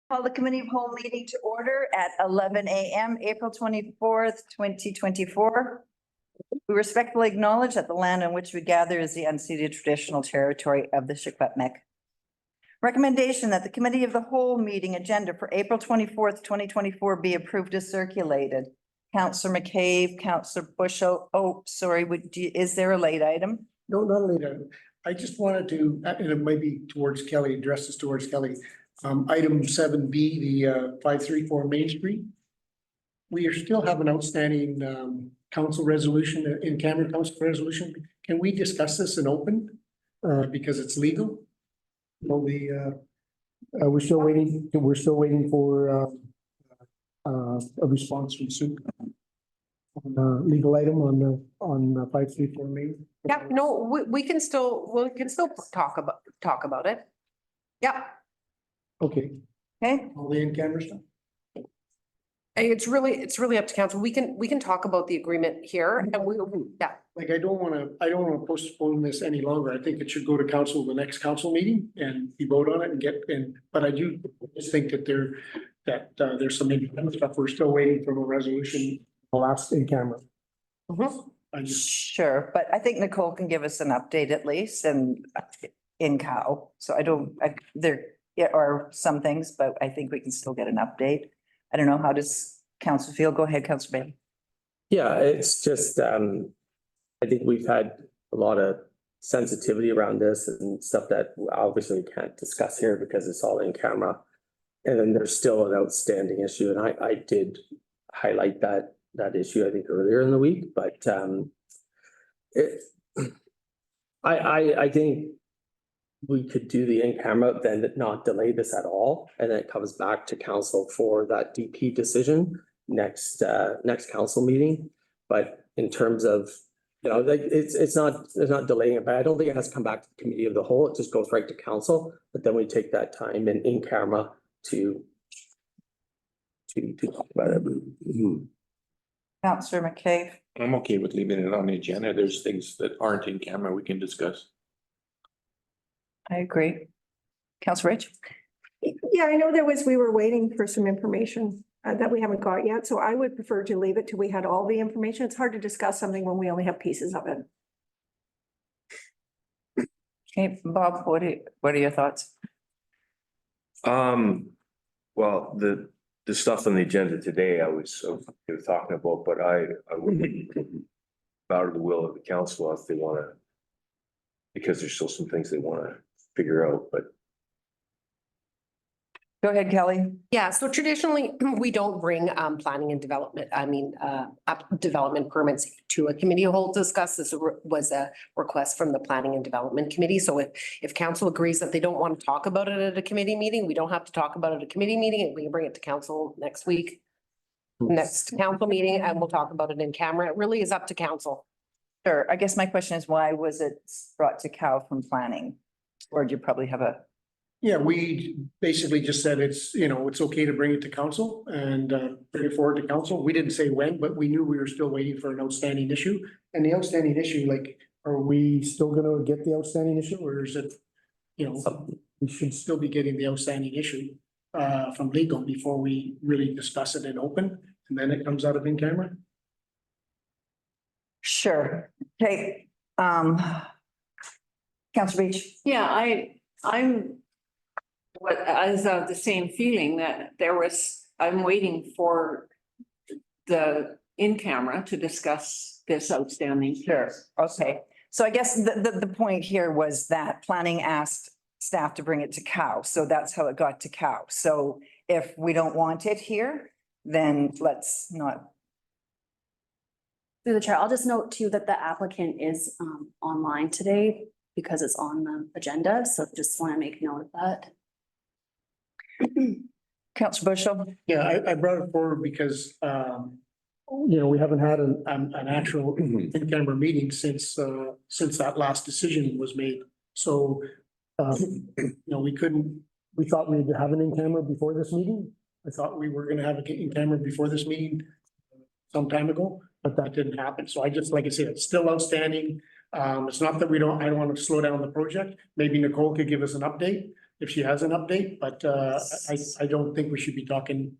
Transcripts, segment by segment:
Call the committee of whole meeting to order at 11 a.m., April 24th, 2024. We respectfully acknowledge that the land on which we gather is the unceded traditional territory of the Secwepemc. Recommendation that the committee of the whole meeting agenda for April 24th, 2024 be approved as circulated. Councillor McCabe, Councillor Bushel. Oh, sorry, is there a late item? No, not a late item. I just wanted to, and it might be towards Kelly, address this towards Kelly. Item 7B, the 534 Main Street. We still have an outstanding council resolution, in-camera council resolution. Can we discuss this in open? Because it's legal? Well, we're still waiting for a response from Sue on legal item on 534 Main. Yeah, no, we can still talk about it. Yeah. Okay. Okay. All the in-camera stuff? It's really up to council. We can talk about the agreement here and yeah. Like, I don't wanna postpone this any longer. I think it should go to council, the next council meeting, and we vote on it but I do just think that there's some stuff. We're still waiting for a resolution, the last in camera. Sure, but I think Nicole can give us an update at least and in cow. So there are some things, but I think we can still get an update. I don't know. How does council feel? Go ahead, Councillor Bailey. Yeah, it's just, I think we've had a lot of sensitivity around this and stuff that obviously we can't discuss here because it's all in camera. And then there's still an outstanding issue. And I did highlight that issue, I think, earlier in the week, but I think we could do the in-camera, then not delay this at all. And then it comes back to council for that DP decision next council meeting. But in terms of, like it's not delaying it, but I don't think it has to come back to the committee of the whole. It just goes right to council, but then we take that time and in camera to talk about it. Councillor McCabe. I'm okay with leaving it on the agenda. There's things that aren't in camera we can discuss. I agree. Councillor Rich. Yeah, I know we were waiting for some information that we haven't got yet, so I would prefer to leave it till we had all the information. It's hard to discuss something when we only have pieces of it. Okay, Bob, what are your thoughts? Well, the stuff on the agenda today, I was talking about, but I wouldn't bow to the will of the council if they want to, because there's still some things they want to figure out, but. Go ahead, Kelly. Yeah, so traditionally, we don't bring planning and development, development permits to a committee of whole discuss. This was a request from the Planning and Development Committee. So if council agrees that they don't want to talk about it at a committee meeting, we don't have to talk about it at a committee meeting, and we can bring it to council next week, next council meeting, and we'll talk about it in camera. It really is up to council. Sure. I guess my question is, why was it brought to Cal from planning? Or do you probably have a? Yeah, we basically just said it's okay to bring it to council and bring it forward to council. We didn't say when, but we knew we were still waiting for an outstanding issue. And the outstanding issue, like, are we still gonna get the outstanding issue, or is it, we should still be getting the outstanding issue from legal before we really discuss it in open, and then it comes out of in camera? Sure. Okay. Councillor Beach. Yeah, I'm the same feeling that I'm waiting for the in-camera to discuss this outstanding. Sure. Okay. So I guess the point here was that planning asked staff to bring it to Cow. So that's how it got to Cow. So if we don't want it here, then let's not. Through the chair, I'll just note too that the applicant is online today because it's on the agenda. So just want to make note of that. Councillor Bushel. Yeah, I brought it forward because we haven't had an actual in-camera meeting since that last decision was made. So we thought we'd have an in-camera before this meeting. I thought we were gonna have an in-camera before this meeting some time ago, but that didn't happen. So I just, like I said, it's still outstanding. It's not that I don't want to slow down the project. Maybe Nicole could give us an update. if she has an update, but I don't think we should be talking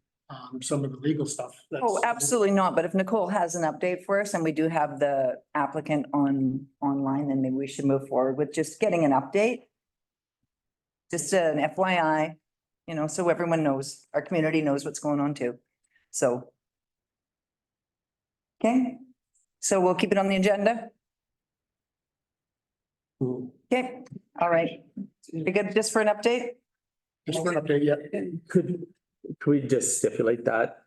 some of the legal stuff. Oh, absolutely not. But if Nicole has an update for us and we do have the applicant online, then maybe we should move forward with just getting an update. Just an FYI, so everyone knows, our community knows what's going on too. So. Okay, so we'll keep it on the agenda. Okay, all right. You good just for an update? Just for an update, yeah. Could we just stipulate that?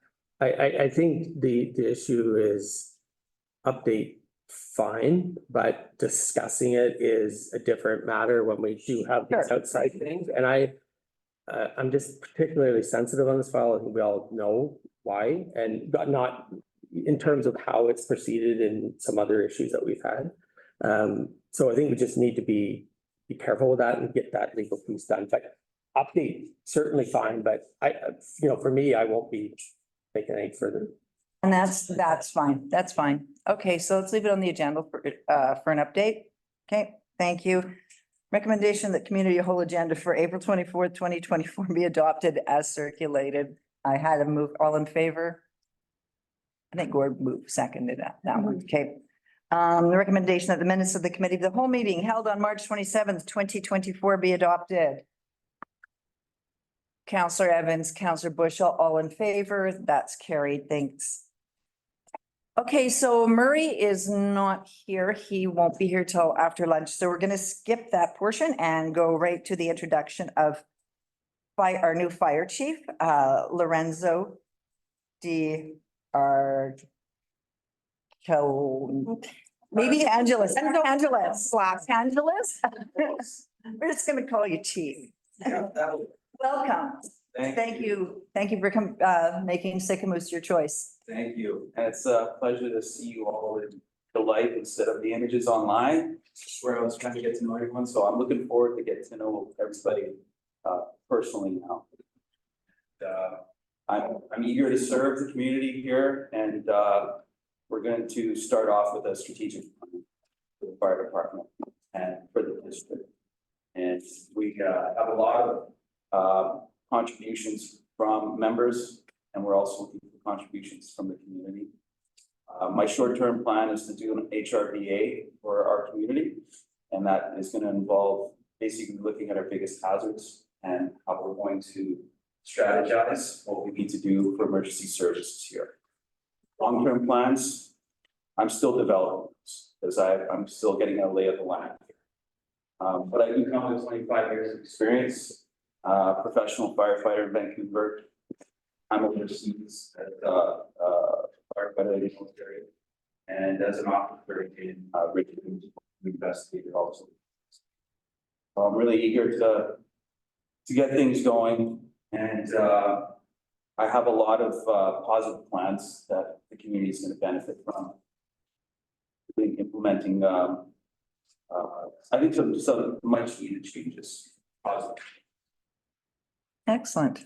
I think the issue is update fine, but discussing it is a different matter when we do have these Sure. outside things. And I'm just particularly sensitive on this file. I think we all know why, and not in terms of how it's proceeded in some other issues that we've had. So I think we just need to be careful with that and get that legal piece done. But update, certainly fine, but for me, I won't be making any further. And that's fine. That's fine. Okay, so let's leave it on the agenda for an update. Okay, thank you. Recommendation that community whole agenda for April 24th, 2024 be adopted as circulated. I had a move, all in favor? I think Gord moved, seconded that one. Okay. The recommendation that the minutes of the committee of the whole meeting held on March 27th, 2024 be adopted. Counselor Evans, Counselor Bushell, all in favor. That's carried. Thanks. Okay, so Murray is not here. He won't be here till after lunch. So we're going to skip that portion and go right to the introduction of our new fire chief, Lorenzo Di maybe Angeles. Angeles. We're just going to call you chief. Welcome. Thank you. Thank you for making Sycamoose your choice. Thank you. And it's a pleasure to see you all in the light instead of the images online, where I was trying to get to know everyone. So I'm looking forward to get to know everybody personally now. I'm eager to serve the community here, and we're going to start off with a strategic plan for the fire department and for the district. And we have a lot of contributions from members, and we're also looking for contributions from the community. My short-term plan is to do an HRBA for our community, and that is going to involve basically looking at our biggest hazards and how we're going to strategize what we need to do for emergency services here. Long-term plans, I'm still developing this because I'm still getting a lay of the land here. But I do come with 25 years of experience, professional firefighter in Vancouver. I'm overseas as firefighter in the military, and as an officer in Richmond, investigator also. So I'm really eager to get things going, and I have a lot of positive plans that the community is going to benefit from. Implementing, I think some much needed changes. Positive. Excellent.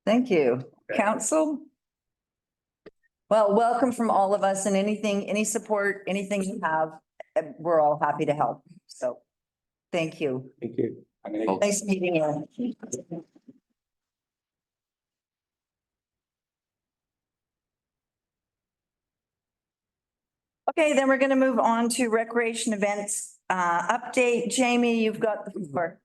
Thank you. Okay. Council? Well, welcome from all of us, and any support, anything you have, we're all happy to help. So thank you. Thank you. Nice meeting you. Okay, then we're going to move on to recreation events update. Jamie, you've got the floor.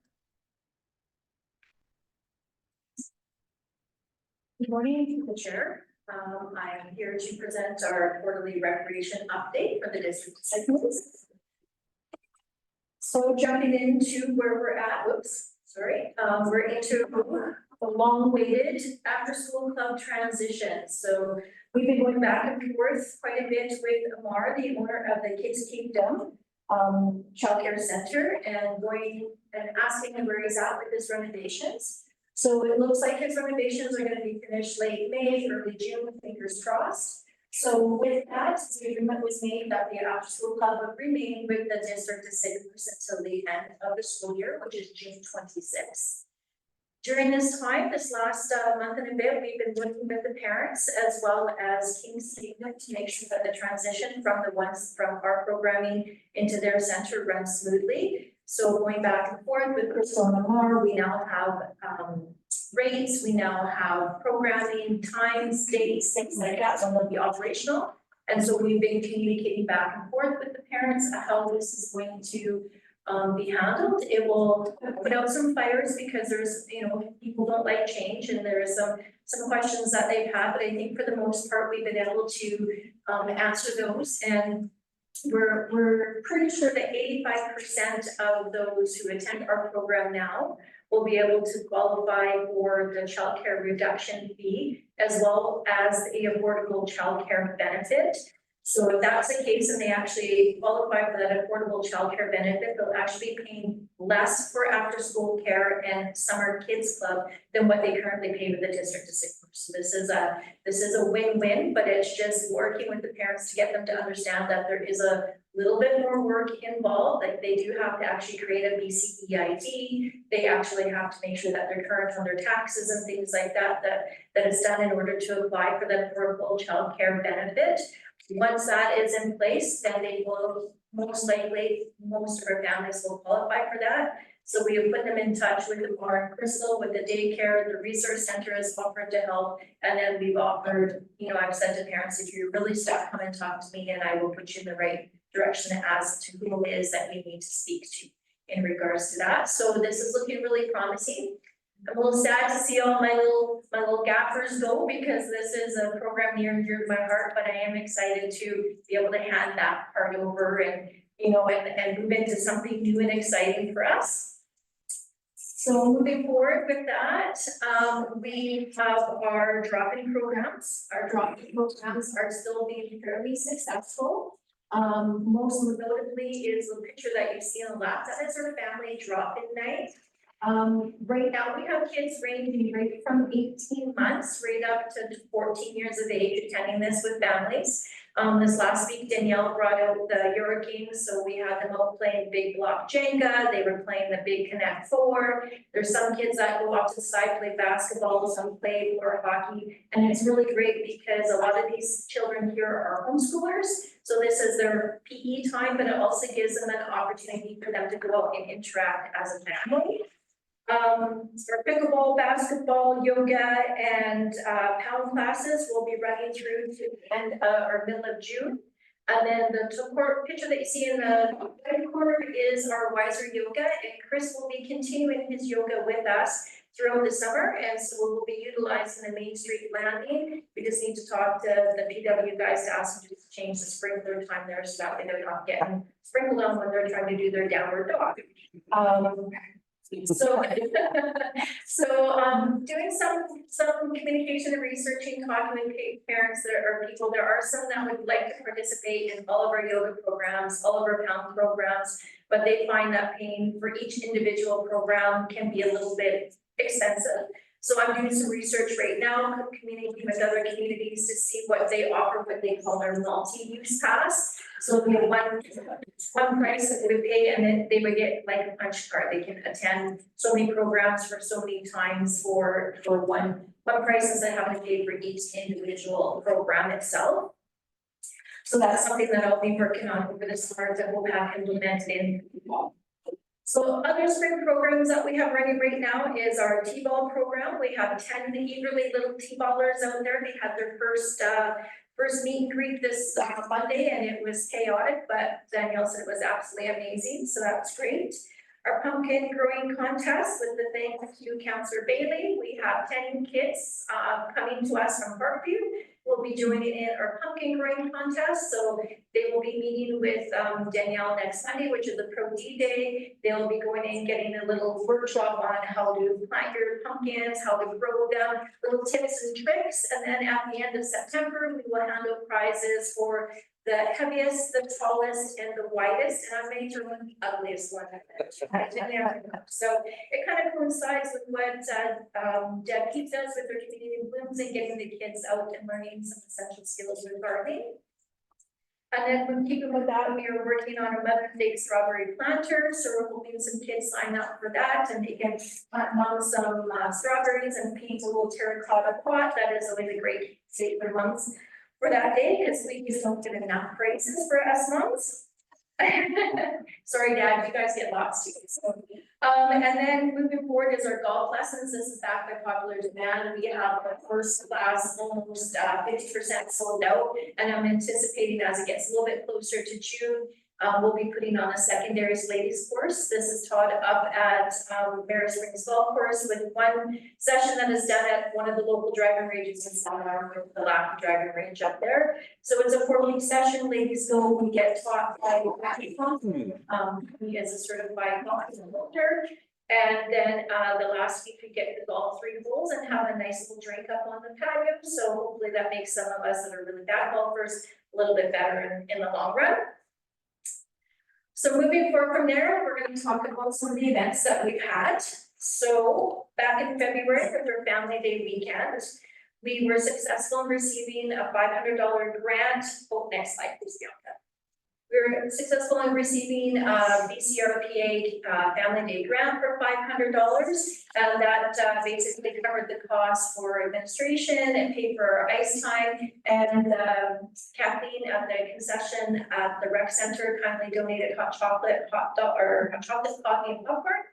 Good morning, the chair. I am here to present our quarterly recreation update for the district of Sycamoose. So jumping into where we're at, we're into the long-awaited after-school club transition. So we've been going back and forth quite a bit with Amar, the owner of the Kids Kingdom Childcare Center, and going and asking him where he's at with his renovations. So it looks like his renovations are going to be finished late May, early June, fingers crossed. So with that, the agreement was made that the after-school club would remain with the district of Sycamoose until the end of the school year, which is June 26th. During this time, this last month and a bit, we've been working with the parents as well as King's Kingdom to make sure that the transition from the ones from our programming into their center runs smoothly. So going back and forth with Crystal and Lamar, we now have rates, we now have programming, times, dates, things like that, when they'll be operational. And so we've been communicating back and forth with the parents on how this is going to be handled. It will put out some fires because there's, people don't like change, and there is some questions that they've had, but I think for the most part, we've been able to answer those. And we're pretty sure that 85% of those who attend our program now will be able to qualify for the childcare reduction fee, as well as the affordable childcare benefit. So if that's the case and they actually qualify for that affordable childcare benefit, they'll actually be paying less for after-school care and summer kids club than what they currently pay with the district of Sycamore. So this is a win-win, but it's just working with the parents to get them to understand that there is a little bit more work involved. Like, they do have to actually create a BCEID. They actually have to make sure that they're current on their taxes and things like that, that is done in order to apply for the affordable childcare benefit. Once that is in place, then they will most likely, most of our families will qualify for that. So we have put them in touch with the Bar and Crystal, with the daycare, the resource center has offered to help. And then we've offered, I've said to parents, if you're really stuck, come and talk to me and I will put you in the right direction as to who it is that we need to speak to in regards to that. So this is looking really promising. I'm a little sad to see all my little gaffers go, because this is a program near and dear to my heart, but I am excited to be able to hand that part over and, and move into something new and exciting for us. So moving forward with that, we have our drop-in programs. Our drop-in programs are still being fairly successful. Most notably is the picture that you see on the left. That is our family drop-in night. Right now we have kids ranging right from 18 months right up to 14 years of age attending this with families. This last week, Danielle brought out the Euro games, so we had them out playing big block Jenga. They were playing the big Connect Four. There's some kids that go off to the side, play basketball, some play or hockey, and it's really great because a lot of these children here are homeschoolers. So this is their PE time, but it also gives them an opportunity for them to go out and interact as a family. Our pickleball, basketball, yoga, and pound classes will be running through to the end or middle of June. And then the support picture that you see in the right corner is our Wiser Yoga, and Chris will be continuing his yoga with us throughout the summer, and so we will be utilizing the Main Street landing. We just need to talk to the PW guys to ask them to change the sprinkler time there, so that way they're not getting sprinkled on when they're trying to do their downward dog. So doing some communication and researching, talking with parents or people. There are some that would like to participate in all of our yoga programs, all of our pound programs, but they find that paying for each individual program can be a little bit expensive. So I'm doing some research right now, communicating with other communities to see what they offer, what they call their multi-use pass. So we have one price that they would pay, and then they would get like a punch card. They can attend so many programs for so many times for one price instead of having to pay for each individual program itself. So that's something that I'll be working on over the summer that we'll have implemented in the fall. So other spring programs that we have running right now is our T-ball program. We have 10 eagerly little T-ballers out there. They had their first meet and greet this Monday, and it was chaotic, but Danielle said it was absolutely amazing, so that's great. Our pumpkin growing contest with the thanks to Councillor Bailey. We have 10 kids coming to us from Parkview. We'll be joining in our pumpkin growing contest. So they will be meeting with Danielle next Monday, which is the Pro D Day. They'll be going in getting a little workshop on how to plant your pumpkins, how to grow them, little tips and tricks. And then at the end of September, we will hand out prizes for the heaviest, the tallest, and the widest, and I'm going to run the ugliest one. So it kind of coincides with what Deb Keeps does with their community blooms and getting the kids out and learning some essential skills with gardening. And then when keeping with that, we are working on a Mother's Day strawberry planter, so we're hoping some kids sign up for that and they can plant on some strawberries and paint a little terracotta pot. That is always a great save for months for that day, because we just don't get enough prizes for us moms. Sorry, Dad, you guys get lots too. So, and then moving forward is our golf lessons. This is back by popular demand. We have our first class almost 50% sold out. And I'm anticipating as it gets a little bit closer to June, we'll be putting on a secondaries ladies course. This is taught up at Bear Springs Golf Course with one session that is done at one of the local driving ranges in Salmon, with the Lac driving range up there. So it's a 4-week session. Ladies go, we get taught by he is a certified golf instructor. And then the last week we get to golf 3 holes and have a nice little drink up on the patio. So hopefully that makes some of us that are really bad golfers a little bit better in the long run. So moving forward from there, we're going to talk about some of the events that we've had. So back in February with our Family Day weekend, we were successful in receiving a $500 grant. Oh, next slide, please, Bianca. We were successful in receiving a BCRPA Family Day grant for $500. That basically covered the cost for administration and paid for our ice time. And Kathleen at the concession at the rec center kindly donated hot chocolate, hot chocolate, coffee, and popcorn.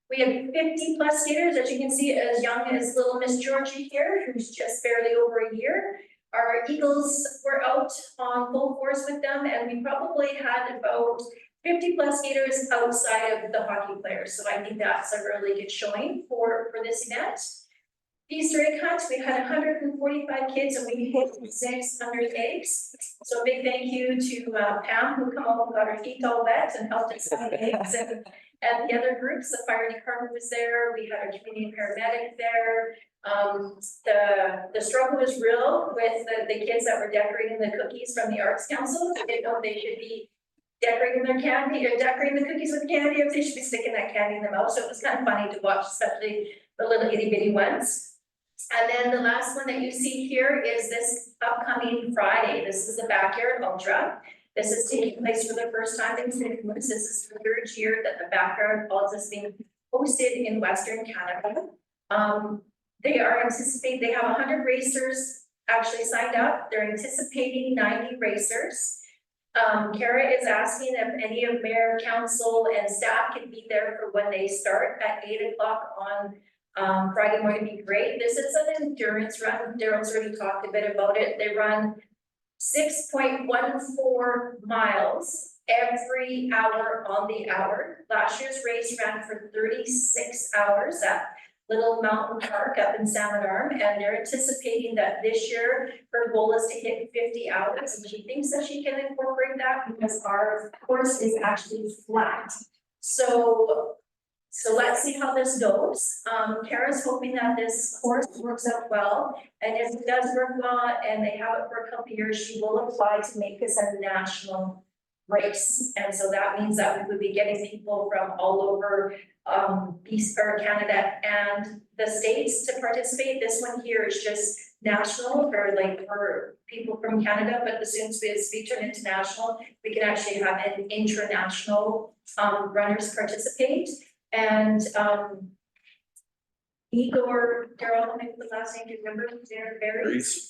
We have 50 plus skaters, as you can see, as young as little Miss Georgie here, who's just barely over a year. Our Eagles were out on full force with them, and we probably had about 50 plus skaters outside of the hockey players. So I think that's a really good showing for this event. Easter egg hunt, we had 145 kids and we hit 600 eggs. So a big thank you to Pam, who come up and got her feet all wet and helped us find eggs. And the other groups, the fire department was there. We had our community paramedic there. The struggle was real with the kids that were decorating the cookies from the Arts Council. They didn't know they should be decorating their candy or decorating the cookies with candy, if they should be sticking that candy in the mouth. So it was kind of funny to watch, especially the little itty bitty ones. And then the last one that you see here is this upcoming Friday. This is the Backyard Ultra. This is taking place for the first time in St. Louis. This is the 3rd year that the Backyard Ultra is being hosted in Western Canada. They have 100 racers actually signed up. They're anticipating 90 racers. Kara is asking if any of mayor, council, and staff can be there for when they start at 8 o'clock on Friday morning. Be great. This is an endurance run. Daryl's already talked a bit about it. They run 6.14 miles every hour on the hour. Last year's race ran for 36 hours at Little Mountain Park up in Salmon Arm, and they're anticipating that this year her goal is to hit 50 hours, and she thinks that she can incorporate that because our course is actually flat. So let's see how this goes. Kara's hoping that this course works out well, and if it does work well and they have it for a couple of years, she will apply to make this a national race. And so that means that we would be getting people from all over Canada and the States to participate. This one here is just national for people from Canada, but as soon as we turn international, we can actually have an international runners participate. And Igor, Daryl, I think the last name, do you remember?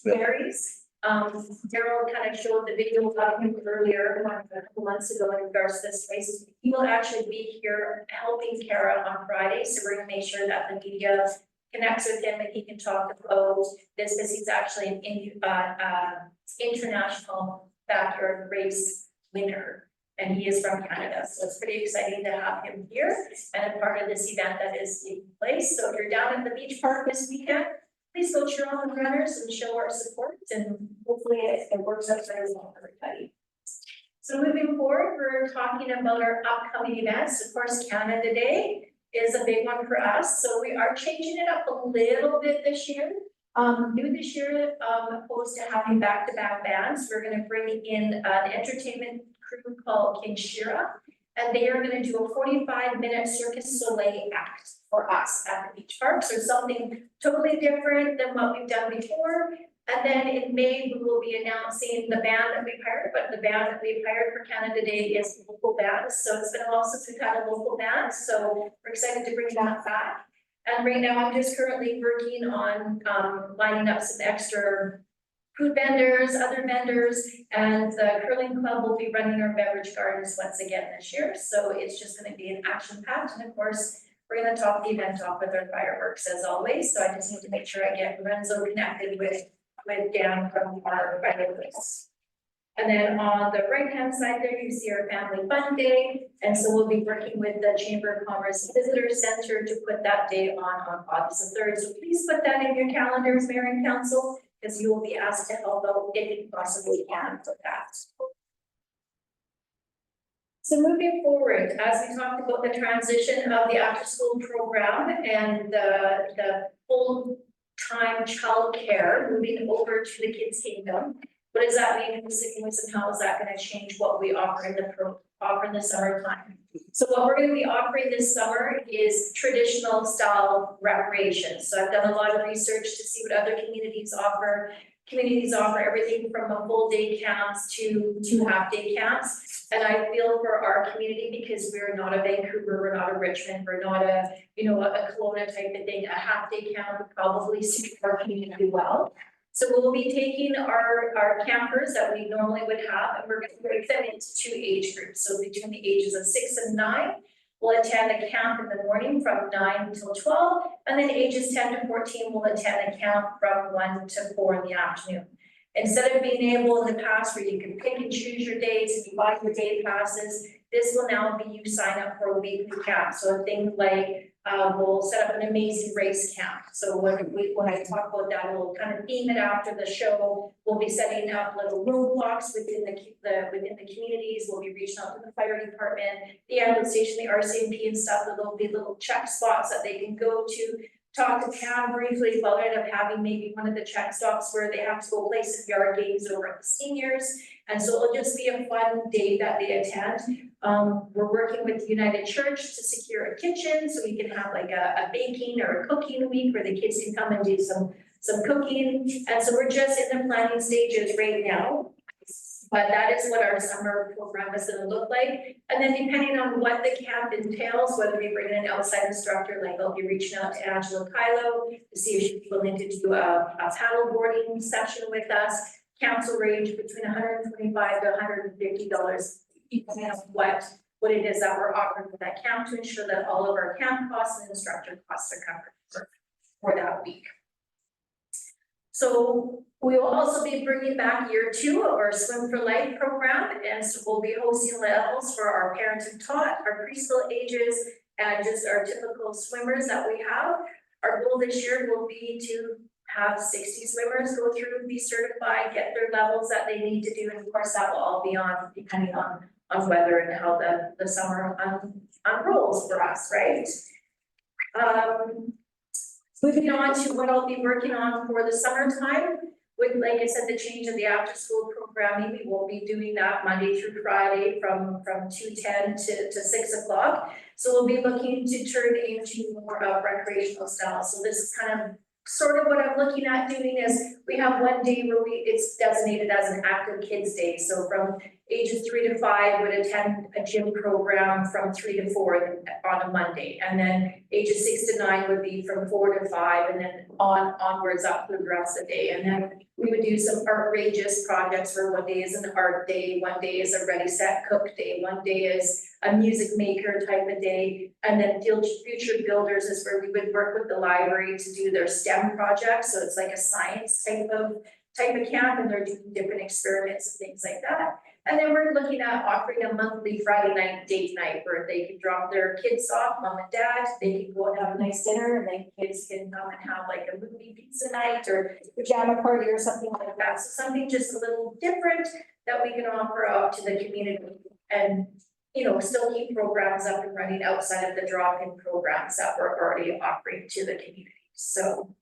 Berries. Daryl kind of showed the video of him earlier, a couple months ago in regards to this race. He will actually be here helping Kara on Friday, so we're gonna make sure that the media connects with him and he can talk about this, because he's actually an international backyard race winner. And he is from Canada, so it's pretty exciting to have him here and a part of this event that is taking place. So if you're down at the beach park this weekend, please go cheer on the runners and show our support, and hopefully it works out very well for everybody. So moving forward, we're talking about our upcoming events. Of course, Canada Day is a big one for us, so we are changing it up a little bit this year. New this year, opposed to having back-to-back bands, we're going to bring in an entertainment crew called King Shira, and they are going to do a 45-minute Circus Soleil act for us at the beach park. So something totally different than what we've done before. And then in May, we will be announcing the band that we've hired, but the band that we've hired for Canada Day is local bands. So it's been a while since we've had a local band, so we're excited to bring that back. And right now, I'm just currently working on lining up some extra food vendors, other vendors, and the curling club will be running our beverage gardens once again this year. So it's just gonna be an action packed, and of course, we're gonna top the event off with our fireworks as always. So I just need to make sure I get Lorenzo connected with Dan from our fireworks. And then on the right-hand side there, you see our family fun day. And so we'll be working with the Chamber of Commerce Visitor Center to put that day on August the 3rd. So please put that in your calendars, Mayor and Council, because you will be asked to help out if you possibly can for that. So moving forward, as we talked about the transition of the after-school program and the full-time childcare moving over to the Kids Kingdom, what does that mean for St. Louis, and how is that going to change what we offer in the summertime? So what we're going to be offering this summer is traditional style recreation. So I've done a lot of research to see what other communities offer. Communities offer everything from a full day camps to half-day camps. And I feel for our community, because we're not a Vancouver, we're not a Richmond, we're not a, you know, a Kelowna type of thing, a half-day camp would probably suit our community well. So we'll be taking our campers that we normally would have, and we're going to break them into 2 age groups. So between the ages of 6 and 9, we'll attend a camp in the morning from 9 until 12, and then ages 10 to 14 will attend a camp from 1 to 4 in the afternoon. Instead of being able in the past where you can pick and choose your days and you buy your day passes, this will now be you sign up for a weekly camp. So things like we'll set up an amazing race camp. So when I talk about that, we'll kind of theme it after the show. We'll be setting up little roadblocks within the communities. We'll be reaching out to the fire department, the ambulance station, the RCMP and stuff. There'll be little check spots that they can go to. Talk to Pam briefly about it, of having maybe one of the check stops where they have to go play some yard games over at the seniors. And so it'll just be a fun day that they attend. We're working with the United Church to secure a kitchen so we can have like a baking or a cooking week where the kids can come and do some cooking. And so we're just in the planning stages right now. But that is what our summer program is gonna look like. And then depending on what the camp entails, whether we bring in an outside instructor, like I'll be reaching out to Angela Kylo to see if she's willing to do a paddle boarding session with us. Camps will range between $125 to $150, depending on what it is that we're offering for that camp, to ensure that all of our camp costs and instructor costs are covered for that week. So we will also be bringing back year 2 of our Swim for Life program, and so we'll be hosting levels for our parents and taught, our preschool ages, and just our typical swimmers that we have. Our goal this year will be to have 60 swimmers go through, be certified, get their levels that they need to do, and of course that will all be on depending on weather and how the summer unrolls for us, right? Moving on to what I'll be working on for the summertime, with, like I said, the change of the after-school programming, we will be doing that Monday through Friday from 2:10 to 6 o'clock. So we'll be looking to turn into more of recreational style. So this is kind of sort of what I'm looking at doing is we have one day where it's designated as an active kids day. So from ages 3 to 5 would attend a gym program from 3 to 4 on a Monday. And then ages 6 to 9 would be from 4 to 5 and then onwards up through the rest of the day. And then we would do some outrageous projects where one day is an art day, one day is a ready, set, cook day, one day is a music maker type of day. And then future builders is where we would work with the library to do their STEM projects. So it's like a science type of camp, and they're doing different experiments and things like that. And then we're looking at offering a monthly Friday night date night where they can drop their kids off, mom and dad, they can go and have a nice dinner, and then kids can come and have like a movie pizza night or pajama party or something like that. So something just a little different that we can offer out to the community, and you know, still keep programs up and running outside of the drop-in programs that we're already offering to the community. So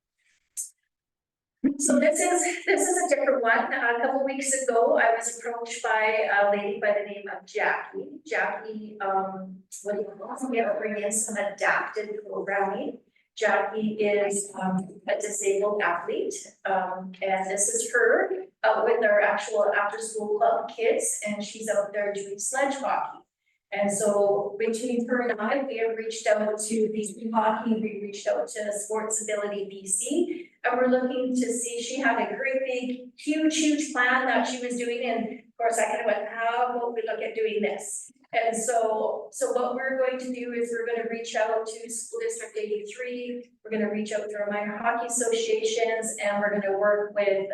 this is a different one. A couple weeks ago, I was approached by a lady by the name of Jackie. Jackie, what do you want me to bring in some adapted programming. Jackie is a disabled athlete, and this is her with our actual after-school club kids, and she's out there doing sledge hockey. And so between her and I, we have reached out to the hockey, we reached out to Sports Ability BC. And we're looking to see, she had a great big, huge plan that she was doing, and of course I kind of went, how about we look at doing this? And so what we're going to do is we're gonna reach out to School District 83, we're gonna reach out to our minor hockey associations, and we're gonna work with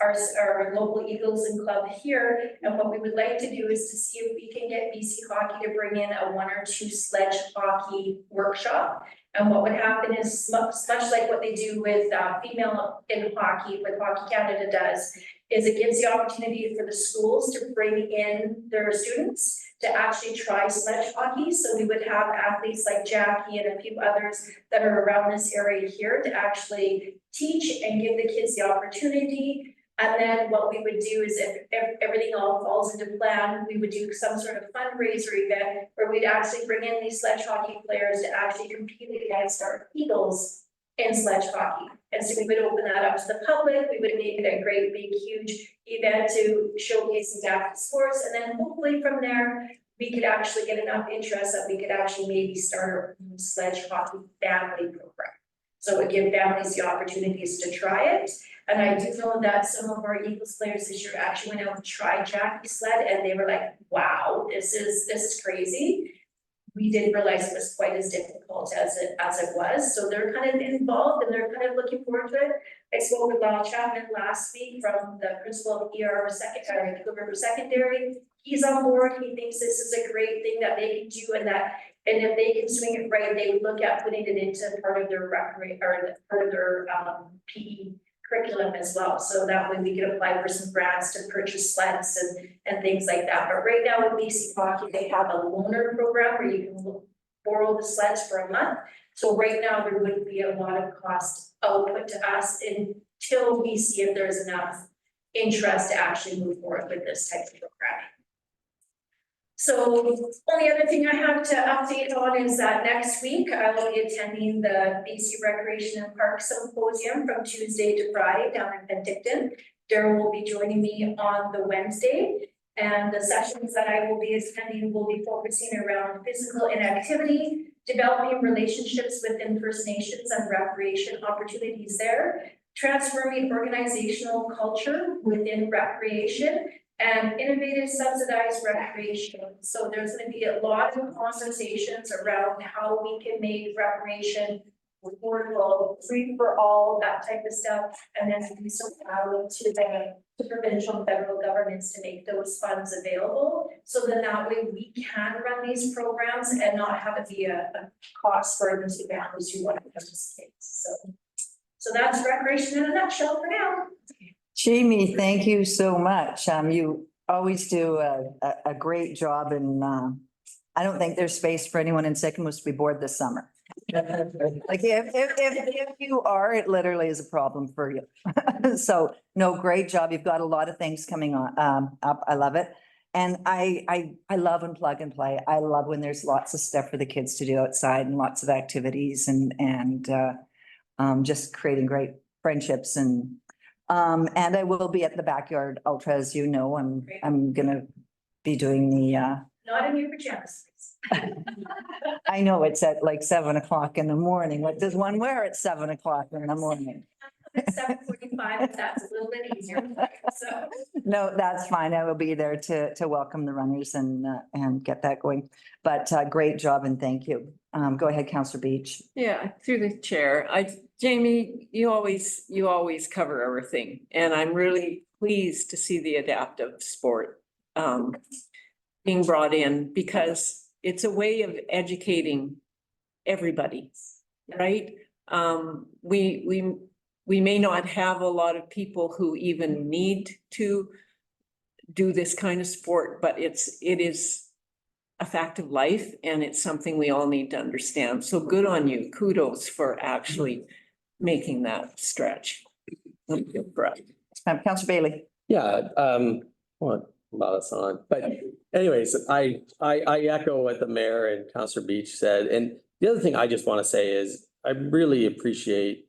our local Eagles and Club here. And what we would like to do is to see if we can get BC Hockey to bring in a 1 or 2 sledge hockey workshop. And what would happen is much like what they do with female in hockey, what Hockey Canada does, is it gives the opportunity for the schools to bring in their students to actually try sledge hockey. So we would have athletes like Jackie and a few others that are around this area here to actually teach and give the kids the opportunity. And then what we would do is if everything all falls into plan, we would do some sort of fundraiser event where we'd actually bring in these sledge hockey players to actually compete against our Eagles in sledge hockey. And so we would open that up to the public. We would make it a great, big, huge event to showcase adaptive sports. And then hopefully from there, we could actually get enough interest that we could actually maybe start a sledge hockey family program. So it would give families the opportunities to try it. And I do know that some of our Eagles players this year actually went out and tried Jackie sled, and they were like, wow, this is crazy. We didn't realize it was quite as difficult as it was. So they're kind of involved and they're kind of looking forward to it. I spoke with Lyle Chapman last week from the principal of Eagle River Secondary. He's on board. He thinks this is a great thing that they can do, and if they can swing it right, they would look at putting it into part of their PE curriculum as well. So that way we could apply for some grants to purchase sleds and things like that. But right now with BC Hockey, they have a loaner program where you can borrow the sleds for a month. So right now there wouldn't be a lot of cost output to us until we see if there's enough interest to actually move forward with this type of programming. So only other thing I have to update on is that next week I will be attending the BC Recreation and Park Symposium from Tuesday to Friday down in Penticton. Darryl will be joining me on the Wednesday, and the sessions that I will be attending will be focusing around physical inactivity, developing relationships within First Nations and recreation opportunities there, transforming organizational culture within recreation, and innovative subsidized recreation. So there's going to be a lot of conversations around how we can make recreation affordable, free for all, that type of stuff, and then do some outreach to provincial and federal governments to make those funds available. So then that way we can run these programs and not have it be a cost burden to families who want to participate. So that's recreation in a nutshell for now. Jamie, thank you so much. You always do a great job, and I don't think there's space for anyone in Sycamore to be bored this summer. Like if you are, it literally is a problem for you. So no, great job. You've got a lot of things coming on up. I love it. And I love and plug and play. I love when there's lots of stuff for the kids to do outside and lots of activities and just creating great friendships and I will be at the Backyard Ultra, as you know. I'm gonna be doing the Not in your pajamas. I know it's at like 7 o'clock in the morning. What does one wear at 7 o'clock in the morning? 7:45, if that's a little bit easier. So No, that's fine. I will be there to welcome the runners and get that going. But great job and thank you. Go ahead, Councillor Beach. Yeah, through the chair. Jamie, you always cover everything, and I'm really pleased to see the adaptive sport being brought in, because it's a way of educating everybody, right? We may not have a lot of people who even need to do this kind of sport, but it is a fact of life, and it's something we all need to understand. So good on you. Kudos for actually making that stretch. Councillor Bailey. Yeah, well, about us on, but anyways, I echo what the mayor and Councillor Beach said. And the other thing I just want to say is I really appreciate,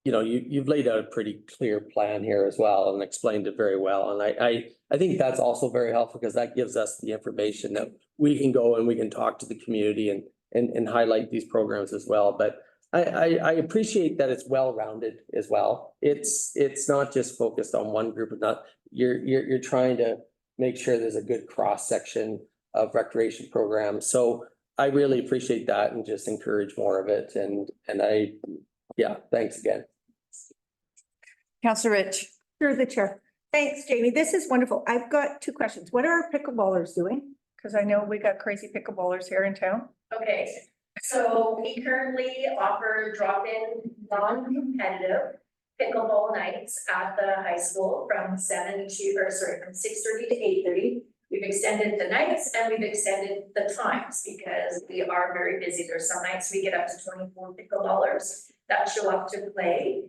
you've laid out a pretty clear plan here as well and explained it very well. And I think that's also very helpful, because that gives us the information that we can go and we can talk to the community and highlight these programs as well. But I appreciate that it's well-rounded as well. It's not just focused on one group of not, you're trying to make sure there's a good cross-section of recreation programs. So I really appreciate that and just encourage more of it. And yeah, thanks again. Counselor Rich. Through the chair. Thanks, Jamie. This is wonderful. I've got two questions. What are our pickleballers doing? Because I know we got crazy pickleballers here in town. Okay, so we currently offer drop-in, non-competitive pickleball nights at the high school from 6:30 to 8:30. We've extended the nights and we've extended the times because we are very busy. There's some nights we get up to 24 pickleballers that show up to play.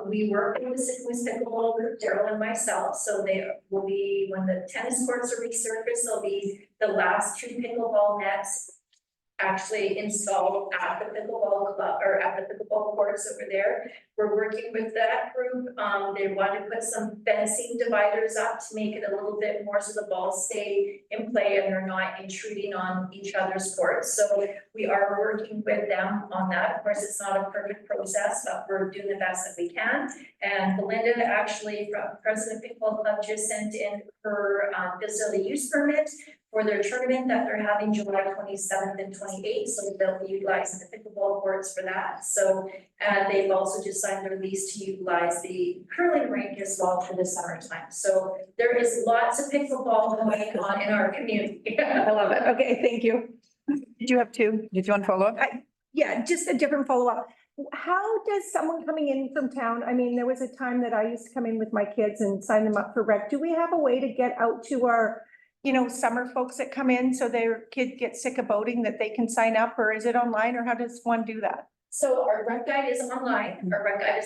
We work with the Sycamore pickleball group, Daryl and myself, so they will be, when the tennis courts are resurfaced, they'll be the last 2 pickleball nets actually installed at the pickleball club or at the pickleball courts over there. We're working with that group. They want to put some fencing dividers up to make it a little bit more so the balls stay in play and they're not intruding on each other's courts. So we are working with them on that. Of course, it's not a perfect process, but we're doing the best that we can. And Belinda actually, from President Pickleball Club, just sent in her facility use permit for their tournament that they're having July 27th and 28th. So they'll be utilizing the pickleball courts for that. So they've also just signed their lease to utilize the curling rink as well for the summertime. So there is lots of pickleball going on in our community. I love it. Okay, thank you. Did you have two? Did you want to follow up? Yeah, just a different follow-up. How does someone coming in from town, I mean, there was a time that I used to come in with my kids and sign them up for rec. Do we have a way to get out to our, summer folks that come in so their kid gets sick of boating that they can sign up, or is it online, or how does one do that? So our rec guide is online. Our rec guide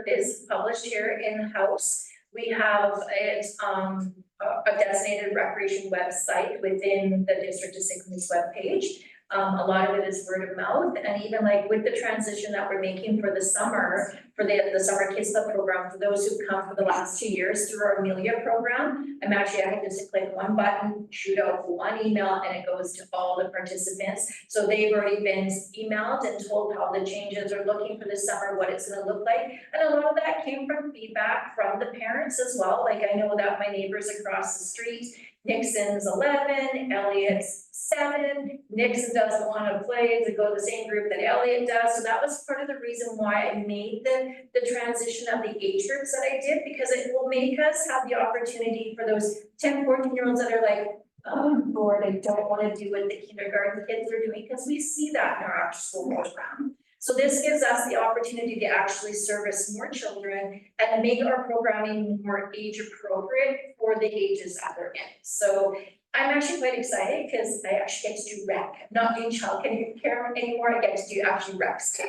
is published here in-house. We have it a designated recreation website within the District of Sycamores webpage. A lot of it is word of mouth, and even like with the transition that we're making for the summer, for the Summer Kids Club program, for those who've come for the last 2 years through our Amelia program, I can just click one button, shoot out one email, and it goes to all the participants. So they've already been emailed and told how the changes are looking for the summer, what it's gonna look like. And a lot of that came from feedback from the parents as well. Like I know that my neighbors across the street, Nixon's 11, Elliot's 7. Nixon doesn't want to play to go to the same group that Elliot does. So that was part of the reason why I made the transition of the age groups that I did, because it will make us have the opportunity for those 10, 14-year-olds that are like, oh, I'm bored, I don't want to do what the kindergarten kids are doing, because we see that in our after school program. So this gives us the opportunity to actually service more children and make our programming more age appropriate for the ages that they're in. So I'm actually quite excited because I actually get to do rec. I'm not doing childcare anymore. I get to do actually recs.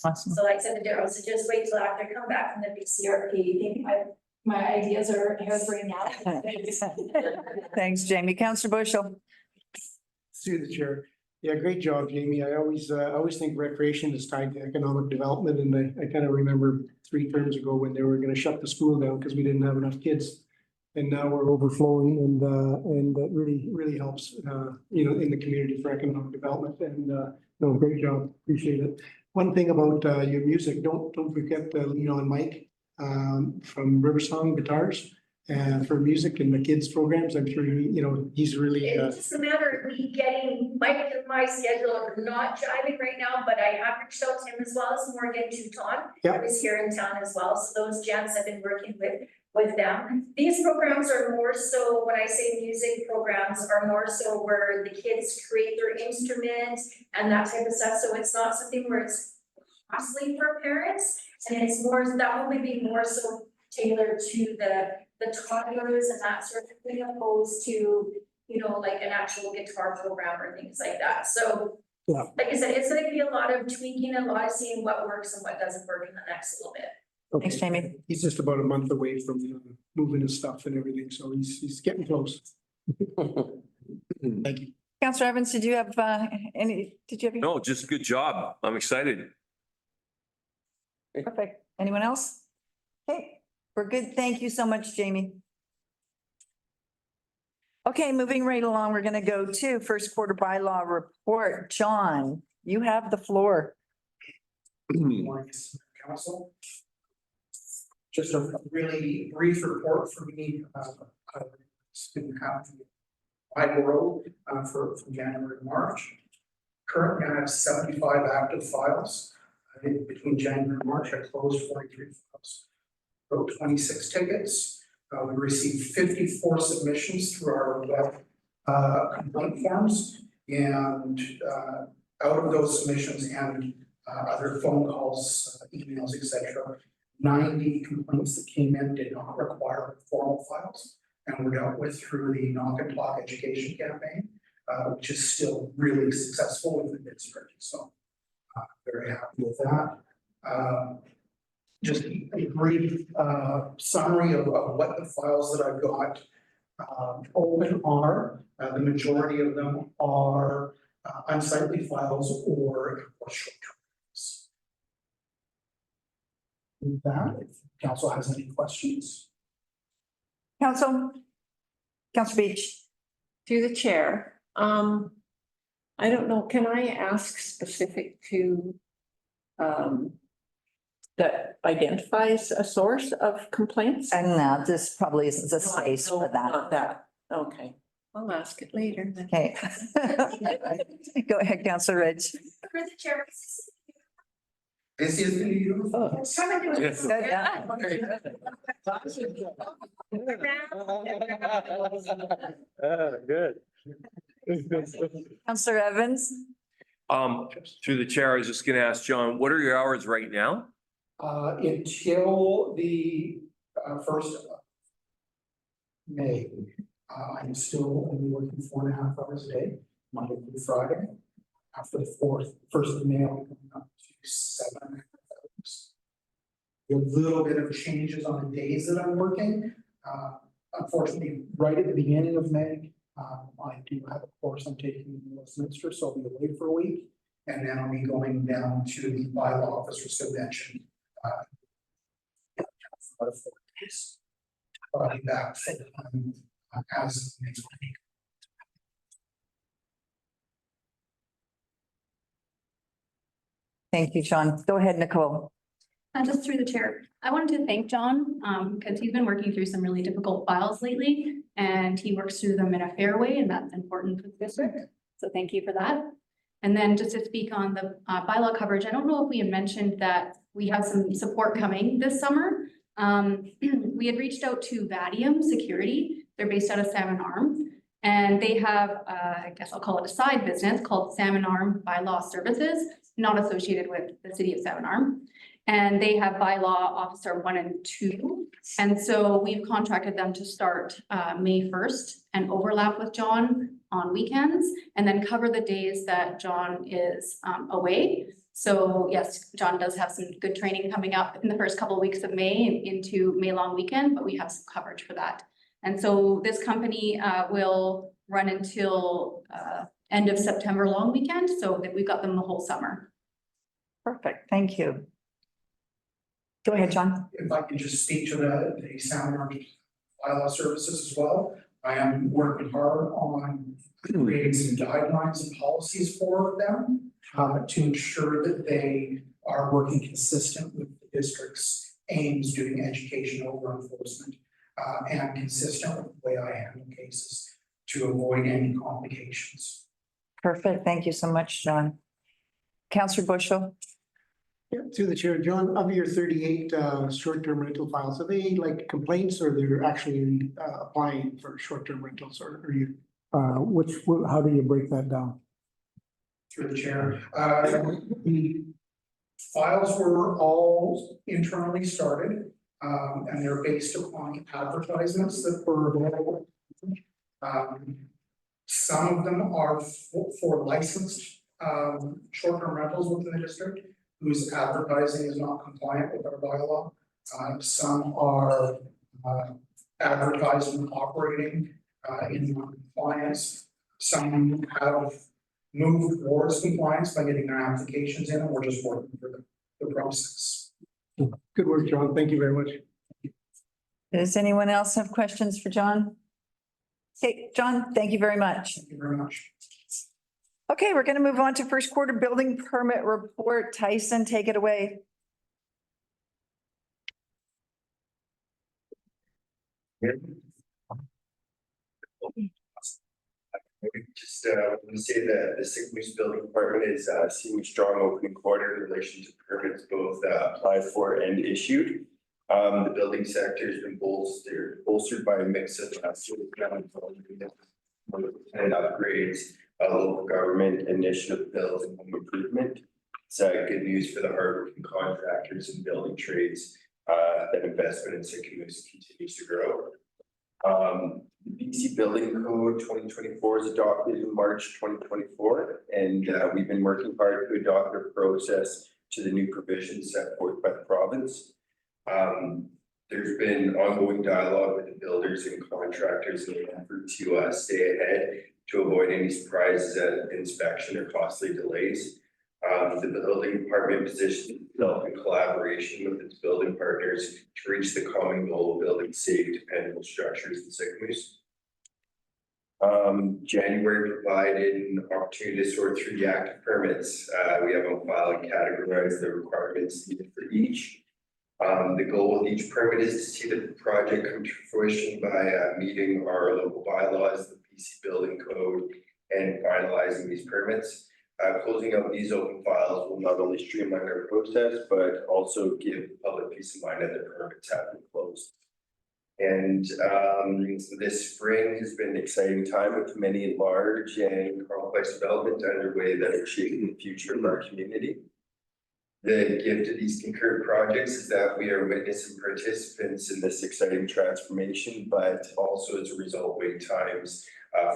Awesome. So like I said to Daryl, so just wait till after I come back from the BCRP. You think my ideas are harebrained now? Thanks, Jamie. Counselor Bushel. Through the chair. Yeah, great job, Jamie. I always think recreation is tied to economic development, and I kind of remember 3 terms ago when they were gonna shut the school down because we didn't have enough kids. And now we're overflowing, and that really helps, in the community for economic development. And, great job. Appreciate it. One thing about your music, don't forget to lean on Mike from Riversong Guitars. For music and the kids programs, I'm sure he's really. It's just a matter of me getting Mike and my schedule are not jiving right now, but I have reached out to him as well as Morgan Touton. Yeah. Who's here in town as well. So those gents I've been working with them. These programs are more so, when I say music programs, are more so where the kids create their instrument and that type of stuff. So it's not something where it's costly for parents, and it's more, that will be more so tailored to the toddlers and that sort of thing, opposed to, like an actual guitar program or things like that. So yeah, like I said, it's gonna be a lot of tweaking and a lot of seeing what works and what doesn't work in the next little bit. Okay. Thanks, Jamie. He's just about a month away from moving his stuff and everything, so he's getting close. Thank you. Counselor Evans, did you have No, just a good job. I'm excited. Perfect. Anyone else? Okay, we're good. Thank you so much, Jamie. Okay, moving right along, we're gonna go to first quarter bylaw report. John, you have the floor. Morning, Council. Just a really brief report for me. It's been happening wide world from January to March. Currently, I have 75 active files. Between January and March, I closed 43 files. Wrote 26 tickets. We received 54 submissions through our web complaint forms, and out of those submissions and other phone calls, emails, etc., 90 complaints that came in did not require formal files and were dealt with through the Knock and Talk education campaign, which is still really successful within the district. So very happy with that. Just a brief summary of what the files that I've got open are. The majority of them are unsightly files or short-term. With that, if council has any questions. Council Beach. To the chair, I don't know, can I ask specific to that identifies a source of complaints? And now this probably isn't the space for that. Not that, okay, I'll ask it later then. Okay. Go ahead, Councillor Ridge. For the chair. This is the new. Come and do it. Good, yeah. Good. Councillor Evans. Through the chair, I was just gonna ask John, what are your hours right now? Until the first of May, I'm still only working 4.5 hours a day, Monday through Friday. After the first of May, I'll be going up to 7.5 hours. A little bit of changes on the days that I'm working. Unfortunately, right at the beginning of May, I do have a course I'm taking in Westminster, so I'll be away for a week. And then I'll be going down to the bylaw officers convention. For 4 days. I'll be back full time as of next week. Thank you, John. Go ahead, Nicole. Just through the chair, I wanted to thank John, because he's been working through some really difficult files lately, and he works through them in a fair way, and that's important for the district. So thank you for that. And then just to speak on the bylaw coverage, I don't know if we had mentioned that we have some support coming this summer. We had reached out to Vadium Security. They're based out of Salmon Arm, and they have, I guess I'll call it a side business called Salmon Arm Bylaw Services, not associated with the city of Salmon Arm. And they have bylaw officer 1 and 2. And so we've contracted them to start May 1st and overlap with John on weekends and then cover the days that John is away. So yes, John does have some good training coming up in the first couple of weeks of May and into May long weekend, but we have some coverage for that. And so this company will run until end of September long weekend, so that we've got them the whole summer. Perfect. Thank you. Go ahead, John. If I can just speak to the Salmon Arm bylaw services as well. I am working hard on creating some guidelines and policies for them to ensure that they are working consistent with the district's aims doing education over enforcement and consistent with the way I handle cases to avoid any complications. Perfect. Thank you so much, John. Councillor Bushel. Yeah, through the chair, John, of your 38 short-term rental files, are they like complaints or they're actually applying for short-term rentals, or are you? How do you break that down? Through the chair, the files were all internally started, and they're based upon advertisements that were available. Some of them are for licensed short-term rentals within the district whose advertising is not compliant with our bylaw. Some are advertising operating in non-compliance. Some have moved towards compliance by getting their applications in, and we're just working through the process. Good work, John. Thank you very much. Does anyone else have questions for John? Okay, John, thank you very much. Thank you very much. Okay, we're going to move on to first quarter building permit report. Tyson, take it away. Just want to say that the St. Louis Building Department is seeing a strong opening quarter in relation to permits both applied for and issued. The building sector has been bolstered by a mix of and upgrades, local government initiative bills and home improvement. It's good news for the hardworking contractors and building trades that investment in St. Louis continues to grow. The BC Building Code 2024 is adopted in March 2024, and we've been working hard to adopt a process to the new provisions set forth by the province. There's been ongoing dialogue with the builders and contractors in an effort to stay ahead to avoid any surprises at inspection or costly delays. The building department positioned itself in collaboration with its building partners to reach the common goal of building safe, dependable structures in St. Louis. January provided an opportunity to sort through the active permits. We have on file and categorized the requirements needed for each. The goal of each permit is to see the project come to fruition by meeting our local bylaws, the BC Building Code, and finalizing these permits. Closing out these open files will not only streamline our process, but also give the public peace of mind that the permits have been closed. And this spring has been an exciting time with many large and complex developments underway that are shaping the future of our community. The gift of these concurrent projects is that we are witness and participants in this exciting transformation, but also as a result, wait times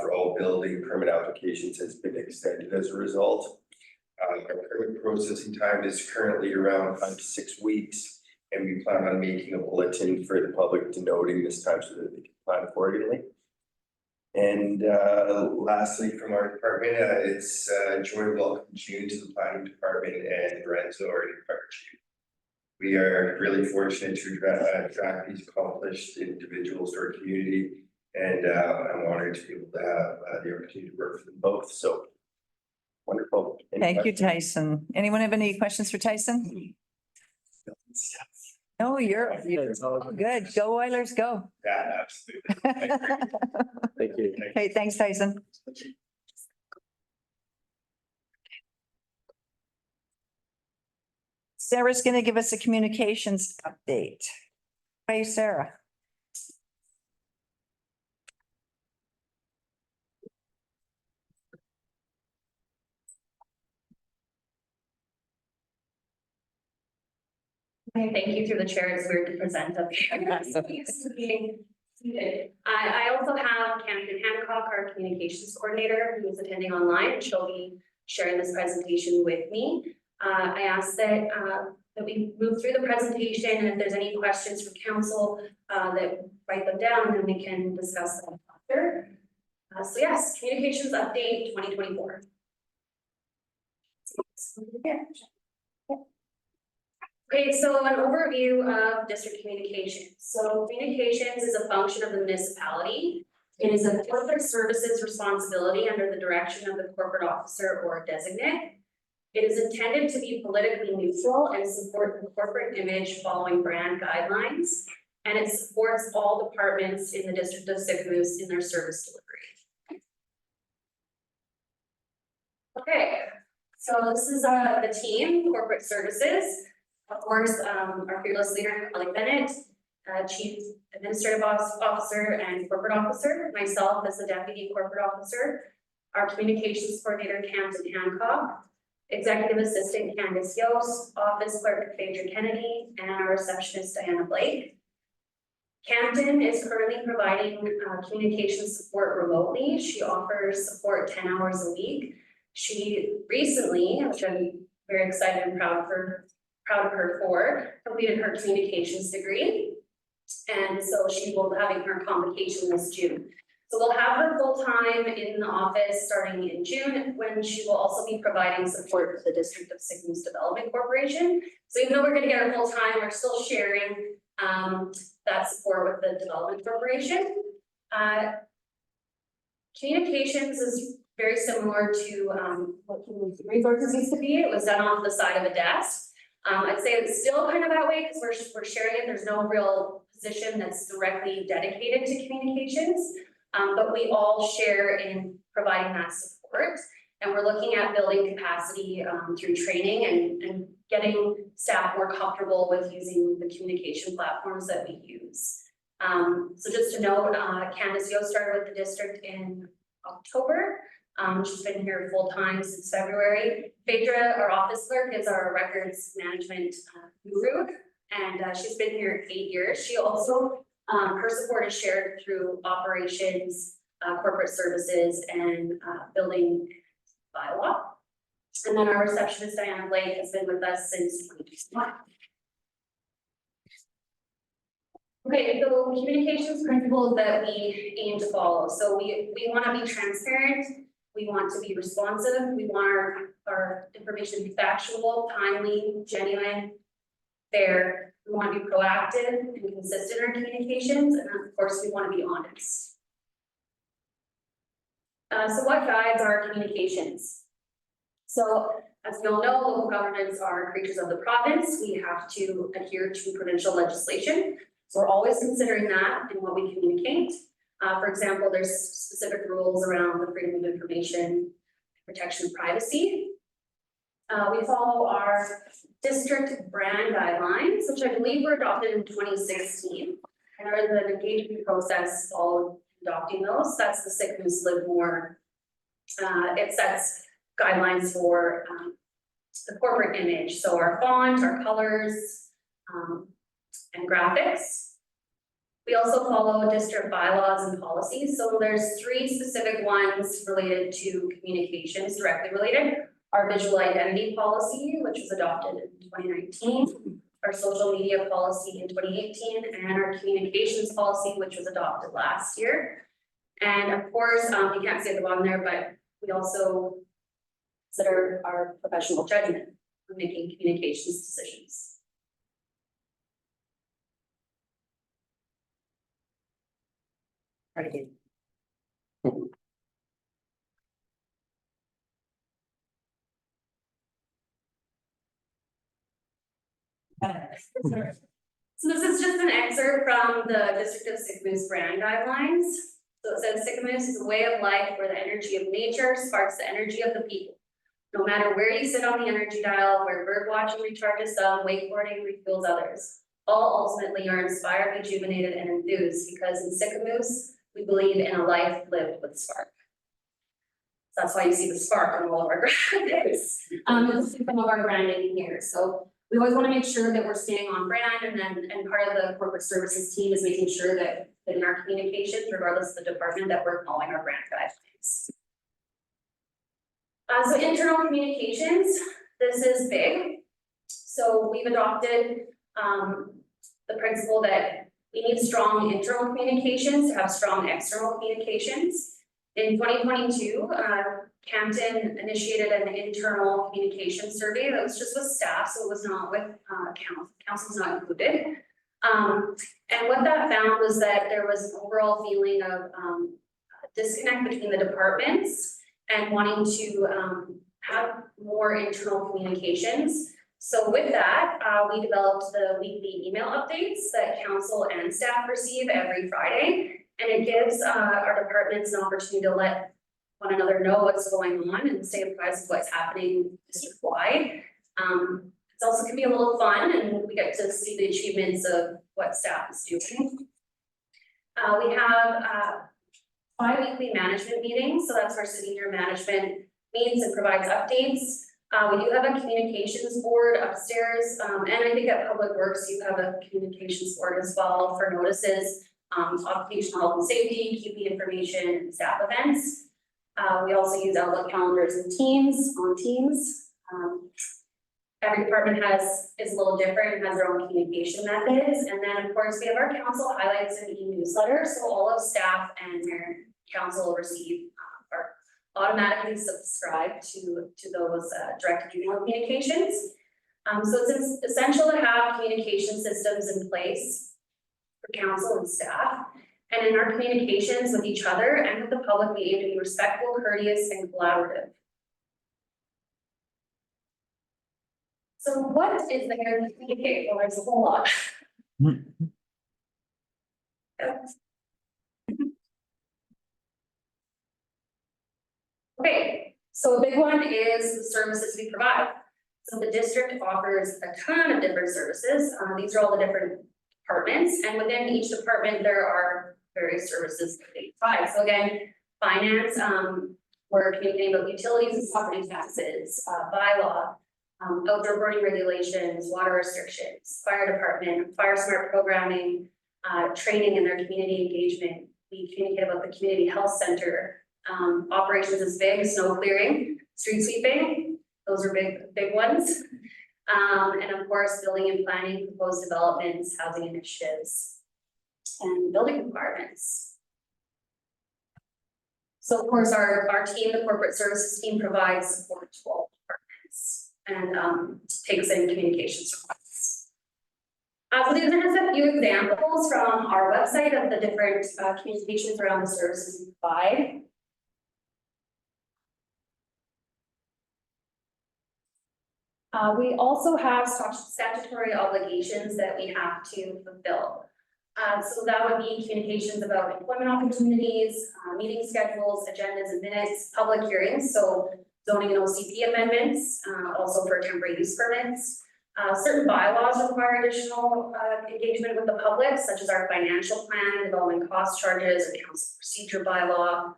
for all building permit applications has been extended as a result. Our permit processing time is currently around 5 to 6 weeks, and we plan on making a bulletin for the public denoting this time so that they can plan accordingly. And lastly, from our department, it's joy to welcome June to the planning department and Renzo, our new fire chief. We are really fortunate to attract these accomplished individuals to our community, and I'm honored to be able to have the opportunity to work for them both. So wonderful. Thank you, Tyson. Anyone have any questions for Tyson? No, you're all good. Go Oilers, go. Yeah, absolutely. Thank you. Okay, thanks, Tyson. Sarah's going to give us a communications update. Hey, Sarah. Thank you through the chair. It's weird to present up here. I also have Camden Hancock, our communications coordinator, who is attending online. She'll be sharing this presentation with me. I asked that we move through the presentation, and if there's any questions from council, that write them down, and then we can discuss them after. So yes, communications update 2024. Okay, so an overview of district communications. So communications is a function of the municipality. It is a corporate services responsibility under the direction of the corporate officer or designate. It is intended to be politically neutral and support the corporate image following brand guidelines. And it supports all departments in the district of St. Louis in their service delivery. Okay, so this is the team, corporate services. Of course, our fearless leader, Kelly Bennett, Chief Administrative Officer and Corporate Officer, myself as the Deputy Corporate Officer, our Communications Coordinator, Camden Hancock, Executive Assistant, Candice Yost, Office Clerk, Phaedra Kennedy, and our Receptionist, Diana Blake. Camden is currently providing communication support remotely. She offers support 10 hours a week. She recently, which I'm very excited and proud of her for, completed her communications degree. And so she will be having her convocation this June. So we'll have her full-time in the office starting in June, when she will also be providing support to the District of St. Louis Development Corporation. So even though we're going to get her full-time, we're still sharing that support with the Development Corporation. Communications is very similar to what human resources used to be. It was done off the side of a desk. I'd say it's still kind of that way because we're sharing it. There's no real position that's directly dedicated to communications. But we all share in providing that support. And we're looking at building capacity through training and getting staff more comfortable with using the communication platforms that we use. So just to note, Candace Yo started with the district in October. She's been here full-time since February. Phaedra, our office clerk, is our records management guru, and she's been here 8 years. She also, her support is shared through operations, corporate services, and building bylaw. And then our receptionist, Diana Blake, has been with us since 2021. Okay, so communications principles that we aim to follow. So we want to be transparent. We want to be responsive. We want our information to be factual, timely, genuine, fair. We want to be proactive and consistent in our communications. And of course, we want to be honest. So what guides our communications? So as we all know, local governments are creatures of the province. We have to adhere to provincial legislation. So we're always considering that in what we communicate. For example, there's specific rules around the freedom of information, protection of privacy. We follow our district brand guidelines, which I believe were adopted in 2016. And there is an engagement process followed adopting those. That's the Sick Moose Live More. It sets guidelines for the corporate image. So our font, our colors, and graphics. We also follow district bylaws and policies. So there's 3 specific ones related to communications, directly related. Our visual identity policy, which was adopted in 2019, our social media policy in 2018, and our communications policy, which was adopted last year. And of course, you can't see at the bottom there, but we also consider our professional judgment when making communications decisions. Right. So this is just an excerpt from the District of Sick Moose brand guidelines. So it says Sick Moose is a way of life where the energy of nature sparks the energy of the people. No matter where you sit on the energy dial, where bird watching recharges some, wakeboarding refuels others. All ultimately are inspired, rejuvenated, and enthused because in Sick Moose, we believe in a life lived with spark. So that's why you see the spark on all of our graphics. You'll see some of our branding here. So we always want to make sure that we're staying on brand, and part of the corporate services team is making sure that in our communications, regardless of the department, that we're following our brand guidelines. So internal communications, this is big. So we've adopted the principle that we need strong internal communications to have strong external communications. In 2022, Campton initiated an internal communication survey that was just with staff, so it was not with council was not included. And what that found was that there was an overall feeling of disconnect between the departments and wanting to have more internal communications. So with that, we developed the weekly email updates that council and staff receive every Friday. And it gives our departments an opportunity to let one another know what's going on and stay apprised of what's happening district-wide. It also can be a little fun, and we get to see the achievements of what staff is doing. We have bi-weekly management meetings, so that's where senior management meets and provides updates. We do have a communications board upstairs, and I think at Public Works you have a communications board as well for notices, occupational health and safety, QP information, and staff events. We also use Outlook calendars and Teams on Teams. Every department is a little different and has their own communication methods. And then of course we have our council highlights and e-newsletter. So all of staff and their council will receive or automatically subscribe to those direct email communications. So it's essential to have communication systems in place for council and staff. And in our communications with each other and with the public, we aim to be respectful, courteous, and collaborative. So what is there to communicate? Well, there's a whole lot. Okay, so a big one is the services we provide. So the district offers a ton of different services. These are all the different departments, and within each department, there are various services that they provide. So again, finance, we're communicating about utilities and property taxes, bylaw, outdoor burning regulations, water restrictions, fire department, fire smart programming, training and their community engagement. We communicate about the community health center. Operations is big, snow clearing, street sweeping, those are big ones. And of course, building and planning, proposed developments, housing initiatives, and building requirements. So of course, our team, the corporate services team, provides support to all departments and takes in communications requests. So these are just a few examples from our website of the different communications around the services we provide. We also have statutory obligations that we have to fulfill. So that would be communications about employment opportunities, meeting schedules, agendas and minutes, public hearings, so zoning and OCP amendments, also for temporary use permits. Certain bylaws require additional engagement with the public, such as our financial plan, development cost charges, and council procedure bylaw,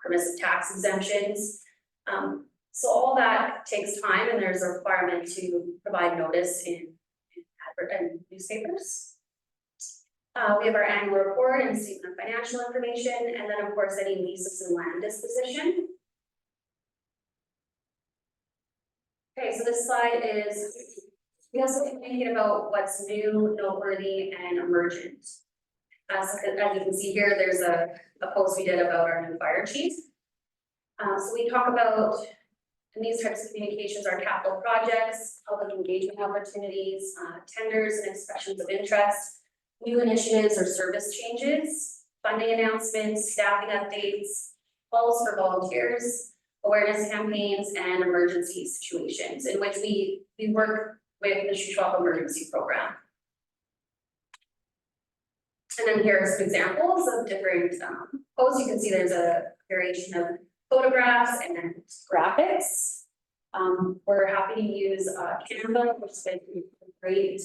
permissive tax exemptions. So all that takes time, and there's a requirement to provide notice in newspapers. We have our annual report and statement of financial information, and then of course any leases and land disposition. Okay, so this slide is, we also communicate about what's new, noteworthy, and emergent. So as you can see here, there's a post we did about our new fire chief. So we talk about, and these types of communications are capital projects, public engagement opportunities, tenders and expressions of interest, new initiatives or service changes, funding announcements, staffing updates, calls for volunteers, awareness campaigns, and emergency situations in which we work with the Shuswap Emergency Program. And then here are some examples of different posts. You can see there's a variation of photographs and graphics. We're happy to use Canva, which has been a great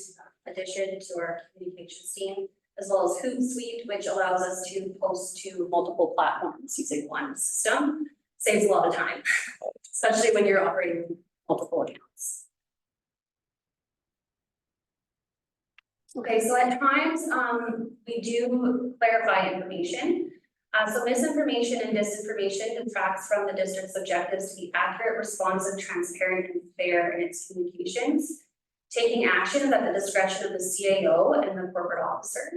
addition to our communications team, as well as Hootsuite, which allows us to post to multiple platforms using one system. Saves a lot of time, especially when you're operating multiple accounts. Okay, so at times we do clarify information. So misinformation and disinformation detracts from the district's objectives to be accurate, responsive, transparent, and fair in its communications. Taking action is at the discretion of the CAO and the corporate officer.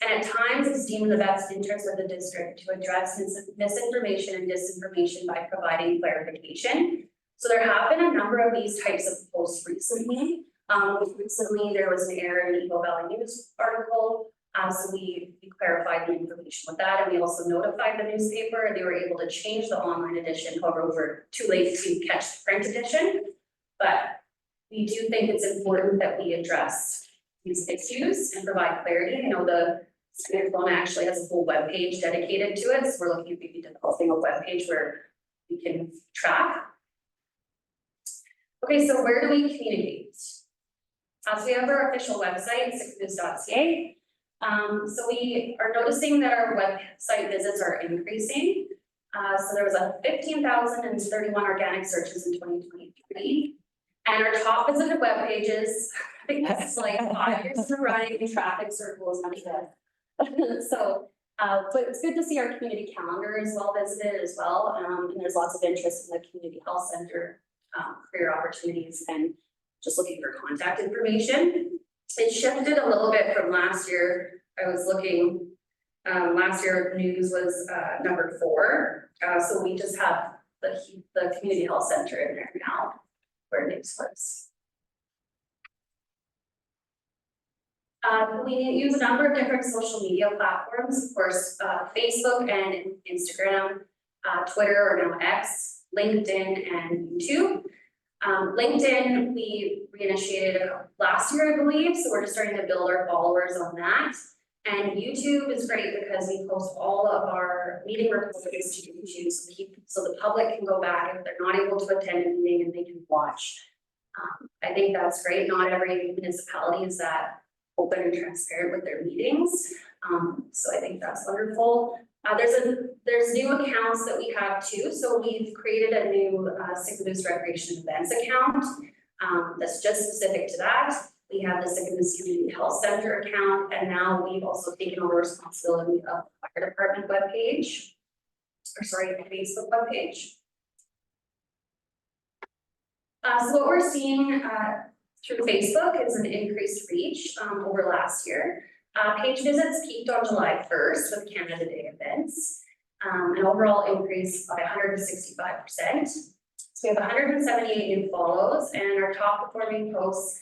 And at times it's deemed in the best interest of the district to address misinformation and disinformation by providing clarification. So there have been a number of these types of posts recently. Recently there was an error in the Eagle Valley News article. So we clarified the information with that, and we also notified the newspaper, and they were able to change the online edition. However, we were too late to catch the print edition. But we do think it's important that we address these issues and provide clarity. I know the phone actually has a whole web page dedicated to it, so we're looking at maybe developing a web page where we can track. Okay, so where do we communicate? So we have our official website, sixnews.ca. So we are noticing that our website visits are increasing. So there was a 15,031 organic searches in 2023. And our top visited web pages, I think this is like 5 years of running traffic circles. So, but it's good to see our community calendar is well visited as well. And there's lots of interest in the community health center, career opportunities, and just looking for contact information. It shifted a little bit from last year. I was looking, last year news was number 4. So we just have the community health center in there now, where news was. We use a number of different social media platforms, of course, Facebook and Instagram, Twitter or now X, LinkedIn and YouTube. LinkedIn, we reinitiated last year, I believe, so we're just starting to build our followers on that. And YouTube is great because we post all of our meeting recordings to YouTube, so the public can go back if they're not able to attend a meeting and they can watch. I think that's great. Not every municipality is that open and transparent with their meetings. So I think that's wonderful. There's new accounts that we have too. So we've created a new Sick Moose Recreation Events account that's just specific to that. We have the Sick Moose Community Health Center account, and now we've also taken over responsibility of the fire department webpage, or sorry, the Facebook webpage. So what we're seeing through Facebook is an increased reach over last year. Page visits peaked on July 1st with Canada Day events, an overall increase by 165%. So we have 178 new follows, and our top performing posts,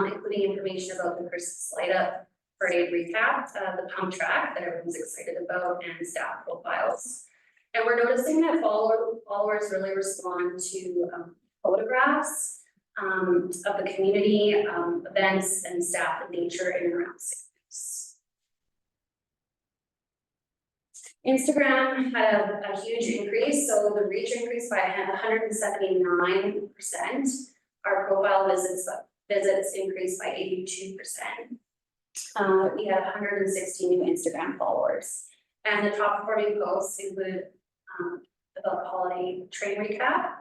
including information about the Christmas light up parade recap, the pump track that everyone's excited about, and staff profiles. And we're noticing that followers really respond to photographs of the community, events and staff and nature in and around Sick Moose. Instagram had a huge increase, so the reach increased by 179%. Our profile visits increased by 82%. We had 160 new Instagram followers. And the top performing posts include about the holiday train recap.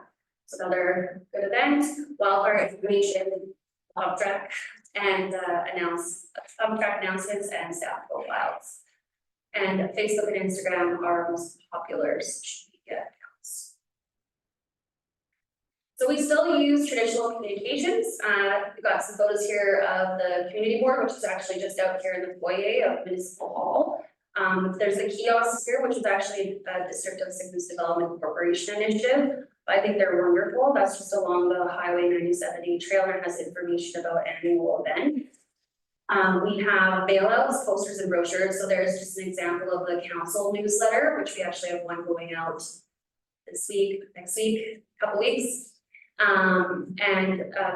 So another good event, wildfire information, pump track, and pump track announcements and staff profiles. And Facebook and Instagram are our most popular social media accounts. So we still use traditional communications. We've got some photos here of the community board, which is actually just out here in the foyer of Municipal Hall. There's a kiosk here, which is actually a District of Sick Moose Development Corporation initiative. I think they're wonderful. That's just along the Highway 97A trail and has information about annual event. We have bailouts, posters and brochures. So there's just an example of the council newsletter, which we actually have one going out this week, next week, couple weeks. And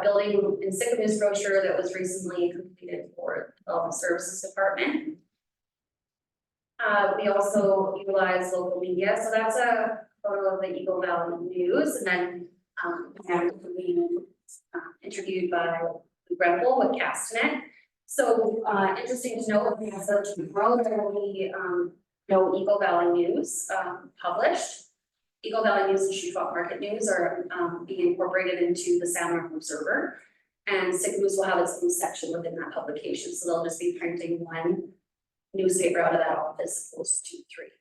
building in Sick Moose brochure that was recently completed for the Development Services Department. We also utilize local media. So that's a photo of the Eagle Valley News, and then we interviewed by Rebel with Castanet. So interesting to note, so tomorrow there will be no Eagle Valley News published. Eagle Valley News and Shuswap Market News are being incorporated into the San Martin Observer, and Sick Moose will have its own section within that publication. So they'll just be printing one newspaper out of that office as opposed to 3.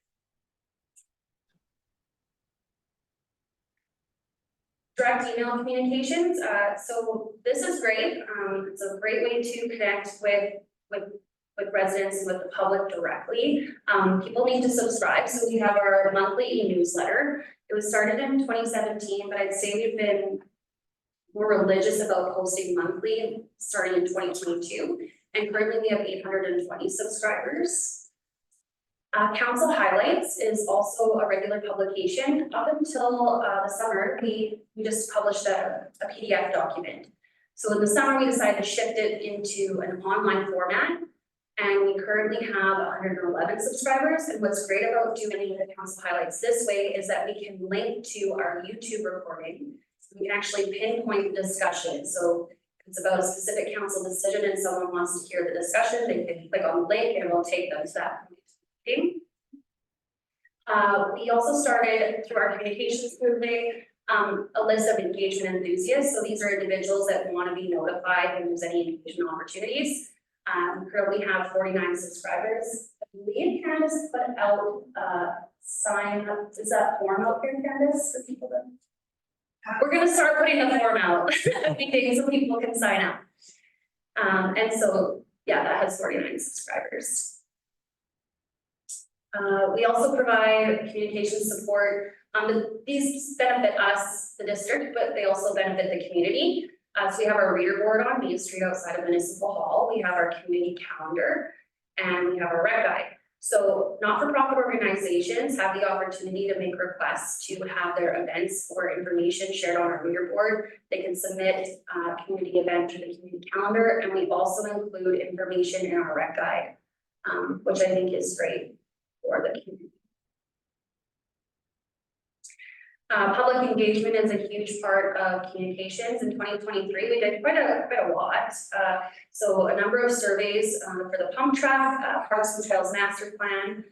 Direct email communications. So this is great. It's a great way to connect with residents and with the public directly. People need to subscribe. So we have our monthly e-newsletter. It was started in 2017, but I'd say we've been more religious about posting monthly starting in 2022. And currently we have 820 subscribers. Council Highlights is also a regular publication. Up until the summer, we just published a PDF document. So in the summer, we decided to shift it into an online format, and we currently have 111 subscribers. And what's great about doing the Council Highlights this way is that we can link to our YouTube recording. We can actually pinpoint the discussion. So if it's about a specific council decision and someone wants to hear the discussion, they can click on the link and it will take them to that point. We also started through our communications survey a list of engagement enthusiasts. So these are individuals that want to be notified when there's any engagement opportunities. We currently have 49 subscribers. I believe Candace put out sign up. Is that form out here, Candace, for people to? We're going to start putting the form out so people can sign up. And so yeah, that has 49 subscribers. We also provide communication support. These benefit us, the district, but they also benefit the community. So we have our reader board on Main Street outside of Municipal Hall, we have our community calendar, and we have our rec guide. So not-for-profit organizations have the opportunity to make requests to have their events or information shared on our reader board. They can submit a community event to the community calendar, and we also include information in our rec guide, which I think is great for the community. Public engagement is a huge part of communications. In 2023, we did quite a lot. So a number of surveys for the pump track, Parks and Trails Master Plan,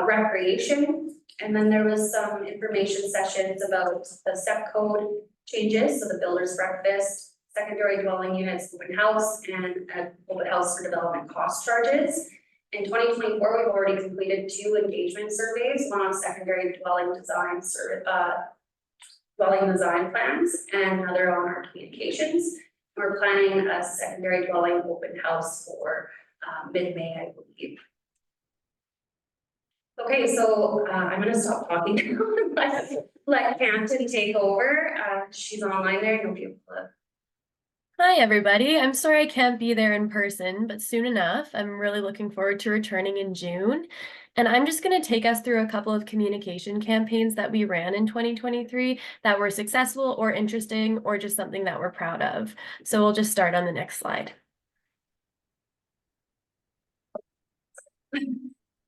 recreation, and then there was some information sessions about the SEP code changes, so the builder's breakfast, secondary dwelling units, open house, and open house for development cost charges. In 2024, we've already completed 2 engagement surveys, one on secondary dwelling design dwelling design plans, and another on our communications. We're planning a secondary dwelling open house for mid-May, I believe. Okay, so I'm gonna stop talking now. Let Canton take over. She's online there, you'll be able to. Hi, everybody. I'm sorry I can't be there in person, but soon enough. I'm really looking forward to returning in June. And I'm just going to take us through a couple of communication campaigns that we ran in 2023 that were successful or interesting or just something that we're proud of. So we'll just start on the next slide.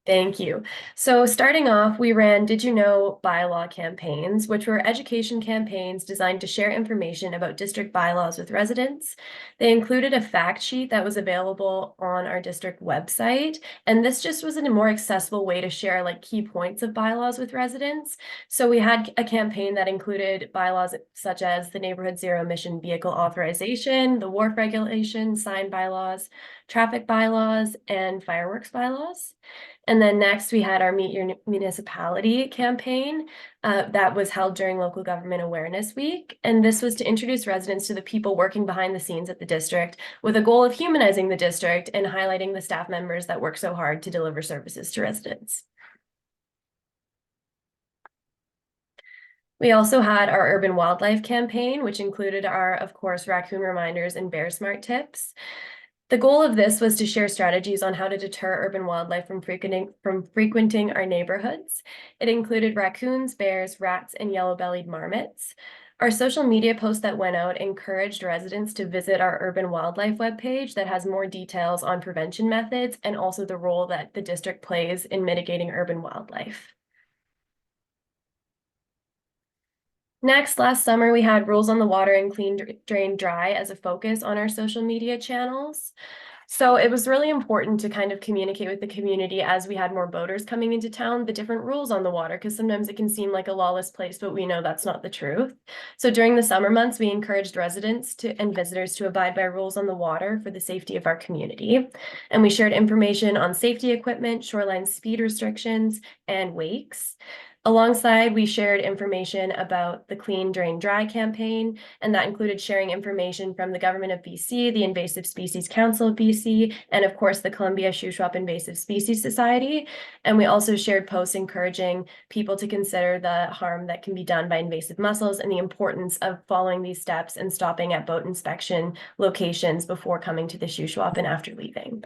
Thank you. So starting off, we ran Did You Know bylaw campaigns, which were education campaigns designed to share information about district bylaws with residents. They included a fact sheet that was available on our district website, and this just was a more accessible way to share like key points of bylaws with residents. So we had a campaign that included bylaws such as the neighborhood zero emission vehicle authorization, the wharf regulations, sign bylaws, traffic bylaws, and fireworks bylaws. And then next we had our Meet Your Municipality campaign that was held during Local Government Awareness Week. And this was to introduce residents to the people working behind the scenes at the district with a goal of humanizing the district and highlighting the staff members that work so hard to deliver services to residents. We also had our urban wildlife campaign, which included our, of course, raccoon reminders and bear smart tips. The goal of this was to share strategies on how to deter urban wildlife from frequenting our neighborhoods. It included raccoons, bears, rats, and yellow-bellied marmots. Our social media post that went out encouraged residents to visit our urban wildlife webpage that has more details on prevention methods and also the role that the district plays in mitigating urban wildlife. Next, last summer, we had rules on the water and clean, drain, dry as a focus on our social media channels. So it was really important to kind of communicate with the community as we had more boaters coming into town, the different rules on the water, because sometimes it can seem like a lawless place, but we know that's not the truth. So during the summer months, we encouraged residents and visitors to abide by rules on the water for the safety of our community. And we shared information on safety equipment, shoreline speed restrictions, and wakes. Alongside, we shared information about the Clean, Drain, Dry campaign, and that included sharing information from the Government of BC, the Invasive Species Council of BC, and of course, the Columbia Shuswap Invasive Species Society. And we also shared posts encouraging people to consider the harm that can be done by invasive mussels and the importance of following these steps and stopping at boat inspection locations before coming to the Shuswap and after leaving.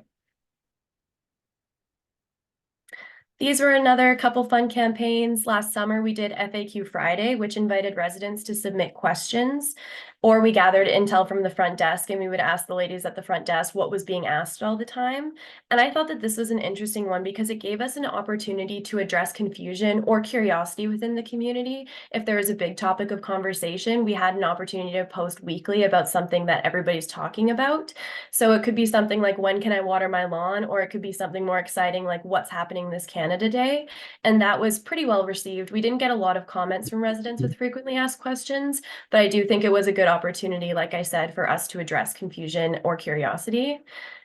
These were another couple fun campaigns. Last summer, we did FAQ Friday, which invited residents to submit questions, or we gathered intel from the front desk and we would ask the ladies at the front desk what was being asked all the time. And I thought that this was an interesting one because it gave us an opportunity to address confusion or curiosity within the community. If there was a big topic of conversation, we had an opportunity to post weekly about something that everybody's talking about. So it could be something like, when can I water my lawn? Or it could be something more exciting like, what's happening this Canada Day? And that was pretty well received. We didn't get a lot of comments from residents with frequently asked questions, but I do think it was a good opportunity, like I said, for us to address confusion or curiosity.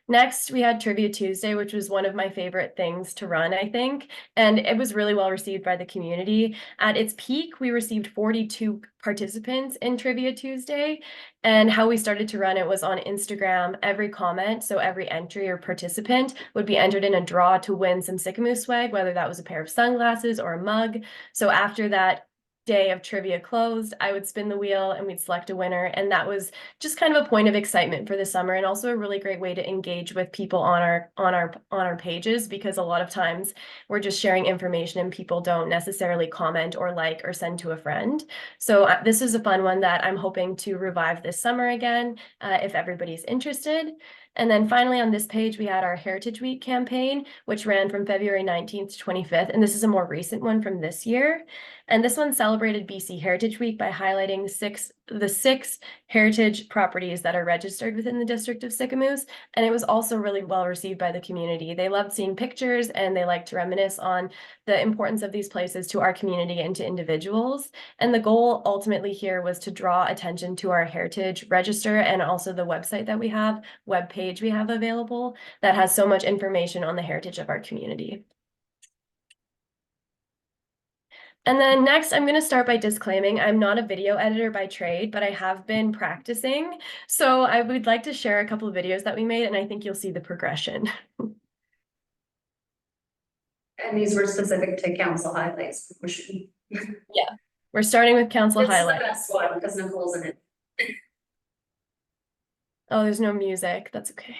Next, we had Trivia Tuesday, which was one of my favorite things to run, I think, and it was really well received by the community. At its peak, we received 42 participants in Trivia Tuesday, and how we started to run it was on Instagram. Every comment, so every entry or participant would be entered in a draw to win some Sycamore swag, whether that was a pair of sunglasses or a mug. So after that day of trivia closed, I would spin the wheel and we'd select a winner. And that was just kind of a point of excitement for the summer, and also a really great way to engage with people on our pages, because a lot of times we're just sharing information and people don't necessarily comment or like or send to a friend. So this is a fun one that I'm hoping to revive this summer again, if everybody's interested. And then finally on this page, we had our Heritage Week campaign, which ran from February 19th to 25th. And this is a more recent one from this year. And this one celebrated BC Heritage Week by highlighting the six heritage properties that are registered within the district of Sicamous. And it was also really well received by the community. They loved seeing pictures and they liked to reminisce on the importance of these places to our community and to individuals. And the goal ultimately here was to draw attention to our heritage register and also the website that we have, webpage we have available, that has so much information on the heritage of our community. And then next, I'm going to start by disclaiming I'm not a video editor by trade, but I have been practicing. So I would like to share a couple of videos that we made, and I think you'll see the progression. And these were specific to council highlights. Yeah, we're starting with council highlights. This is the best one because Nicole's in it. Oh, there's no music. That's okay.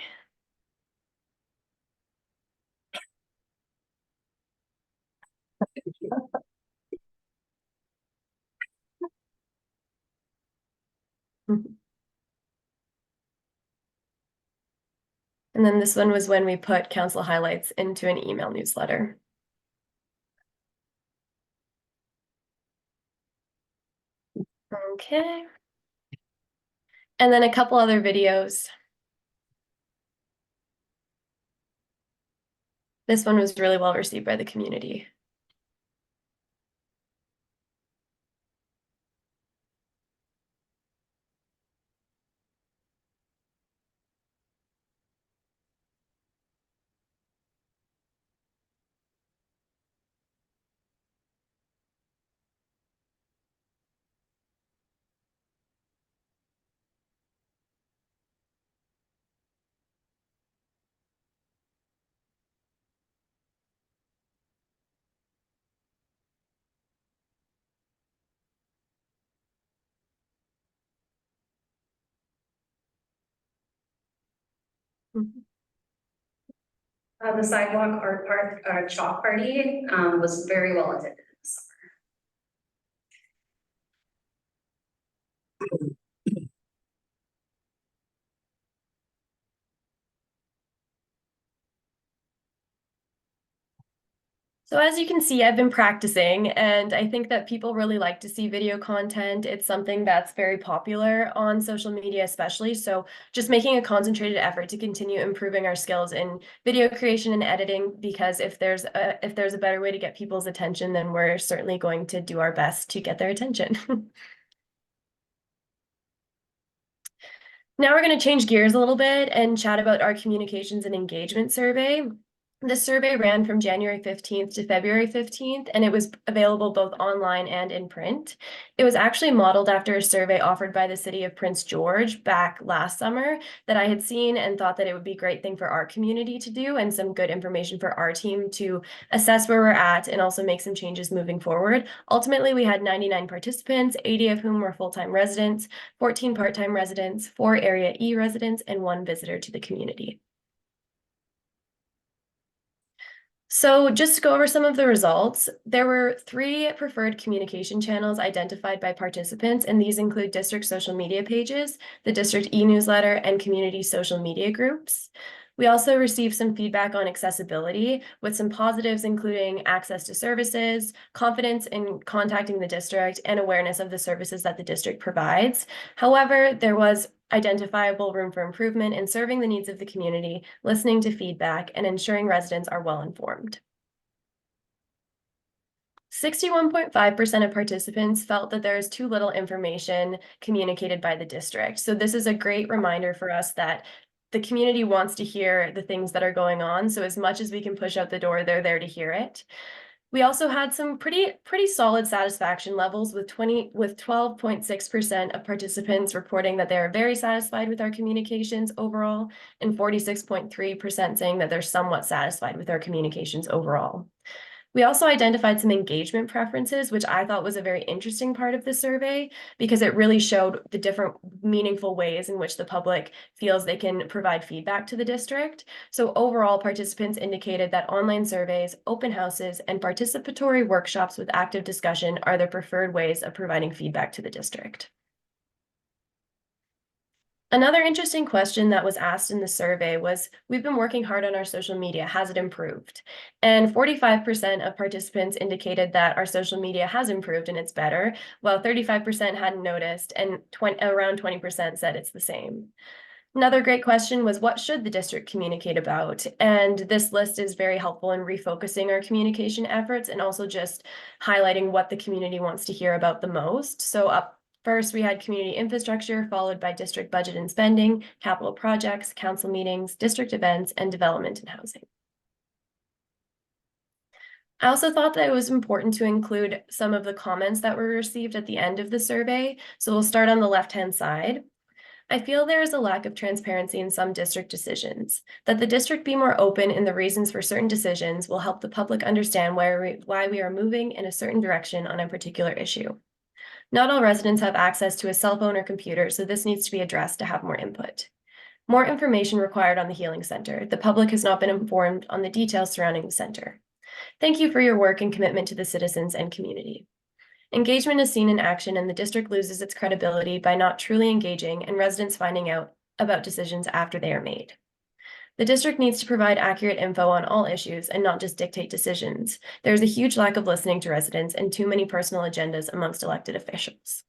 And then this one was when we put council highlights into an email newsletter. Okay. And then a couple other videos. This one was really well received by the community. The sidewalk art park, chalk party, was very well attended this summer. So as you can see, I've been practicing, and I think that people really like to see video content. It's something that's very popular on social media, especially. So just making a concentrated effort to continue improving our skills in video creation and editing, because if there's a better way to get people's attention, then we're certainly going to do our best to get their attention. Now we're going to change gears a little bit and chat about our communications and engagement survey. This survey ran from January 15th to February 15th, and it was available both online and in print. It was actually modeled after a survey offered by the city of Prince George back last summer that I had seen and thought that it would be a great thing for our community to do and some good information for our team to assess where we're at and also make some changes moving forward. Ultimately, we had 99 participants, 80 of whom were full-time residents, 14 part-time residents, 4 Area E residents, and 1 visitor to the community. So just to go over some of the results, there were 3 preferred communication channels identified by participants, and these include district social media pages, the district e-newsletter, and community social media groups. We also received some feedback on accessibility, with some positives including access to services, confidence in contacting the district, and awareness of the services that the district provides. However, there was identifiable room for improvement in serving the needs of the community, listening to feedback, and ensuring residents are well informed. 61.5% of participants felt that there is too little information communicated by the district. So this is a great reminder for us that the community wants to hear the things that are going on. So as much as we can push out the door, they're there to hear it. We also had some pretty solid satisfaction levels with 12.6% of participants reporting that they are very satisfied with our communications overall, and 46.3% saying that they're somewhat satisfied with our communications overall. We also identified some engagement preferences, which I thought was a very interesting part of the survey because it really showed the different meaningful ways in which the public feels they can provide feedback to the district. So overall, participants indicated that online surveys, open houses, and participatory workshops with active discussion are their preferred ways of providing feedback to the district. Another interesting question that was asked in the survey was, we've been working hard on our social media, has it improved? And 45% of participants indicated that our social media has improved and it's better, while 35% hadn't noticed and around 20% said it's the same. Another great question was, what should the district communicate about? And this list is very helpful in refocusing our communication efforts and also just highlighting what the community wants to hear about the most. So up first, we had community infrastructure, followed by district budget and spending, capital projects, council meetings, district events, and development and housing. I also thought that it was important to include some of the comments that were received at the end of the survey. So we'll start on the left-hand side. I feel there is a lack of transparency in some district decisions. That the district be more open in the reasons for certain decisions will help the public understand why we are moving in a certain direction on a particular issue. Not all residents have access to a cell phone or computer, so this needs to be addressed to have more input. More information required on the Healing Center. The public has not been informed on the details surrounding the center. Thank you for your work and commitment to the citizens and community. Engagement is seen in action and the district loses its credibility by not truly engaging and residents finding out about decisions after they are made. The district needs to provide accurate info on all issues and not just dictate decisions. There's a huge lack of listening to residents and too many personal agendas amongst elected officials.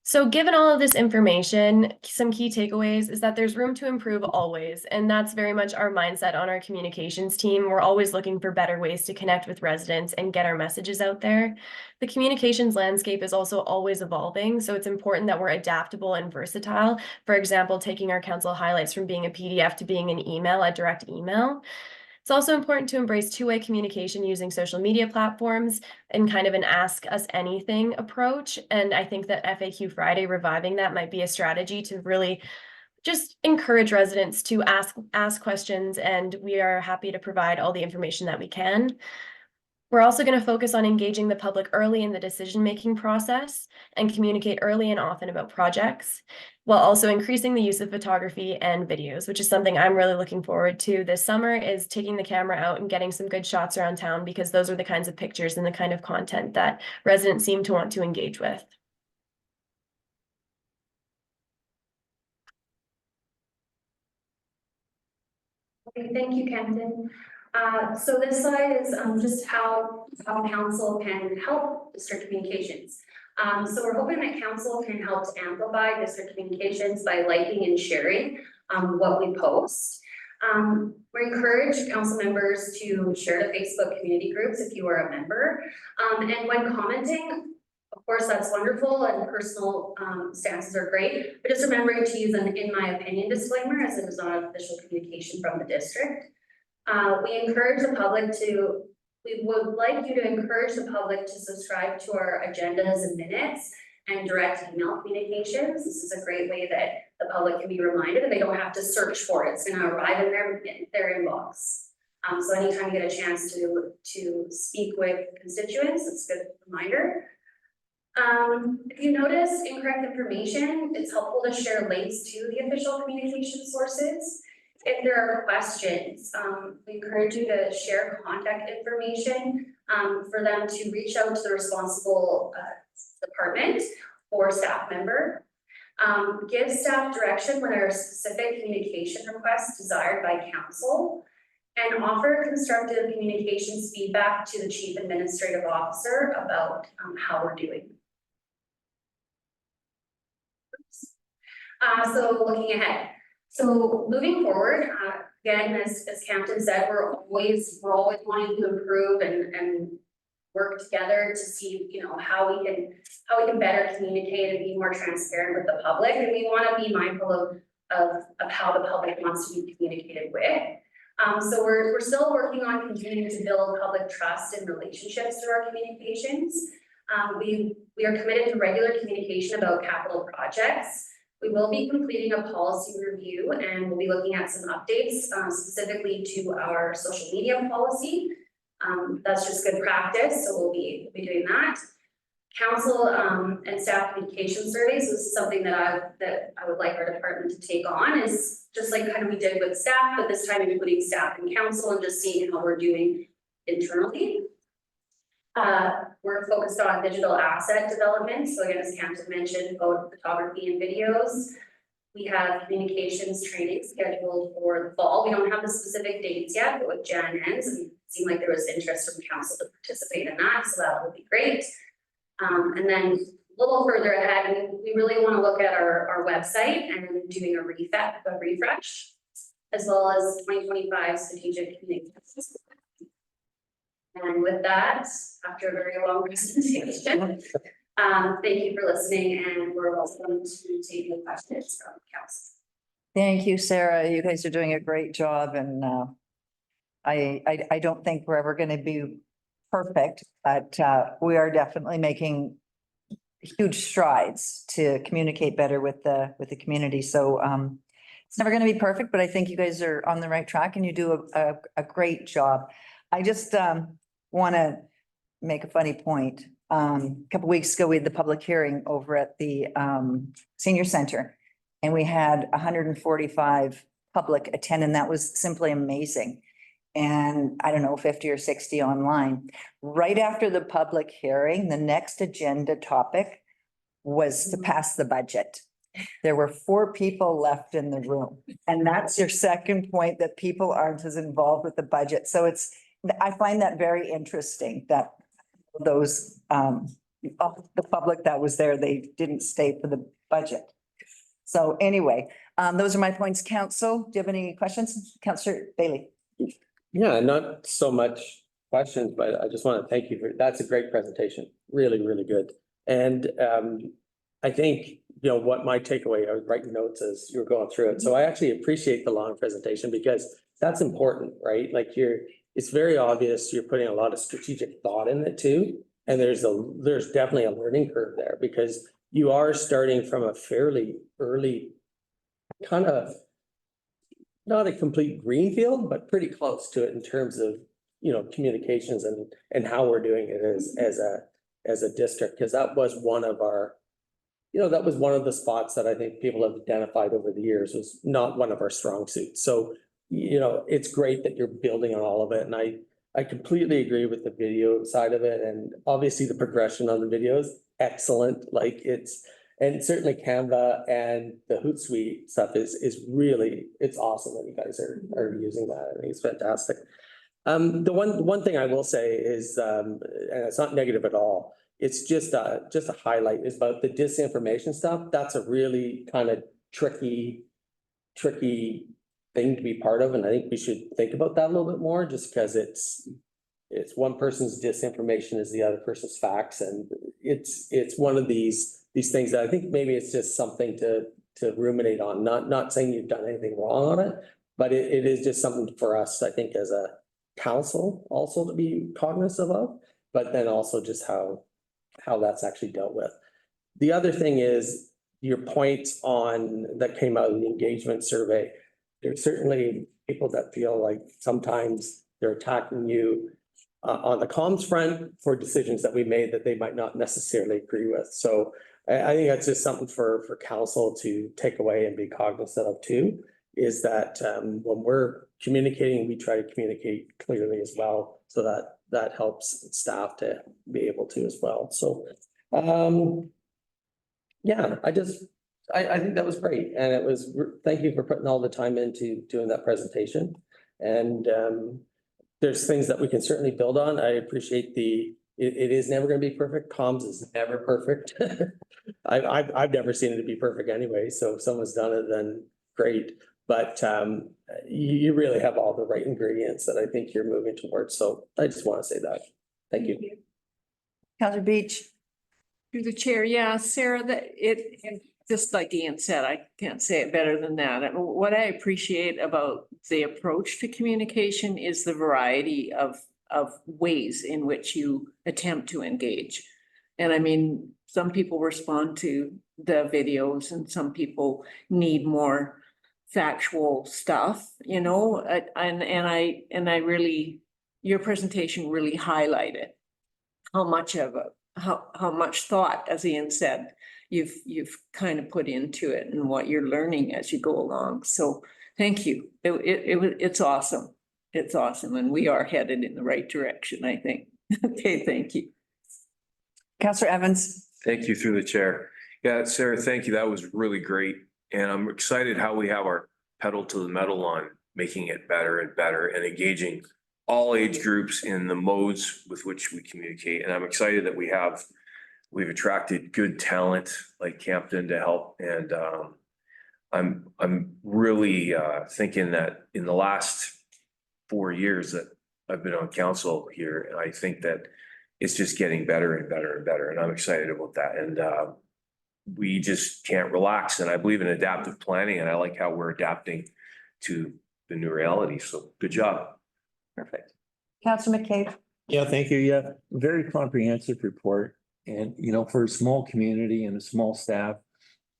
So given all of this information, some key takeaways is that there's room to improve always, and that's very much our mindset on our communications team. We're always looking for better ways to connect with residents and get our messages out there. The communications landscape is also always evolving, so it's important that we're adaptable and versatile. For example, taking our council highlights from being a PDF to being an email, a direct email. It's also important to embrace two-way communication using social media platforms and kind of an ask us anything approach. And I think that FAQ Friday reviving that might be a strategy to really just encourage residents to ask questions, and we are happy to provide all the information that we can. We're also going to focus on engaging the public early in the decision-making process and communicate early and often about projects, while also increasing the use of photography and videos, which is something I'm really looking forward to this summer, is taking the camera out and getting some good shots around town, because those are the kinds of pictures and the kind of content that residents seem to want to engage with. Okay, thank you, Kenton. So this slide is just how council can help district communications. So we're hoping that council can help to amplify district communications by liking and sharing what we post. We encourage council members to share to Facebook community groups if you are a member. And when commenting, of course, that's wonderful and personal stances are great, but just remembering to use an "in my opinion" disclaimer, as it is not official communication from the district. We would like you to encourage the public to subscribe to our agendas and minutes and direct email communications. This is a great way that the public can be reminded that they don't have to search for it. It's gonna arrive in their inbox. So anytime you get a chance to speak with constituents, it's a good reminder. If you notice incorrect information, it's helpful to share links to the official communication sources. If there are questions, we encourage you to share contact information for them to reach out to the responsible department or staff member. Give staff direction when there are specific communication requests desired by council, and offer constructive communications feedback to the Chief Administrative Officer about how we're doing. So looking ahead. So moving forward, again, as Campton said, we're always wanting to improve and work together to see, you know, how we can better communicate and be more transparent with the public. And we want to be mindful of how the public wants to be communicated with. So we're still working on continuing to build public trust and relationships through our communications. We are committed to regular communication about capital projects. We will be completing a policy review and we'll be looking at some updates specifically to our social media policy. That's just good practice, so we'll be doing that. Council and staff communication surveys, this is something that I would like our department to take on, is just like kind of we did with staff, but this time including staff and council and just seeing how we're doing internally. We're focused on digital asset development. So again, as Cam mentioned, both photography and videos. We have communications training scheduled for the fall. We don't have the specific dates yet, but with Jan ends, and it seemed like there was interest from council to participate in that, so that would be great. And then a little further ahead, we really want to look at our website and doing a refresh, as well as 2025 strategic communications. And with that, after a very long presentation, thank you for listening, and we're welcome to take any questions from council. Thank you, Sarah. You guys are doing a great job, and I don't think we're ever going to be perfect, but we are definitely making huge strides to communicate better with the community. So it's never going to be perfect, but I think you guys are on the right track and you do a great job. I just want to make a funny point. A couple weeks ago, we had the public hearing over at the senior center, and we had 145 public attend, and that was simply amazing. And I don't know, 50 or 60 online. Right after the public hearing, the next agenda topic was to pass the budget. There were 4 people left in the room, and that's your second point, that people aren't as involved with the budget. So I find that very interesting that those of the public that was there, they didn't stay for the budget. So anyway, those are my points. Council, do you have any questions? Councillor Bailey. Yeah, not so much questions, but I just want to thank you that's a great presentation. Really, really good. And I think, what my takeaway, I was writing notes as you were going through it. So I actually appreciate the long presentation because that's important, right? Like it's very obvious you're putting a lot of strategic thought in it too. And there's definitely a learning curve there because you are starting from a fairly early kind of, not a complete greenfield, but pretty close to it in terms of, communications and how we're doing it as a district. Because that was one of our, that was one of the spots that I think people have identified over the years was not one of our strong suits. So, it's great that you're building on all of it. And I completely agree with the video side of it. And obviously the progression on the videos, excellent. And certainly Canva and the Hootsuite stuff is really, it's awesome that you guys are using that. I think it's fantastic. The one thing I will say is, and it's not negative at all, it's just a highlight is about the disinformation stuff. That's a really kind of tricky thing to be part of. And I think we should think about that a little bit more just because it's one person's disinformation is the other person's facts. And it's one of these things that I think maybe it's just something to ruminate on, not saying you've done anything wrong on it, but it is just something for us, I think, as a council also to be cognizant of, but then also just how that's actually dealt with. The other thing is your points on that came out in the engagement survey. There's certainly people that feel like sometimes they're attacking you on the comms front for decisions that we made that they might not necessarily agree with. So I think that's just something for council to take away and be cognizant of too, is that when we're communicating, we try to communicate clearly as well. So that helps staff to be able to as well. So yeah, I think that was great. And thank you for putting all the time into doing that presentation. And there's things that we can certainly build on. I appreciate it is never going to be perfect. Comms is never perfect. I've never seen it to be perfect anyway. So if someone's done it, then great. But you really have all the right ingredients that I think you're moving towards. So I just want to say that. Thank you. Councillor Beach. Through the chair, yeah, Sarah, and just like Ian said, I can't say it better than that. And what I appreciate about the approach to communication is the variety of ways in which you attempt to engage. And I mean, some people respond to the videos and some people need more factual stuff, you know, and I really, your presentation really highlighted how much of how much thought, as Ian said, you've kind of put into it and what you're learning as you go along. So thank you. It's awesome. It's awesome. And we are headed in the right direction, I think. Okay, thank you. Councillor Evans. Thank you through the chair. Yeah, Sarah, thank you. That was really great. And I'm excited how we have our pedal to the metal on making it better and better and engaging all age groups in the modes with which we communicate. And I'm excited that we've attracted good talent like Campton to help. And I'm really thinking that in the last 4 years that I've been on council here, I think that it's just getting better and better and better. And I'm excited about that. And we just can't relax. And I believe in adaptive planning, and I like how we're adapting to the new reality. So good job. Perfect. Councillor McCabe. Yeah, thank you. Yeah, very comprehensive report. And, you know, for a small community and a small staff,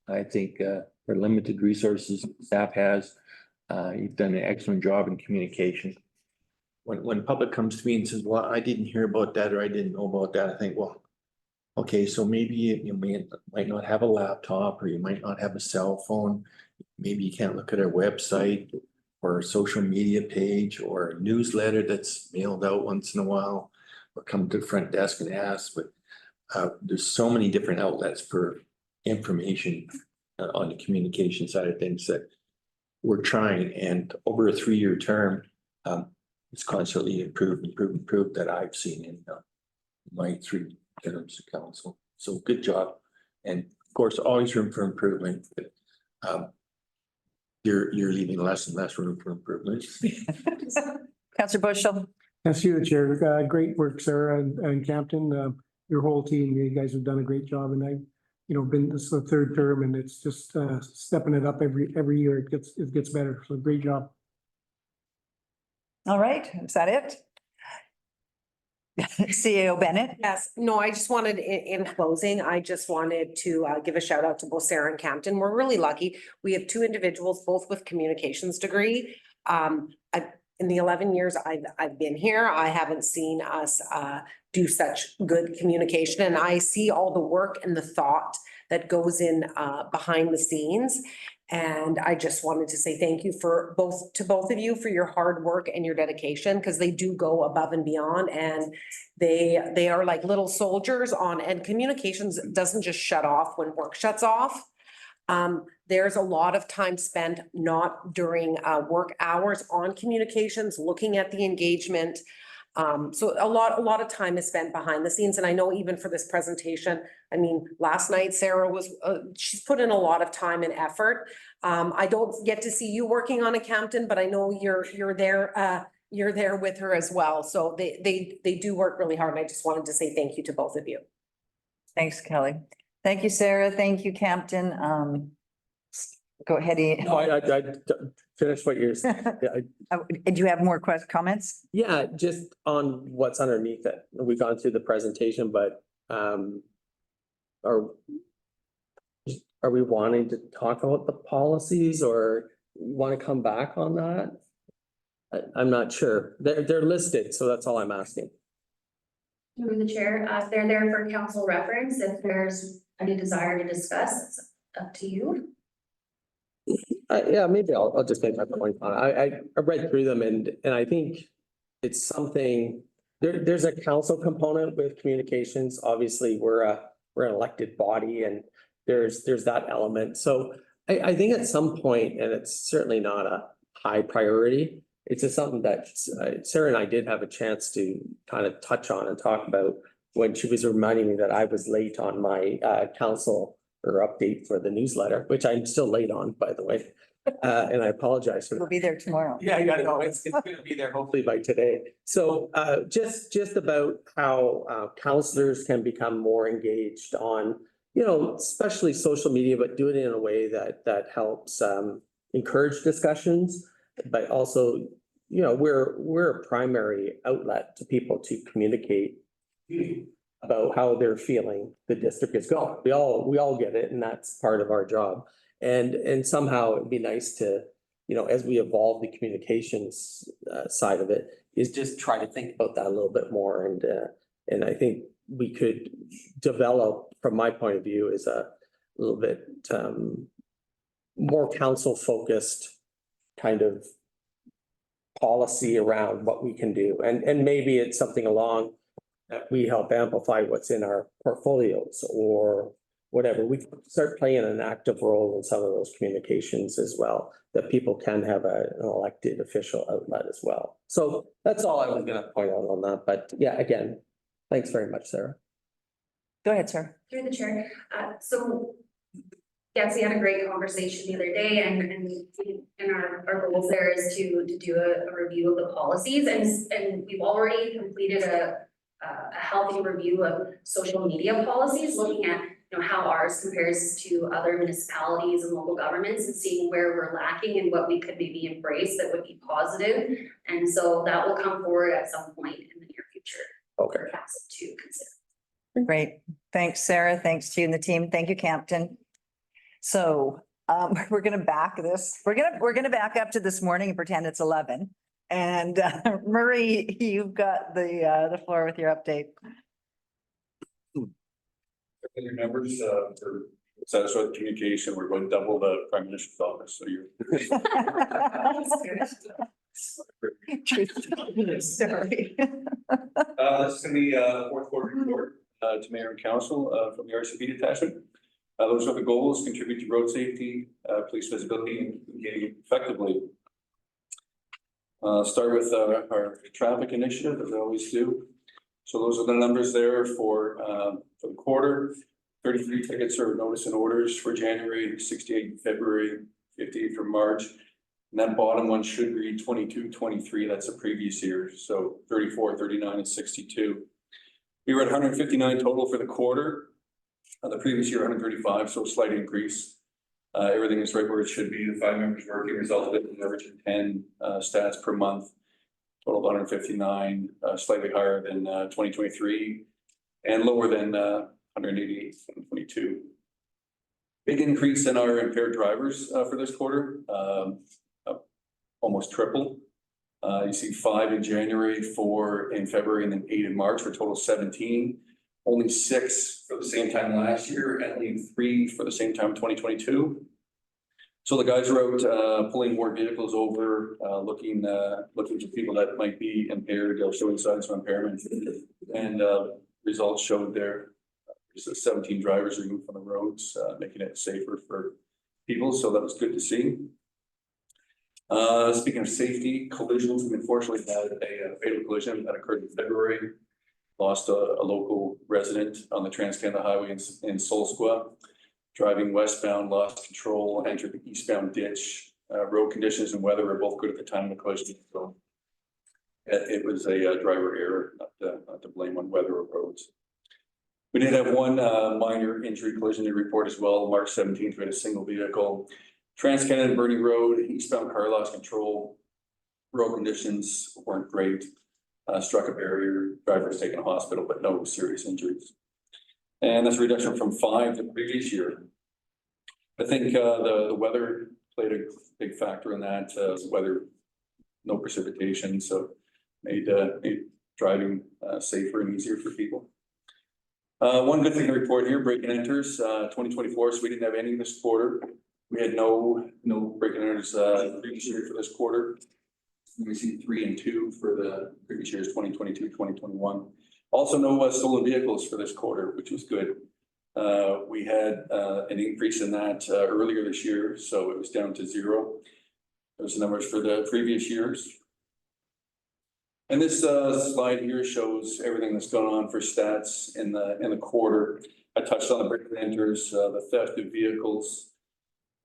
I think for limited resources staff has, you've done an excellent job in communication. When public comes to me and says, well, I didn't hear about that or I didn't know about that, I think, well, okay, so maybe you might not have a laptop or you might not have a cell phone. Maybe you can't look at our website or social media page or a newsletter that's mailed out once in a while, or come to the front desk and ask, but there's so many different outlets for information on the communication side of things that we're trying, and over a 3-year term, it's constantly improved that I've seen in my 3 terms of council. So good job. And of course, always room for improvement, but you're leaving less and less room for improvement. Councillor Bushel. Thanks to the chair. Great work, Sarah and Campton. Your whole team, you guys have done a great job, and this is the 3rd term, and it's just stepping it up every year. It gets better. So great job. All right, is that it? CEO Bennett. Yes, no, I just wanted, in closing, I just wanted to give a shout out to both Sarah and Campton. We're really lucky. We have 2 individuals, both with communications degree. In the 11 years I've been here, I haven't seen us do such good communication, and I see all the work and the thought that goes in behind the scenes. And I just wanted to say thank you to both of you for your hard work and your dedication, because they do go above and beyond, and they are like little soldiers on, and communications doesn't just shut off when work shuts off. There's a lot of time spent not during work hours on communications, looking at the engagement. So a lot of time is spent behind the scenes. And I know even for this presentation, I mean, last night, Sarah she's put in a lot of time and effort. I don't get to see you working on a Campton, but I know you're there with her as well. So they do work really hard. And I just wanted to say thank you to both of you. Thanks, Kelly. Thank you, Sarah. Thank you, Campton. Go ahead. Ian. No, I finished what you're saying. Do you have more comments? Yeah, just on what's underneath it. We've gone through the presentation, but are we wanting to talk about the policies, or want to come back on that? I'm not sure. They're listed, so that's all I'm asking. Through the chair, they're there for council reference. If there's any desire to discuss, it's up to you. Yeah, maybe I'll just make my point on it. I read through them, and I think it's something, there's a council component with communications. Obviously, we're an elected body, and there's that element. So I think at some point, and it's certainly not a high priority, it's just something that Sarah and I did have a chance to kind of touch on and talk about when she was reminding me that I was late on my council or update for the newsletter, which I'm still late on, by the way. And I apologize for that. We'll be there tomorrow. Yeah, I know. It's gonna be there hopefully by today. So just about how counselors can become more engaged on, especially social media, but do it in a way that helps encourage discussions, but also, we're a primary outlet to people to communicate about how they're feeling the district is going. We all get it, and that's part of our job. And somehow it'd be nice to, as we evolve the communications side of it, is just try to think about that a little bit more. And I think we could develop, from my point of view, is a little bit more council focused kind of policy around what we can do. And maybe it's something along that we help amplify what's in our portfolios or whatever. We start playing an active role in some of those communications as well, that people can have an elected official outlet as well. So that's all I was going to point out on that. But yeah, again, thanks very much, Sarah. Go ahead, sir. Through the chair. So yes, we had a great conversation the other day, and our goals there is to do a review of the policies, and we've already completed a healthy review of social media policies, looking at how ours compares to other municipalities and local governments, and seeing where we're lacking and what we could maybe embrace that would be positive. And so that will come forward at some point in the near future. Okay. For council to consider. Great. Thanks, Sarah. Thanks to you and the team. Thank you, Captain. So we're gonna back this. We're gonna back up to this morning and pretend it's 11. And Murray, you've got the floor with your update. Your numbers for satisfied communication, we're going to double the Prime Minister's office, so you're. Sorry. This is gonna be fourth quarter report to Mayor and Council from the RCP detachment. Those are the goals: contribute to road safety, police visibility, and communicating effectively. Start with our traffic initiative, as I always do. So those are the numbers there for the quarter. 33 tickets or notice and orders for January, 68 in February, 58 for March. And that bottom one should read 22, 23. That's the previous year. So 34, 39, and 62. We were at 159 total for the quarter. The previous year, 135, so a slight increase. Everything is right where it should be. The 5 members working resulted in an average of 10 stats per month. Total of 159, slightly higher than 2023 and lower than 188 in 2022. Big increase in our impaired drivers for this quarter, almost triple. You see 5 in January, 4 in February, and then 8 in March, for a total of 17. Only 6 for the same time last year, and only 3 for the same time in 2022. So the guys are out pulling more vehicles over, looking for people that might be impaired, showing signs of impairment, and results showed there. So 17 drivers removed from the roads, making it safer for people. So that was good to see. Speaking of safety, collisions, we unfortunately had a fatal collision that occurred in February. Lost a local resident on the Trans-Canada Highway in Solsqua. Driving westbound, lost control, entered the eastbound ditch. Road conditions and weather were both good at the time of the collision. So it was a driver error, not to blame on weather or roads. We did have one minor injury collision to report as well. March 17th, we had a single vehicle. Trans-Canada Bernie Road, eastbound car lost control. Road conditions weren't great. Struck a barrier, driver was taken to hospital, but no serious injuries. And that's a reduction from 5 the previous year. I think the weather played a big factor in that. Weather, no precipitation, so made driving safer and easier for people. One good thing to report here, break and enters 2024. So we didn't have any this quarter. We had no break and enters previous year for this quarter. We see 3 and 2 for the previous years, 2022, 2021. Also no stolen vehicles for this quarter, which was good. We had an increase in that earlier this year, so it was down to 0. Those are numbers for the previous years. And this slide here shows everything that's going on for stats in the quarter. I touched on the break and enters, the theft of vehicles.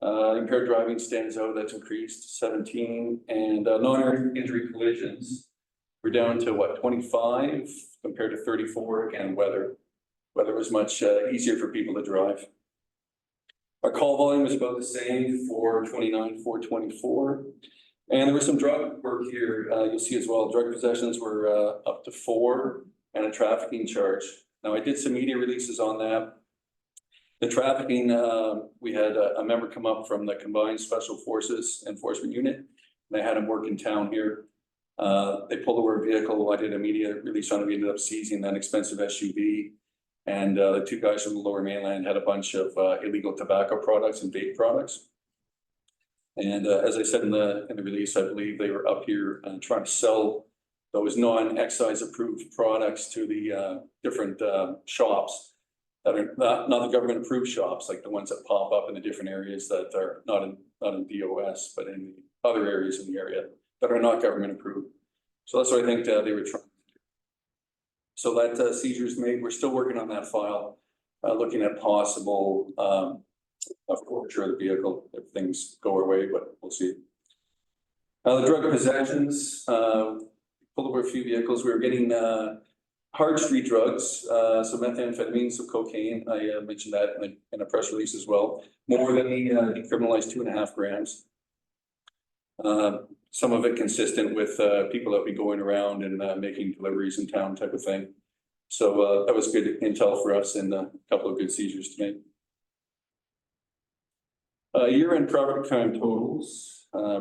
Impaired driving stands out, that's increased 17, and non-injury collisions. We're down to what, 25 compared to 34. Again, weather was much easier for people to drive. Our call volume was about the same, 429, 424. And there was some drug work here. You'll see as well, drug possessions were up to 4 and a trafficking charge. Now, I did some media releases on that. The trafficking, we had a member come up from the Combined Special Forces Enforcement Unit. They had him work in town here. They pulled over a vehicle. I did a media release on it. We ended up seizing that expensive SUV. And the two guys from the Lower Mainland had a bunch of illegal tobacco products and vape products. And as I said in the release, I believe they were up here trying to sell those non-excise approved products to the different shops that are not the government approved shops, like the ones that pop up in the different areas that are not in DOS, but in the other areas in the area that are not government approved. So that's what I think they were trying to do. So that seizure is made. We're still working on that file, looking at possible forfeiture of the vehicle if things go our way, but we'll see. The drug possessions, pulled over a few vehicles. We were getting hard street drugs, some methamphetamine, some cocaine. I mentioned that in a press release as well. More than the decriminalized 2.5 grams. Some of it consistent with people that be going around and making deliveries in town type of thing. So that was good intel for us and a couple of good seizures to make. Year-end property crime totals.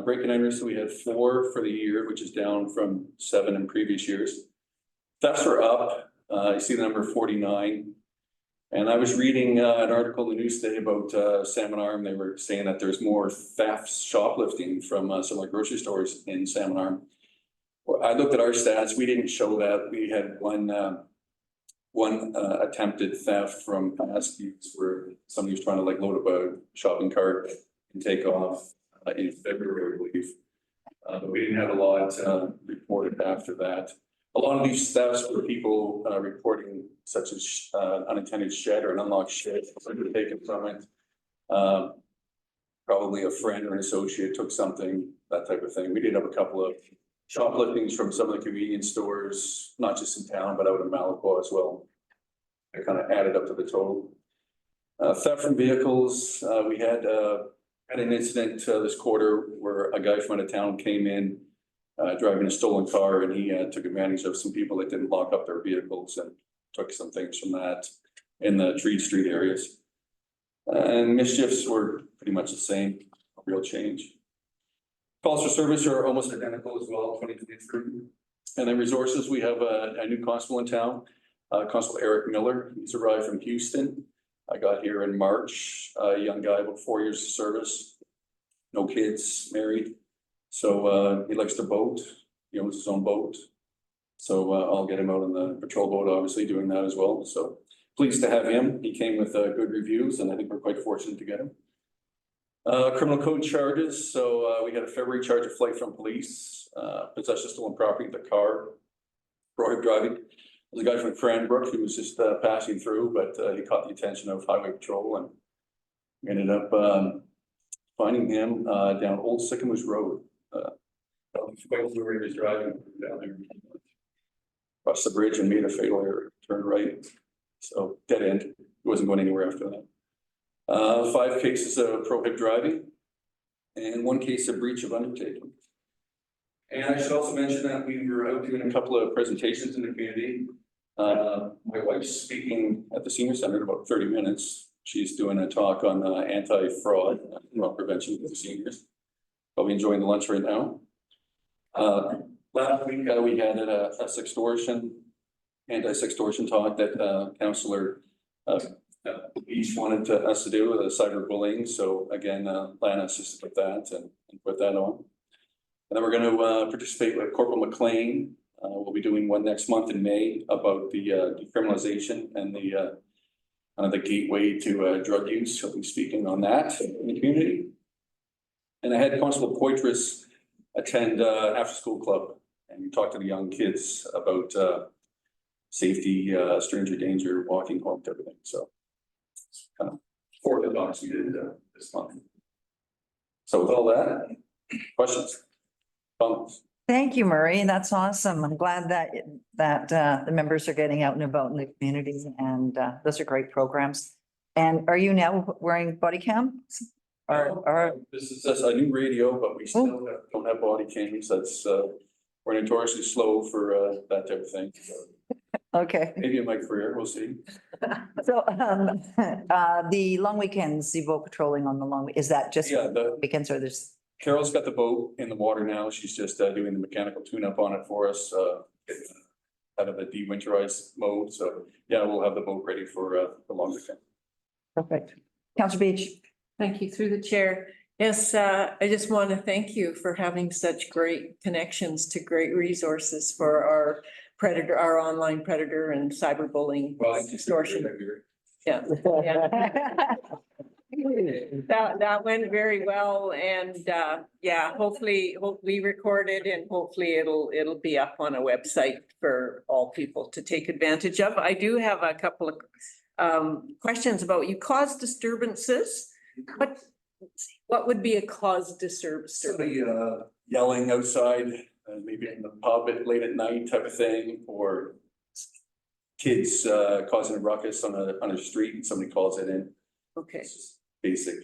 Break and enter, so we had 4 for the year, which is down from 7 in previous years. Thefts are up. You see the number 49. And I was reading an article in the news today about Salmon Arm. They were saying that there's more thefts, shoplifting from some of the grocery stores in Salmon Arm. Well, I looked at our stats. We didn't show that. We had one attempted theft from Paskey's where somebody was trying to like load up a shopping cart and take off in February, I believe. But we didn't have a lot reported after that. A lot of these thefts were people reporting such as unintended shed or an unlocked shed taken from it. Probably a friend or an associate took something, that type of thing. We did have a couple of shopliftings from some of the convenience stores, not just in town, but out in Malacca as well. It kind of added up to the total. Theft from vehicles, we had an incident this quarter where a guy from out of town came in driving a stolen car, and he took advantage of some people that didn't lock up their vehicles and took some things from that in the Tree Street areas. And mischiefs were pretty much the same, no real change. Calls for service are almost identical as well, 2023. And then resources, we have a new constable in town, Constable Eric Miller. He's arrived from Houston. I got here in March, a young guy, about 4 years of service, no kids, married. So he likes to boat. He owns his own boat. So I'll get him out on the patrol boat, obviously doing that as well. So pleased to have him. He came with good reviews, and I think we're quite fortunate to get him. Criminal code charges. So we had a February charge of flight from police, possession of stolen property, the car, prohibited driving. There's a guy from Cranbrook who was just passing through, but he caught the attention of highway patrol and we ended up finding him down Old Sycamoose Road. Where he was driving down there, across the bridge and made a fatal error, turned right. So dead end. He wasn't going anywhere after that. 5 cases of prohibited driving and 1 case of breach of undertaking. And I should also mention that we were out doing a couple of presentations in the community. My wife's speaking at the senior center in about 30 minutes. She's doing a talk on anti-fraud, prevention for the seniors. Probably enjoying the lunch right now. Last week we had a anti-sextortion talk that Councillor each wanted us to do with cyberbullying. So again, Lana assisted with that and put that on. And then we're going to participate with Corporal McLean. We'll be doing one next month in May about the decriminalization and the gateway to drug use. He'll be speaking on that in the community. And I had Constable Poitras attend after school club and talk to the young kids about safety, stranger danger, walking home, everything. So kind of 4 of the talks we did this month. So with all that, questions? Comments? Thank you, Murray. That's awesome. I'm glad that the members are getting out and about in the communities, and those are great programs. And are you now wearing body cams? Or This is just a new radio, but we still don't have body cams. That's we're notoriously slow for that type of thing. Okay, Maybe in my career, we'll see. so, the long weekends, the boat patrolling on the long, is that just Yeah, the weekends or there's? Carol's got the boat in the water now. She's just doing the mechanical tune-up on it for us, out of the de-winterized mode. So, yeah, we'll have the boat ready for the long weekend. Perfect. Councillor Beach? Thank you through the chair. Yes, I just want to thank you for having such great connections to great resources for our predator, our online predator and cyberbullying extortion. Yeah. That went very well and yeah, hopefully recorded and hopefully it'll be up on a website for all people to take advantage of. I do have a couple of questions about you caused disturbances. What would be a cause disturbance? Somebody yelling outside, maybe in the pub late at night type of thing, or kids causing a ruckus on a street and somebody calls it in. Okay. It's just basic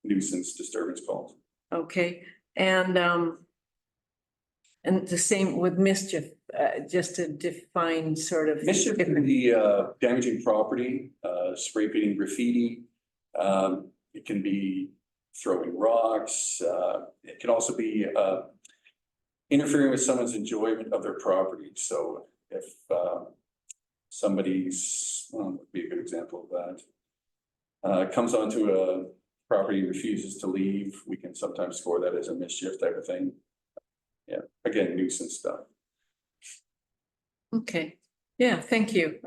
nuisance disturbance calls. Okay, and the same with mischief, just to define sort of. Mischief can be damaging property, spray painting graffiti. It can be throwing rocks. It can also be interfering with someone's enjoyment of their property. So if somebody's, would be a good example of that. Comes onto a property, refuses to leave, we can sometimes score that as a mischief type of thing. Yeah, again, nuisance stuff. Okay, yeah, thank you.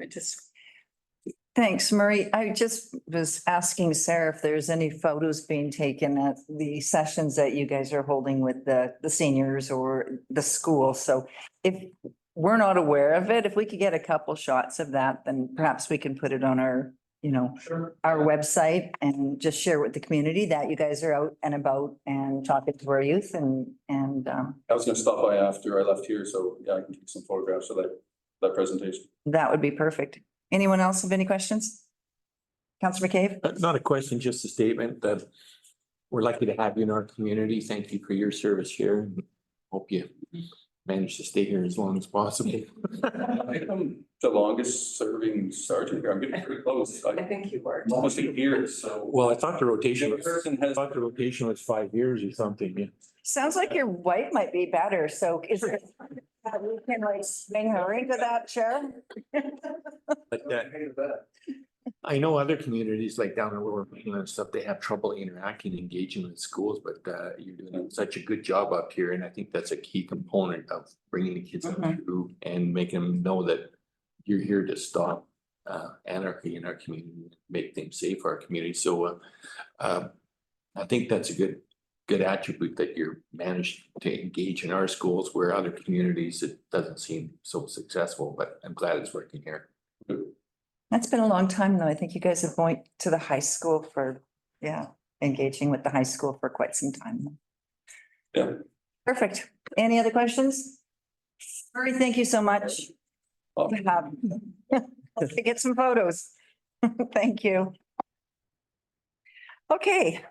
Thanks, Murray. I just was asking Sarah if there's any photos being taken at the sessions that you guys are holding with the seniors or the school. So if we're not aware of it, if we could get a couple shots of that, then perhaps we can put it on our, our website and just share with the community that you guys are out and about and talking to our youth and. I was gonna stop by after I left here, so yeah, I can take some photographs of that presentation. That would be perfect. Anyone else have any questions? Councillor McCabe? Not a question, just a statement that we're lucky to have you in our community. Thank you for your service here. And hope you manage to stay here as long as possible. I think I'm the longest serving sergeant here. I'm getting pretty close. I think you were. Almost 8 years, so. Well, I thought the rotation was, Person has. 5 years or something, yeah. Sounds like your wife might be better, so is it, we can like swing her into that chair? But I know other communities like down in Lower Mainland and stuff, they have trouble interacting, engaging with schools, but you're doing such a good job up here. And I think that's a key component of bringing the kids up through and making them know that you're here to stop anarchy in our community, make things safe for our community. So I think that's a good attribute that you're managed to engage in our schools where other communities, it doesn't seem so successful, but I'm glad it's working here. That's been a long time though. I think you guys have gone to the high school for, engaging with the high school for quite some time. Yeah. Perfect. Any other questions? Murray, thank you so much. Oh. To get some photos. Thank you. Okay.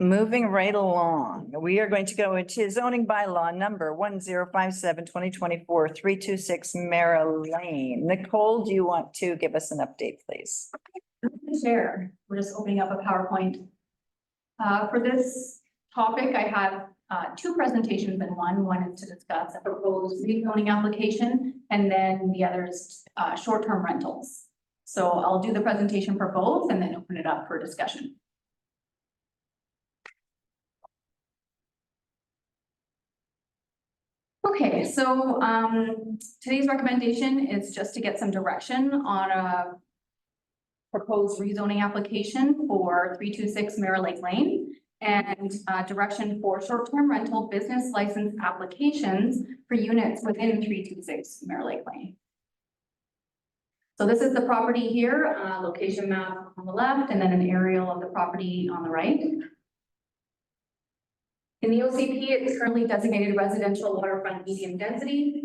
Moving right along, we are going to go into zoning bylaw number 1057-2024-326 Mara Lane. Nicole, do you want to give us an update, please? Chair, we're just opening up a PowerPoint. For this topic, I have two presentations in one. One is to discuss a proposed rezoning application, and then the other is short-term rentals. So I'll do the presentation for both and then open it up for discussion. Okay, so today's recommendation is just to get some direction on a proposed rezoning application for 326 Mirror Lake Lane and direction for short-term rental business license applications for units within 326 Mirror Lake Lane. So this is the property here, location map on the left, and then an aerial of the property on the right. In the OCP, it's currently designated residential waterfront medium density.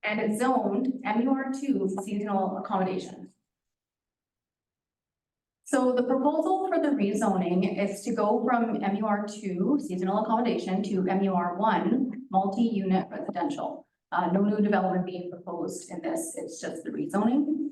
And it's zoned MUR2 seasonal accommodation. So the proposal for the rezoning is to go from MUR2 seasonal accommodation to MUR1 multi-unit residential. No new development being proposed in this, it's just the rezoning.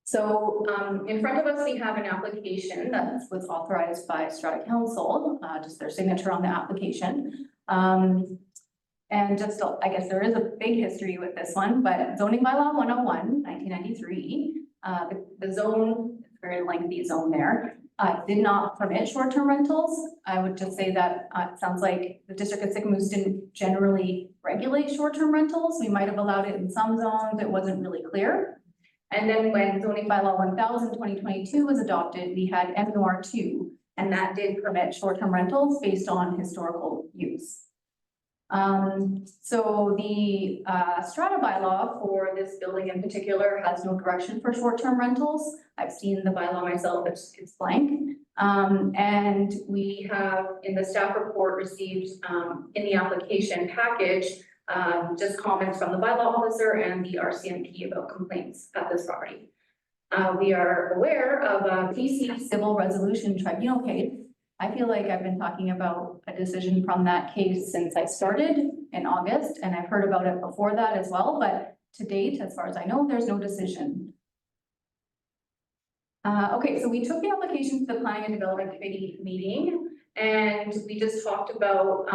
So in front of us, we have an application that was authorized by Strata Council, just their signature on the application. And just, I guess there is a big history with this one, but zoning bylaw 101, 1993, the zone, very lengthy zone there, did not permit short-term rentals. I would just say that it sounds like the district of Sycamoose didn't generally regulate short-term rentals. We might have allowed it in some zones. It wasn't really clear. And then when zoning bylaw 1000, 2022 was adopted, we had MUR 2, and that did permit short-term rentals based on historical use. So the strata bylaw for this building in particular has no direction for short-term rentals. I've seen the bylaw myself, it's blank. And we have in the staff report received in the application package just comments from the bylaw officer and the RCMP about complaints at this property. We are aware of a BC Civil Resolution Tribunal case. I feel like I've been talking about a decision from that case since I started in August, and I've heard about it before that as well, but to date, as far as I know, there's no decision. Okay, so we took the application to the Planning and Development Committee meeting, and we just talked about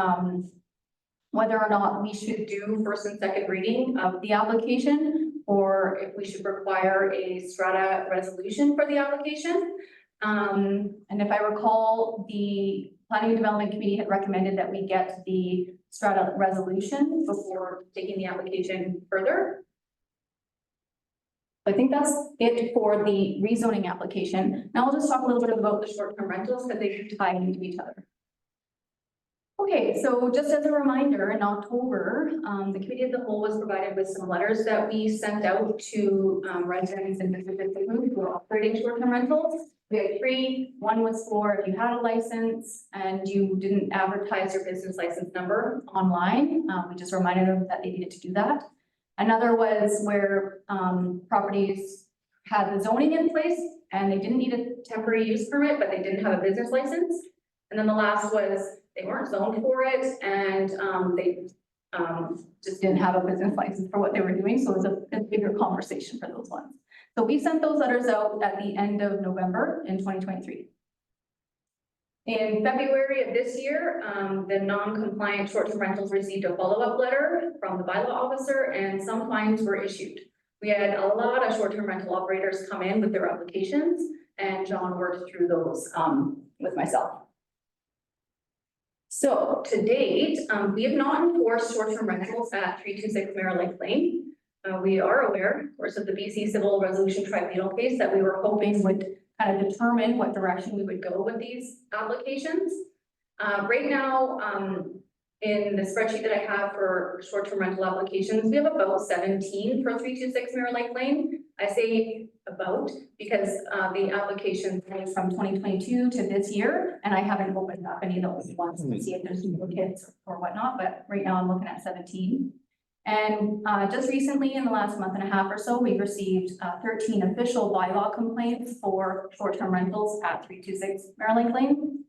whether or not we should do first and second reading of the application, or if we should require a strata resolution for the application. And if I recall, the Planning and Development Committee had recommended that we get the strata resolution before taking the application further. I think that's it for the rezoning application. Now I'll just talk a little bit about the short-term rentals because they tie into each other. Okay, so just as a reminder, in October, the Committee of the Whole was provided with some letters that we sent out to residents and visitors who are operating short-term rentals. We had 3. One was for if you had a license and you didn't advertise your business license number online, we just reminded them that they needed to do that. Another was where properties had the zoning in place and they didn't need a temporary use permit, but they didn't have a business license. And then the last was they weren't zoned for it and they just didn't have a business license for what they were doing. So it was a bigger conversation for those ones. So we sent those letters out at the end of November in 2023. In February of this year, the non-compliant short-term rentals received a follow-up letter from the bylaw officer and some fines were issued. We had a lot of short-term rental operators come in with their applications and John worked through those with myself. So to date, we have not enforced short-term rentals at 326 Mirror Lake Lane. We are aware, of course, of the BC Civil Resolution Tribunal case that we were hoping would kind of determine what direction we would go with these applications. Right now, in the spreadsheet that I have for short-term rental applications, we have about 17 for 326 Mirror Lake Lane. I say about because the application is from 2022 to this year, and I haven't opened up any of those ones to see if there's duplicates or whatnot, but right now I'm looking at 17. And just recently, in the last month and a half or so, we received 13 official bylaw complaints for short-term rentals at 326 Mirror Lake Lane.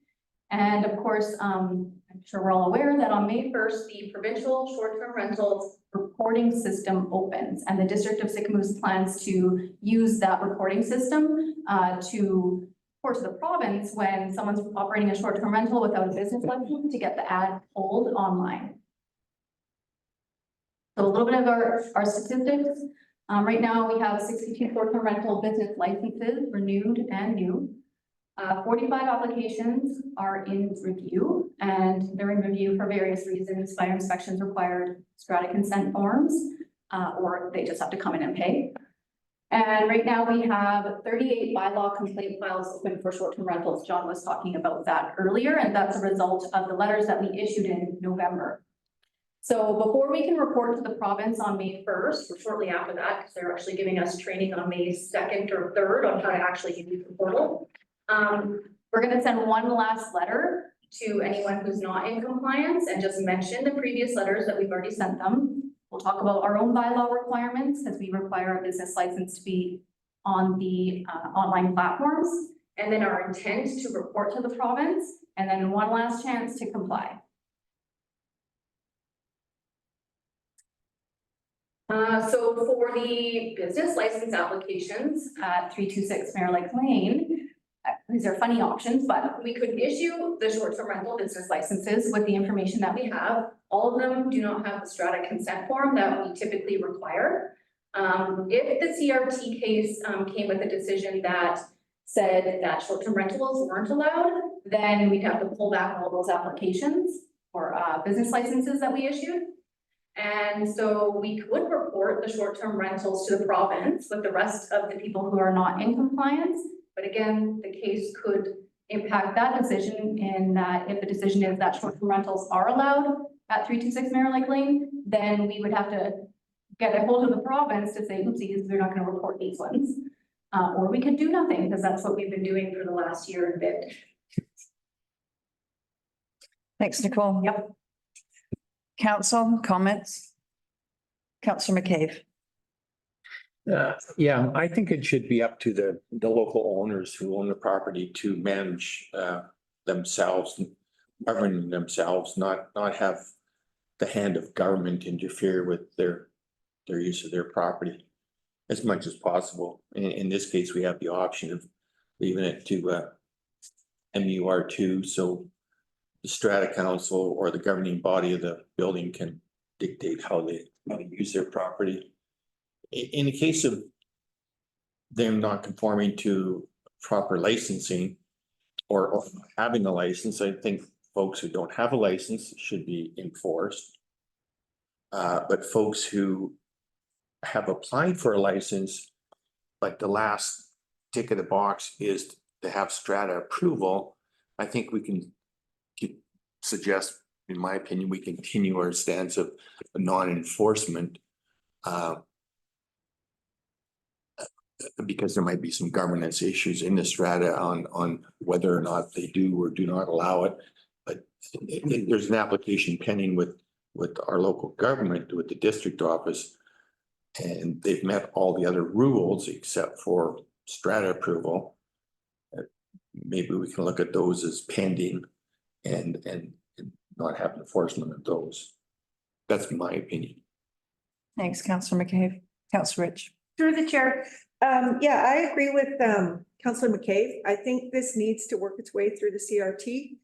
And of course, I'm sure we're all aware that on May 1st, the provincial short-term rentals reporting system opens, and the District of Sycamoose plans to use that reporting system to report to the province when someone's operating a short-term rental without a business license to get the ad pulled online. So a little bit of our statistics. Right now we have 62 short-term rental business licenses renewed and new. 45 applications are in review, and they're in review for various reasons: fire inspections required, strata consent forms, or they just have to come in and pay. And right now we have 38 bylaw complaint files open for short-term rentals. John was talking about that earlier, and that's a result of the letters that we issued in November. So before we can report to the province on May 1st, or shortly after that, because they're actually giving us training on May 2nd or 3rd on how to actually use the portal. We're going to send one last letter to anyone who's not in compliance and just mention the previous letters that we've already sent them. We'll talk about our own bylaw requirements because we require a business license to be on the online platforms, and then our intent to report to the province, and then one last chance to comply. So for the business license applications at 326 Mare Lake Lane, these are funny options, but we could issue the short-term rental business licenses with the information that we have. All of them do not have the strata consent form that we typically require. If the CRT case came with a decision that said that short-term rentals weren't allowed, then we'd have to pull back all those applications or business licenses that we issued. And so we could report the short-term rentals to the province with the rest of the people who are not in compliance. But again, the case could impact that decision in that if the decision is that short-term rentals are allowed at 326 Mare Lake Lane, then we would have to get a hold of the province to say, oopsies, we're not going to report these ones. Or we could do nothing because that's what we've been doing for the last year and a bit. Thanks, Nicole. Yep. Council comments? Councillor McCabe. Yeah, I think it should be up to the local owners who own the property to manage themselves, govern themselves, not have the hand of government interfere with their use of their property as much as possible. In this case, we have the option of leaving it to MUR2, so the strata council or the governing body of the building can dictate how they use their property. In the case of them not conforming to proper licensing or having a license, I think folks who don't have a license should be enforced. But folks who have applied for a license, but the last tick of the box is to have strata approval, I think we can suggest, in my opinion, we continue our stance of non-enforcement. Because there might be some governance issues in the strata on whether or not they do or do not allow it. But there's an application pending with our local government, with the district office, and they've met all the other rules except for strata approval. Maybe we can look at those as pending and not have enforcement of those. That's my opinion. Thanks, Councillor McCabe. Councillor Rich. Through the chair. Yeah, I agree with Councillor McCabe. I think this needs to work its way through the CRT.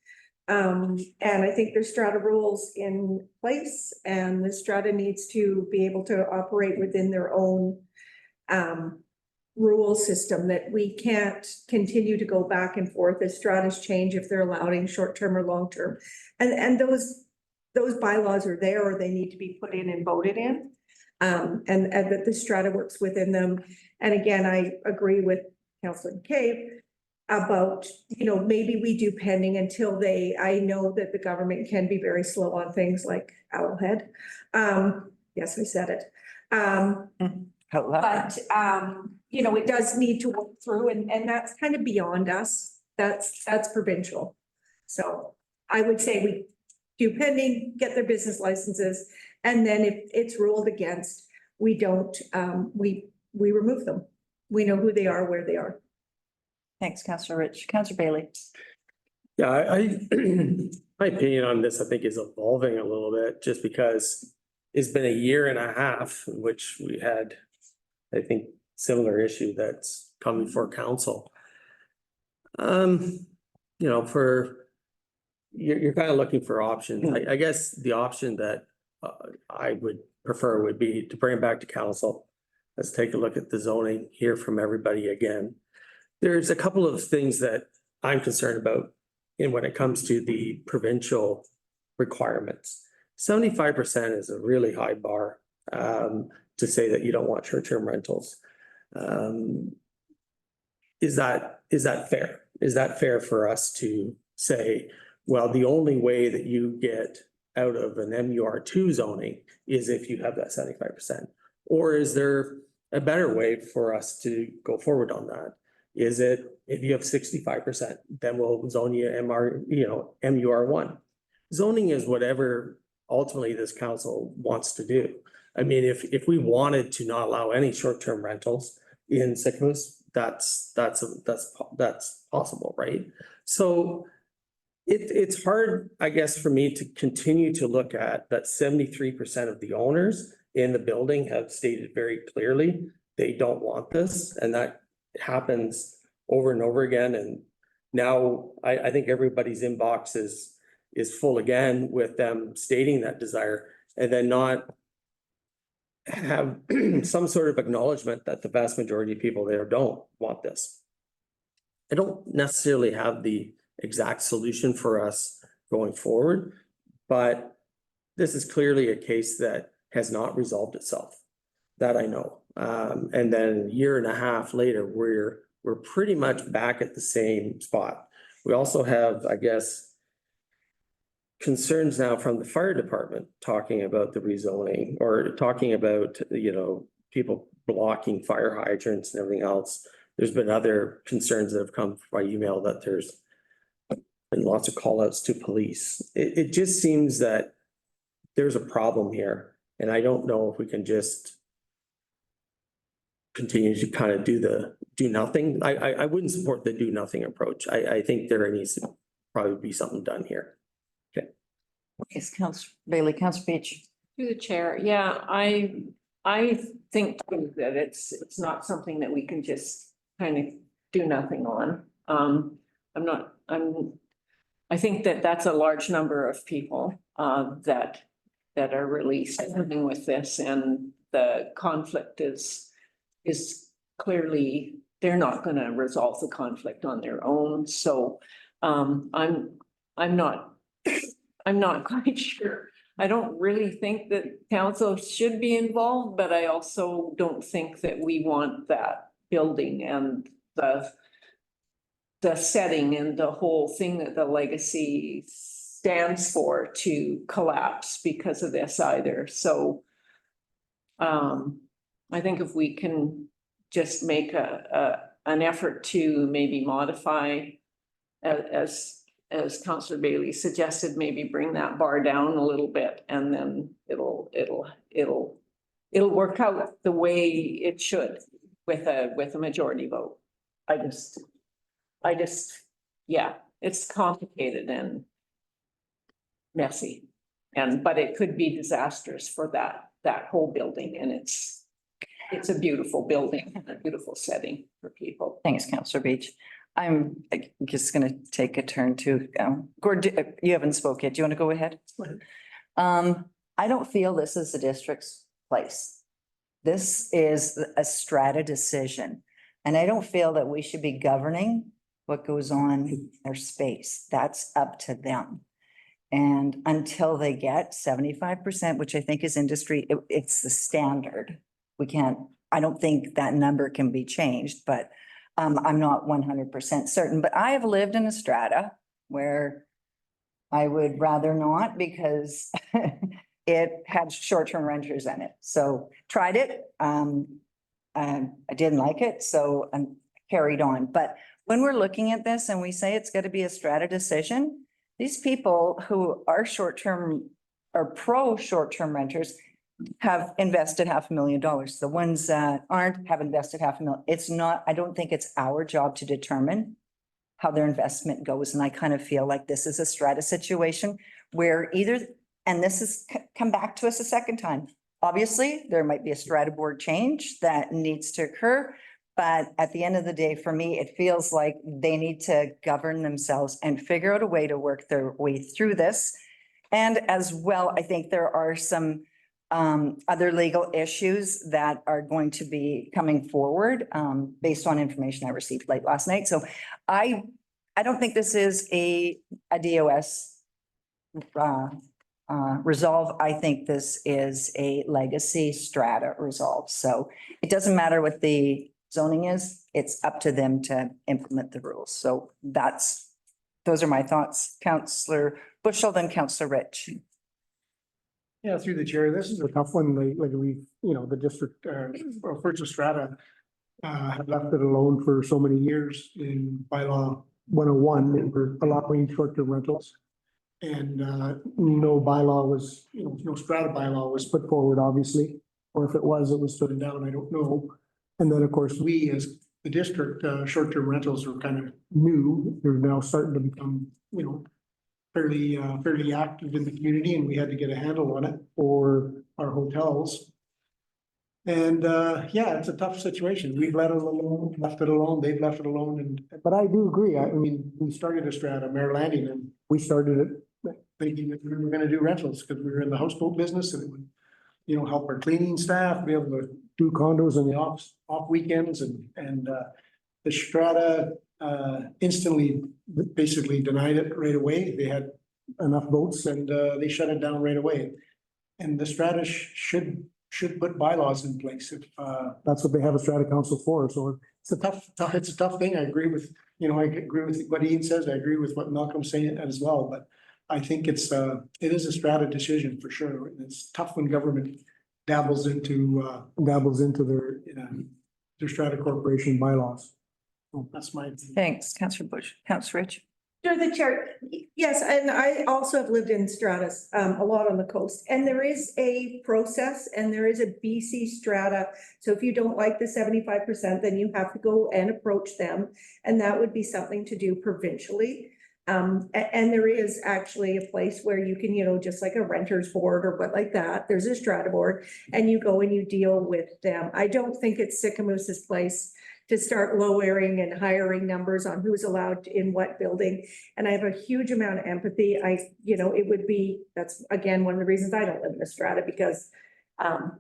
And I think there's strata rules in place and the strata needs to be able to operate within their own rule system, that we can't continue to go back and forth as stratas change if they're allowing short-term or long-term. And those bylaws are there, or they need to be put in and voted in. And that the strata works within them. And again, I agree with Councillor McCabe about, maybe we do pending until I know that the government can be very slow on things like Owlhead. Yes, I said it. But, it does need to work through and that's kind of beyond us. That's provincial. So I would say we do pending, get their business licenses, and then if it's ruled against, we don't, we remove them. We know who they are, where they are. Thanks, Councillor Rich. Councillor Bailey. Yeah, my opinion on this, I think, is evolving a little bit just because it's been a year and a half in which we had, I think, similar issue that's come before council. You're kind of looking for options. I guess the option that I would prefer would be to bring it back to council. Let's take a look at the zoning, hear from everybody again. There's a couple of things that I'm concerned about when it comes to the provincial requirements. 75% is a really high bar to say that you don't want short-term rentals. Is that fair? Is that fair for us to say, well, the only way that you get out of an MUR2 zoning is if you have that 75%? Or is there a better way for us to go forward on that? Is it if you have 65%, then we'll zone you MUR1? Zoning is whatever ultimately this council wants to do. I mean, if we wanted to not allow any short-term rentals in Sycamus, that's possible, right? So it's hard, I guess, for me to continue to look at that 73% of the owners in the building have stated very clearly they don't want this, and that happens over and over again. And now I think everybody's inbox is full again with them stating that desire and then not have some sort of acknowledgement that the vast majority of people there don't want this. I don't necessarily have the exact solution for us going forward, but this is clearly a case that has not resolved itself, that I know. And then a year and a half later, we're pretty much back at the same spot. We also have, I guess, concerns now from the fire department talking about the rezoning or talking about, people blocking fire hydrants and everything else. There's been other concerns that have come by email that there's been lots of call outs to police. It just seems that there's a problem here, and I don't know if we can just continue to kind of do nothing. I wouldn't support the do nothing approach. I think there needs to probably be something done here. Yes, Councillor Bailey, Councillor Beach. Through the chair, yeah, I think too that it's not something that we can just kind of do nothing on. I think that that's a large number of people that are really struggling with this, and the conflict is clearly, they're not going to resolve the conflict on their own. So I'm not quite sure. I don't really think that council should be involved, but I also don't think that we want that building and the setting and the whole thing that the legacy stands for to collapse because of this either. So I think if we can just make an effort to maybe modify as Councillor Bailey suggested, maybe bring that bar down a little bit, and then it'll work out the way it should with a majority vote. Yeah, it's complicated and messy, but it could be disastrous for that whole building, and it's a beautiful building and a beautiful setting for people. Thanks, Councillor Beach. I'm just going to take a turn to, Gord, you haven't spoke yet. Do you want to go ahead? I don't feel this is the district's place. This is a strata decision. And I don't feel that we should be governing what goes on in their space. That's up to them. And until they get 75%, which I think is industry, it's the standard. I don't think that number can be changed, but I'm not 100% certain. But I have lived in a strata where I would rather not, because it had short-term renters in it. So tried it. I didn't like it, so I carried on. But when we're looking at this and we say it's got to be a strata decision, these people who are short-term or pro short-term renters have invested $500,000. The ones that aren't have invested $500,000. It's not, I don't think it's our job to determine how their investment goes. And I kind of feel like this is a strata situation where either, and this has come back to us a second time. Obviously, there might be a strata board change that needs to occur. But at the end of the day, for me, it feels like they need to govern themselves and figure out a way to work their way through this. And as well, I think there are some other legal issues that are going to be coming forward based on information I received late last night. So I don't think this is a DOS resolve. I think this is a legacy strata resolve. So it doesn't matter what the zoning is, it's up to them to implement the rules. So those are my thoughts. Councillor Bushell, then Councillor Rich. Yeah, through the chair, this is a tough one. Like we, the district, First Strata have left it alone for so many years in bylaw 101, and we're allowing short-term rentals. And no bylaw was, no strata bylaw was put forward, obviously, or if it was stood down, I don't know. And then, of course, we as the district, short-term rentals are kind of new. They're now starting to become, fairly active in the community, and we had to get a handle on it for our hotels. And yeah, it's a tough situation. We've left it alone, they've left it alone, but I do agree. I mean, we started a strata, Mare Landing, and we started it thinking that we were gonna do rentals, because we were in the houseboat business and it would, help our cleaning staff, be able to do condos in the off weekends and the strata instantly basically denied it right away. They had enough boats and they shut it down right away. And the strata should put bylaws in place if that's what they have a strata council for. So it's a tough thing. I agree with, I agree with what Ian says. I agree with what Malcolm's saying as well, but I think it is a strata decision for sure. And it's tough when government dabbles into their strata corporation bylaws. So that's my. Thanks, Councillor Bush. Councillor Rich. Through the chair, yes, and I also have lived in stratas a lot on the coast, and there is a process and there is a BC strata. So if you don't like the 75%, then you have to go and approach them, and that would be something to do provincially. And there is actually a place where you can, just like a renters board or what like that, there's a strata board, and you go and you deal with them. I don't think it's Sycamoose's place to start lowering and hiring numbers on who's allowed in what building. And I have a huge amount of empathy. It would be, that's again, one of the reasons I don't live in a strata, because I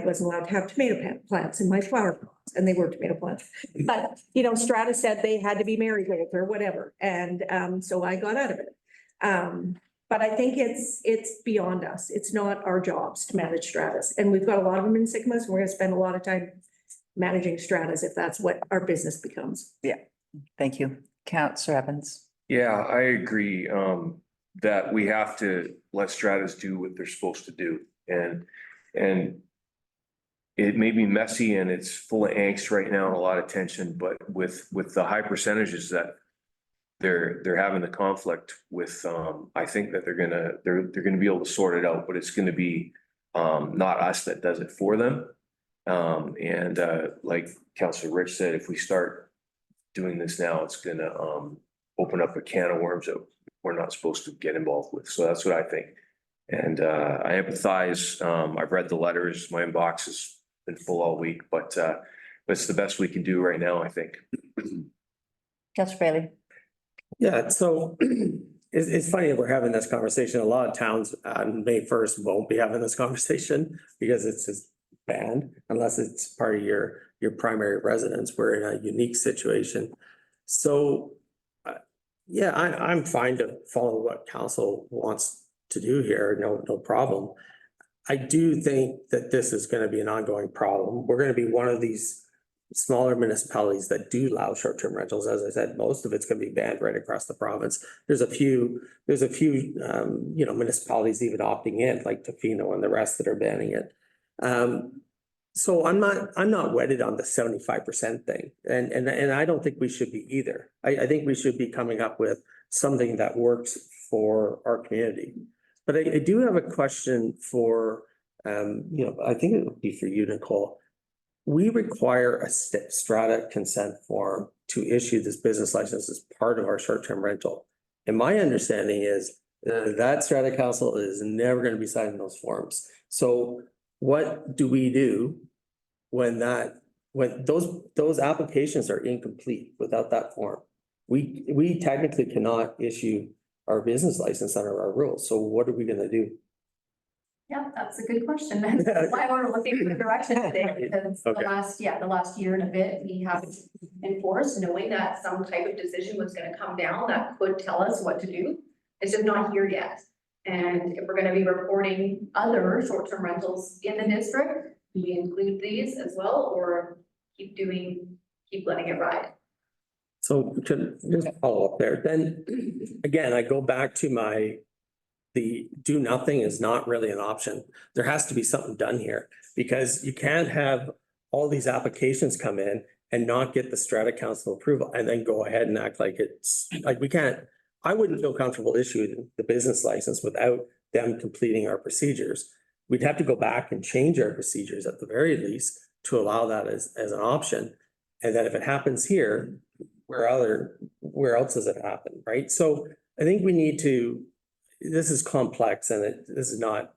wasn't allowed to have tomato plants in my flower pots, and they were tomato plants. But, strata said they had to be marigolds or whatever. And so I got out of it. But I think it's beyond us. It's not our jobs to manage stratas. And we've got a lot of them in Sycamore, and we're gonna spend a lot of time managing stratas if that's what our business becomes. Yeah, thank you. Councillor Evans. Yeah, I agree, that we have to let stratas do what they're supposed to do. And it may be messy and it's full of angst right now and a lot of tension, but with the high percentages that they're having the conflict with, I think that they're gonna be able to sort it out, but it's gonna be not us that does it for them. Like Councillor Rich said, if we start doing this now, it's gonna open up a can of worms that we're not supposed to get involved with. So that's what I think. And I empathize. I've read the letters. My inbox has been full all week, but it's the best we can do right now, I think. Councillor Bailey. Yeah, so it's funny that we're having this conversation. A lot of towns on May 1st won't be having this conversation because it's just banned unless it's part of your primary residence. We're in a unique situation. So yeah, I'm fine to follow what council wants to do here. No problem. I do think that this is going to be an ongoing problem. We're going to be one of these smaller municipalities that do allow short-term rentals. As I said, most of it's going to be banned right across the province. There's a few municipalities even opting in, like Tofino and the rest that are banning it. So I'm not wedded on the 75% thing. And I don't think we should be either. I think we should be coming up with something that works for our community. But I do have a question for, I think it would be for you, Nicole. We require a strata consent form to issue this business license as part of our short-term rental. And my understanding is that strata council is never going to be signing those forms. So what do we do when those applications are incomplete without that form? We technically cannot issue our business license under our rules. So what are we going to do? Yeah, that's a good question. That's why we're looking for direction today, because the last year and a bit, we haven't enforced, knowing that some type of decision was going to come down that could tell us what to do. It's just not here yet. And if we're going to be reporting other short-term rentals in the district, do we include these as well, or keep letting it ride? So to just follow up there, then again, I go back to the do nothing is not really an option. There has to be something done here, because you can't have all these applications come in and not get the strata council approval and then go ahead and act like it's like we can't. I wouldn't feel comfortable issuing the business license without them completing our procedures. We'd have to go back and change our procedures at the very least to allow that as an option. And then if it happens here, where else does it happen, right? So I think we need to, this is complex and this is not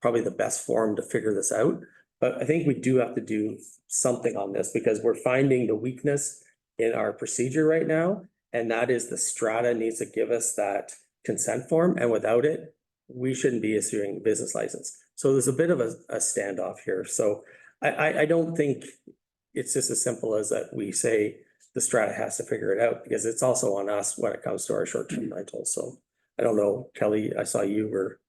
probably the best forum to figure this out, But I think we do have to do something on this because we're finding the weakness in our procedure right now. And that is the strata needs to give us that consent form, and without it, we shouldn't be issuing business license. So there's a bit of a standoff here. So I don't think it's just as simple as that we say the strata has to figure it out, because it's also on us when it comes to our short-term rentals. So I don't know, Kelly, I saw you were.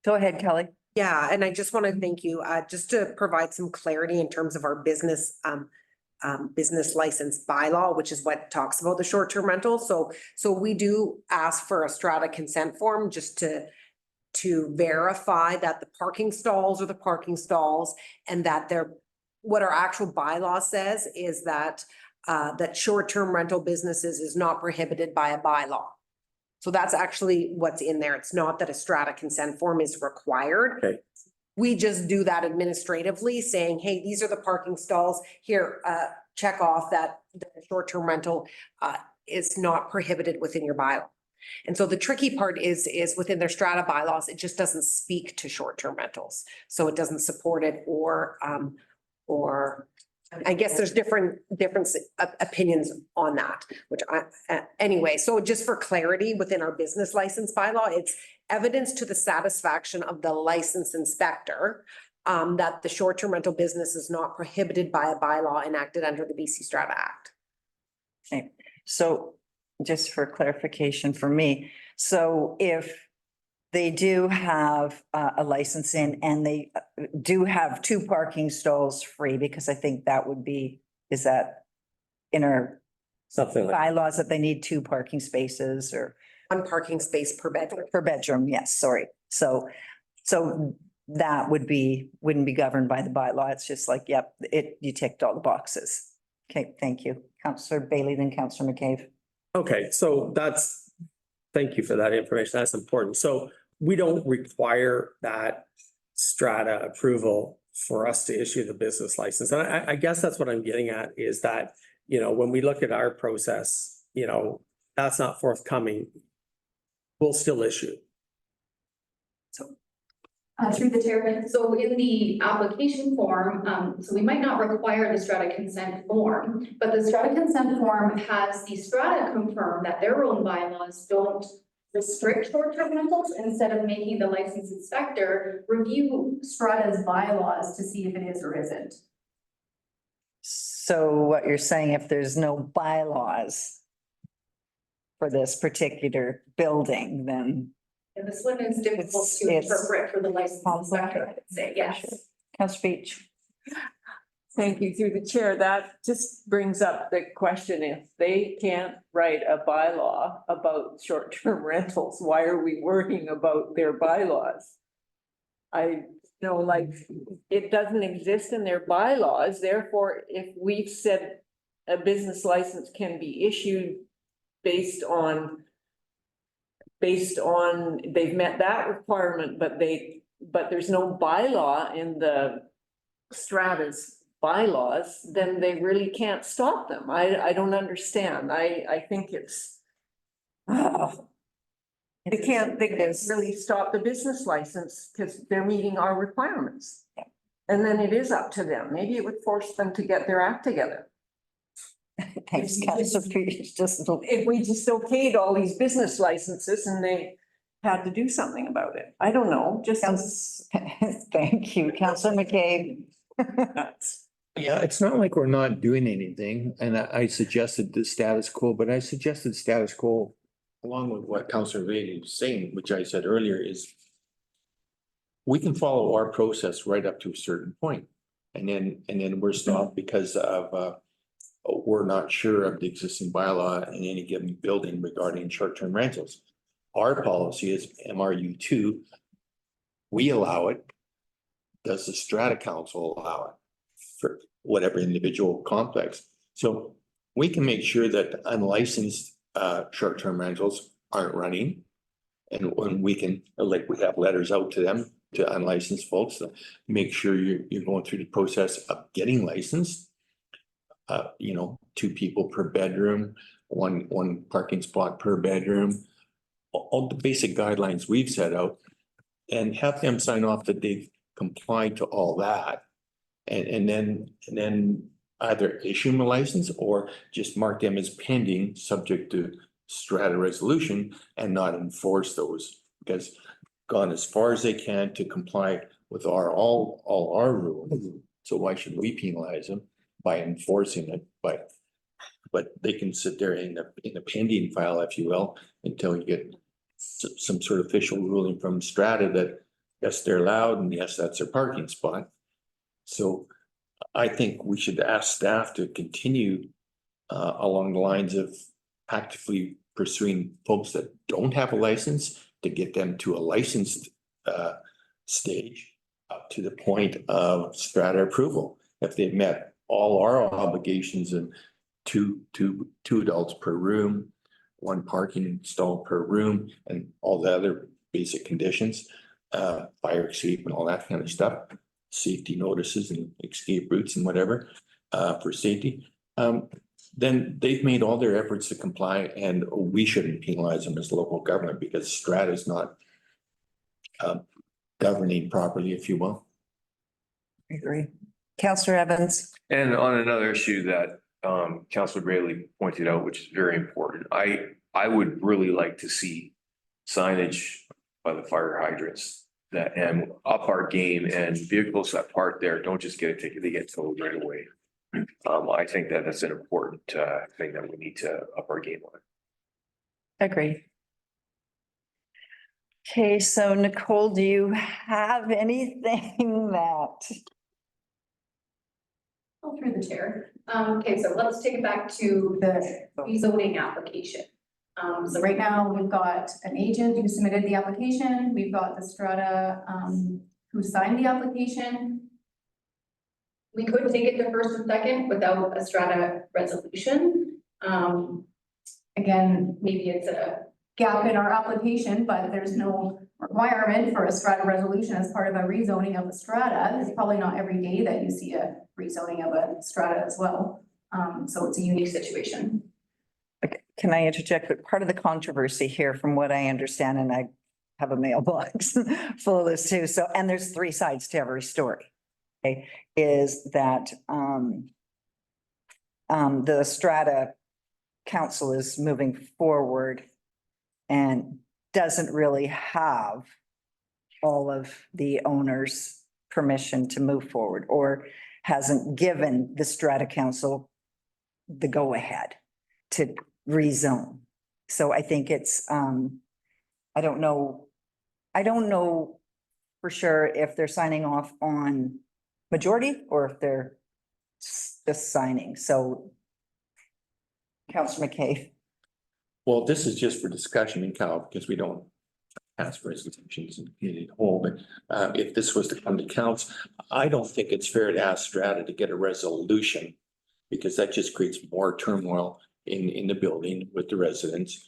Go ahead, Kelly. Yeah, and I just want to thank you, just to provide some clarity in terms of our business license bylaw, which is what talks about the short-term rental. So we do ask for a strata consent form just to verify that the parking stalls are the parking stalls, and that what our actual bylaw says is that that short-term rental businesses is not prohibited by a bylaw. So that's actually what's in there. It's not that a strata consent form is required. Okay. We just do that administratively, saying, hey, these are the parking stalls. Here, check off that the short-term rental is not prohibited within your bylaw. And so the tricky part is within their strata bylaws, it just doesn't speak to short-term rentals. So it doesn't support it, or I guess there's different opinions on that, which anyway, so just for clarity within our business license bylaw, it's evidence to the satisfaction of the license inspector that the short-term rental business is not prohibited by a bylaw enacted under the BC Strata Act. Okay, so just for clarification for me, so if they do have a license in and they do have 2 parking stalls free, because I think that would be, is that in our Something like. bylaws that they need 2 parking spaces or? 1 parking space per bedroom. Per bedroom, yes, sorry. So that wouldn't be governed by the bylaw. It's just like, yep, you ticked all the boxes. Okay, thank you. Councillor Bailey, then Councillor McCabe. Okay, so thank you for that information. That's important. So we don't require that strata approval for us to issue the business license. And I guess that's what I'm getting at, is that, when we look at our process, that's not forthcoming. We'll still issue. Through the chair, so in the application form, so we might not require the strata consent form, but the strata consent form has the strata confirm that their own bylaws don't restrict short-term rentals, instead of making the licensed inspector review strata's bylaws to see if it is or isn't. So what you're saying, if there's no bylaws for this particular building, then. And this one is difficult to interpret for the licensed inspector, I would say, yes. Councillor Beach. Thank you, through the chair. That just brings up the question, if they can't write a bylaw about short-term rentals, why are we worrying about their bylaws? It doesn't exist in their bylaws, therefore, if we've said a business license can be issued based on they've met that requirement, but there's no bylaw in the strata's bylaws, then they really can't stop them. I don't understand. I think it's. They can't really stop the business license because they're meeting our requirements. And then it is up to them. Maybe it would force them to get their act together. Thanks, Councillor Beach. If we just okayed all these business licenses and they had to do something about it. I don't know, just. Thank you, Councillor McCabe. Yeah, it's not like we're not doing anything, and I suggested the status quo, but I suggested status quo. Along with what Councillor Bailey was saying, which I said earlier, is we can follow our process right up to a certain point. And then we're stopped because of we're not sure of the existing bylaw in any given building regarding short-term rentals. Our policy is MRU2. We allow it. Does the Strata Council allow it for whatever individual complex? So we can make sure that unlicensed short-term rentals aren't running. And when we can, like, we have letters out to them, to unlicensed folks, to make sure you're going through the process of getting licensed. 2 people per bedroom, one parking spot per bedroom, all the basic guidelines we've set out, and have them sign off that they've comply to all that. And then either issue them a license or just mark them as pending, subject to strata resolution and not enforce those. Because gone as far as they can to comply with all our rules. So why should we penalize them by enforcing it? But they can sit there in a pending file, if you will, until you get some sort of official ruling from strata that yes, they're allowed and yes, that's their parking spot. So I think we should ask staff to continue along the lines of actively pursuing folks that don't have a license to get them to a licensed stage up to the point of strata approval. If they've met all our obligations and two adults per room, one parking stall per room, and all the other basic conditions, fire escape and all that kind of stuff, safety notices and escape routes and whatever, for safety. Then they've made all their efforts to comply, and we shouldn't penalize them as local government because strata is not governing properly, if you will. I agree. Councillor Evans. And on another issue that Councillor Bailey pointed out, which is very important, I would really like to see signage by the fire hydrants that and up our game, and vehicles that park there don't just get a ticket, they get towed right away. I think that that's an important thing that we need to up our game on. Agree. Okay, so Nicole, do you have anything that? Oh, through the chair. Okay, so let's take it back to the rezoning application. So right now we've got an agent who submitted the application. We've got the strata who signed the application. We could take it to first and second without a strata resolution. Again, maybe it's a gap in our application, but there's no requirement for a strata resolution as part of a rezoning of a strata. It's probably not every day that you see a rezoning of a strata as well. So it's a unique situation. Okay, can I interject? But part of the controversy here, from what I understand, and I have a mailbox full of this too. So, and there's three sides to every story. Okay, is that the strata council is moving forward and doesn't really have all of the owners' permission to move forward, or hasn't given the strata council the go-ahead to rezone. So I think it's, I don't know for sure if they're signing off on majority or if they're just signing. So Councillor McKay. Well, this is just for discussion in Cal because we don't pass resolutions in community whole, but if this was to come to council, I don't think it's fair to ask strata to get a resolution because that just creates more turmoil in the building with the residents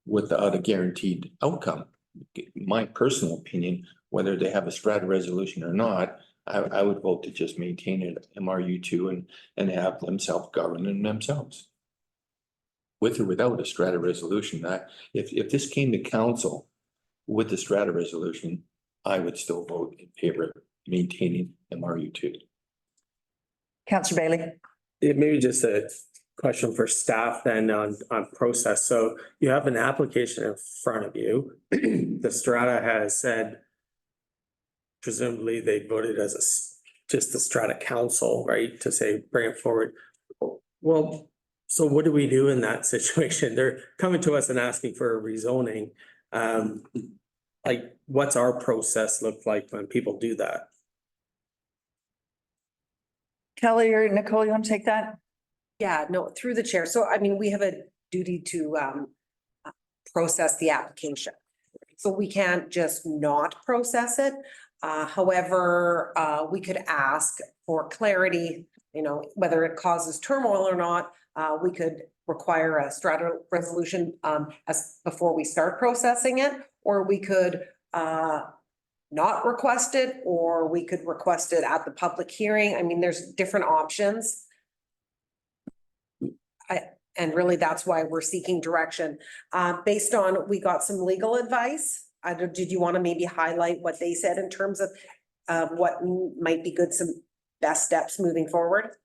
without a guaranteed outcome. My personal opinion, whether they have a strata resolution or not, I would vote to just maintain it MRU2 and have them self-govern themselves. With or without a strata resolution, if this came to council with the strata resolution, I would still vote in favor of maintaining MRU2. Councillor Bailey. It may be just a question for staff then on process. So you have an application in front of you. The strata has said, presumably they voted as just the strata council, right? To say, bring it forward. Well, so what do we do in that situation? They're coming to us and asking for a rezoning. Like, what's our process look like when people do that? Kelly or Nicole, you want to take that? Yeah, no, through the chair. So I mean, we have a duty to process the application. So we can't just not process it. However, we could ask for clarity, you know, whether it causes turmoil or not. We could require a strata resolution as before we start processing it, or we could not request it, or we could request it at the public hearing. I mean, there's different options. And really that's why we're seeking direction. Based on, we got some legal advice did you want to maybe highlight what they said in terms of what might be good, some best steps moving forward?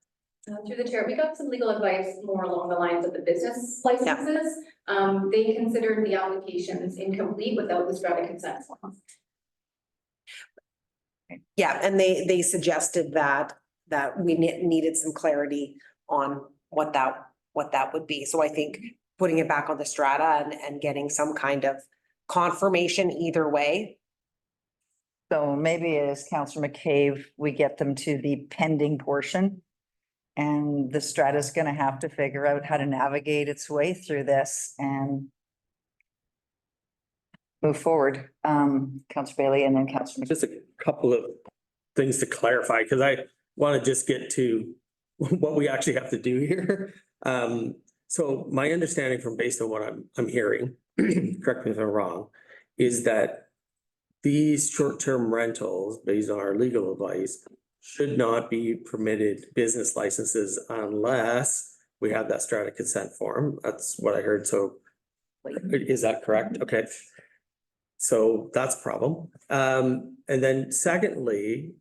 Through the chair, we got some legal advice more along the lines of the business licenses. They considered the applications incomplete without the strata consent form. Yeah, and they suggested that we needed some clarity on what that would be. So I think putting it back on the strata and getting some kind of confirmation either way. So maybe as Councillor McCabe, we get them to the pending portion. And the strata's gonna have to figure out how to navigate its way through this and move forward. Councillor Bailey and then Councillor. Just a couple of things to clarify, because I want to just get to what we actually have to do here. So my understanding from based on what I'm hearing, correct me if I'm wrong, is that these short-term rentals, based on our legal advice, should not be permitted business licenses unless we have that strata consent form. That's what I heard. So is that correct? Okay. So that's a problem. And then secondly,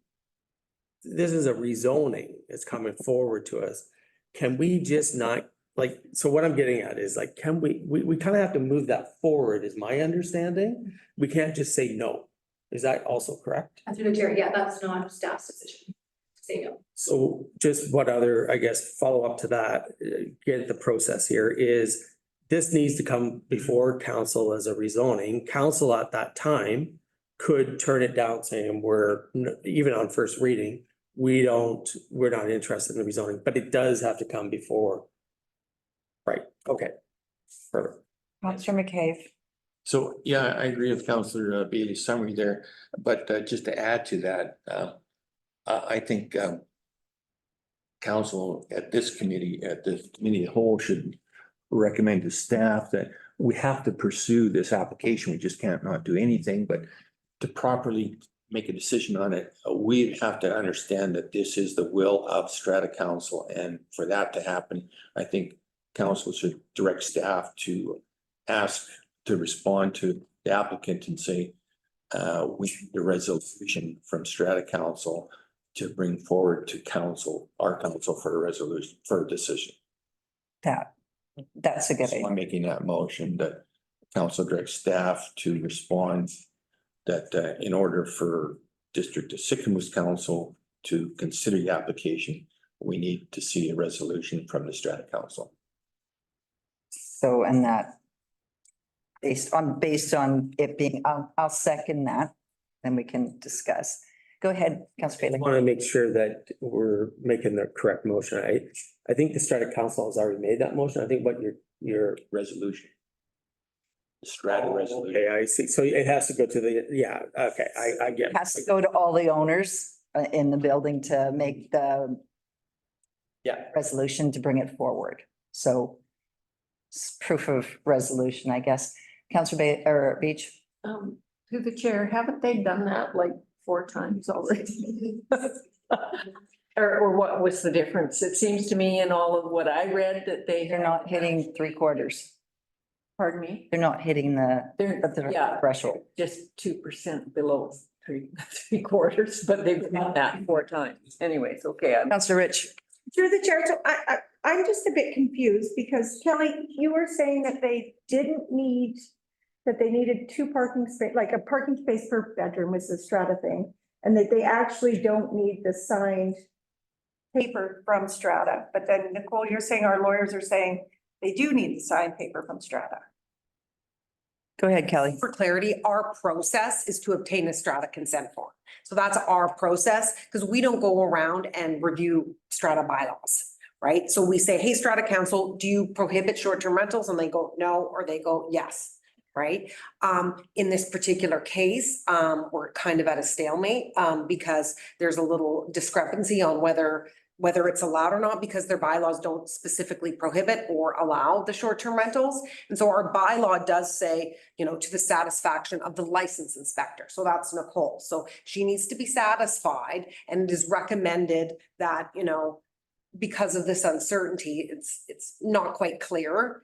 this is a rezoning that's coming forward to us. Can we just not, like, so what I'm getting at is like, can we kind of have to move that forward is my understanding. We can't just say no. Is that also correct? Through the chair, yeah, that's not staff's decision to say no. So just what other, I guess, follow up to that, get the process here is this needs to come before council as a rezoning. Council at that time could turn it down saying even on first reading, we're not interested in the rezoning, but it does have to come before. Right, okay. Perfect. Councillor McCabe. So, yeah, I agree with Councillor Bailey's summary there, but just to add to that, I think council at the committee of the whole should recommend to staff that we have to pursue this application. We just can't not do anything, but to properly make a decision on it, we have to understand that this is the will of Strata Council, and for that to happen, I think council should direct staff to ask to respond to the applicant and say, we need the resolution from Strata Council to bring forward to council, our council for a resolution, for a decision. That's a good So idea. I'm making that motion that council directs staff to respond that in order for District of Sycamoose Council to consider the application, we need to see a resolution from the Strata Council. So, and that based on it being, I'll second that, then we can discuss. Go ahead, Councillor I Bailey. want to make sure that we're making the correct motion. I think the Strata Council has already made that motion. I think what your resolution. The Strata resolution. Okay, I see. So it has to go to the, yeah, okay, I get it. Has to go to all the owners in the building to make the resolution to bring it forward. So it's proof of resolution, I guess. Councillor Beach. Through the chair, haven't they done that like 4 times already? Or what was the difference? It seems to me in all of what I read that They're not hitting 3/4. Pardon me? They're not hitting the Yeah, threshold. just 2% below 3/4, but they've done that 4 times. Anyways, okay. Councillor Rich. Through the chair, so I'm just a bit confused because Kelly, you were saying that they needed 2 parking space, like a parking space per bedroom was the strata thing. And that they actually don't need the signed paper from strata. But then Nicole, you're saying our lawyers are saying they do need the signed paper from strata. Go ahead, Kelly. For clarity, our process is to obtain a strata consent form. So that's our process, because we don't go around and review strata bylaws, right? So we say, hey, Strata Council, do you prohibit short-term rentals? And they go, no, or they go, yes, right? In this particular case, we're kind of at a stalemate, because there's a little discrepancy on whether it's allowed or not, because their bylaws don't specifically prohibit or allow the short-term rentals. And so our bylaw does say, to the satisfaction of the license inspector. So that's Nicole. So she needs to be satisfied, and it is recommended that, because of this uncertainty, it's not quite clear,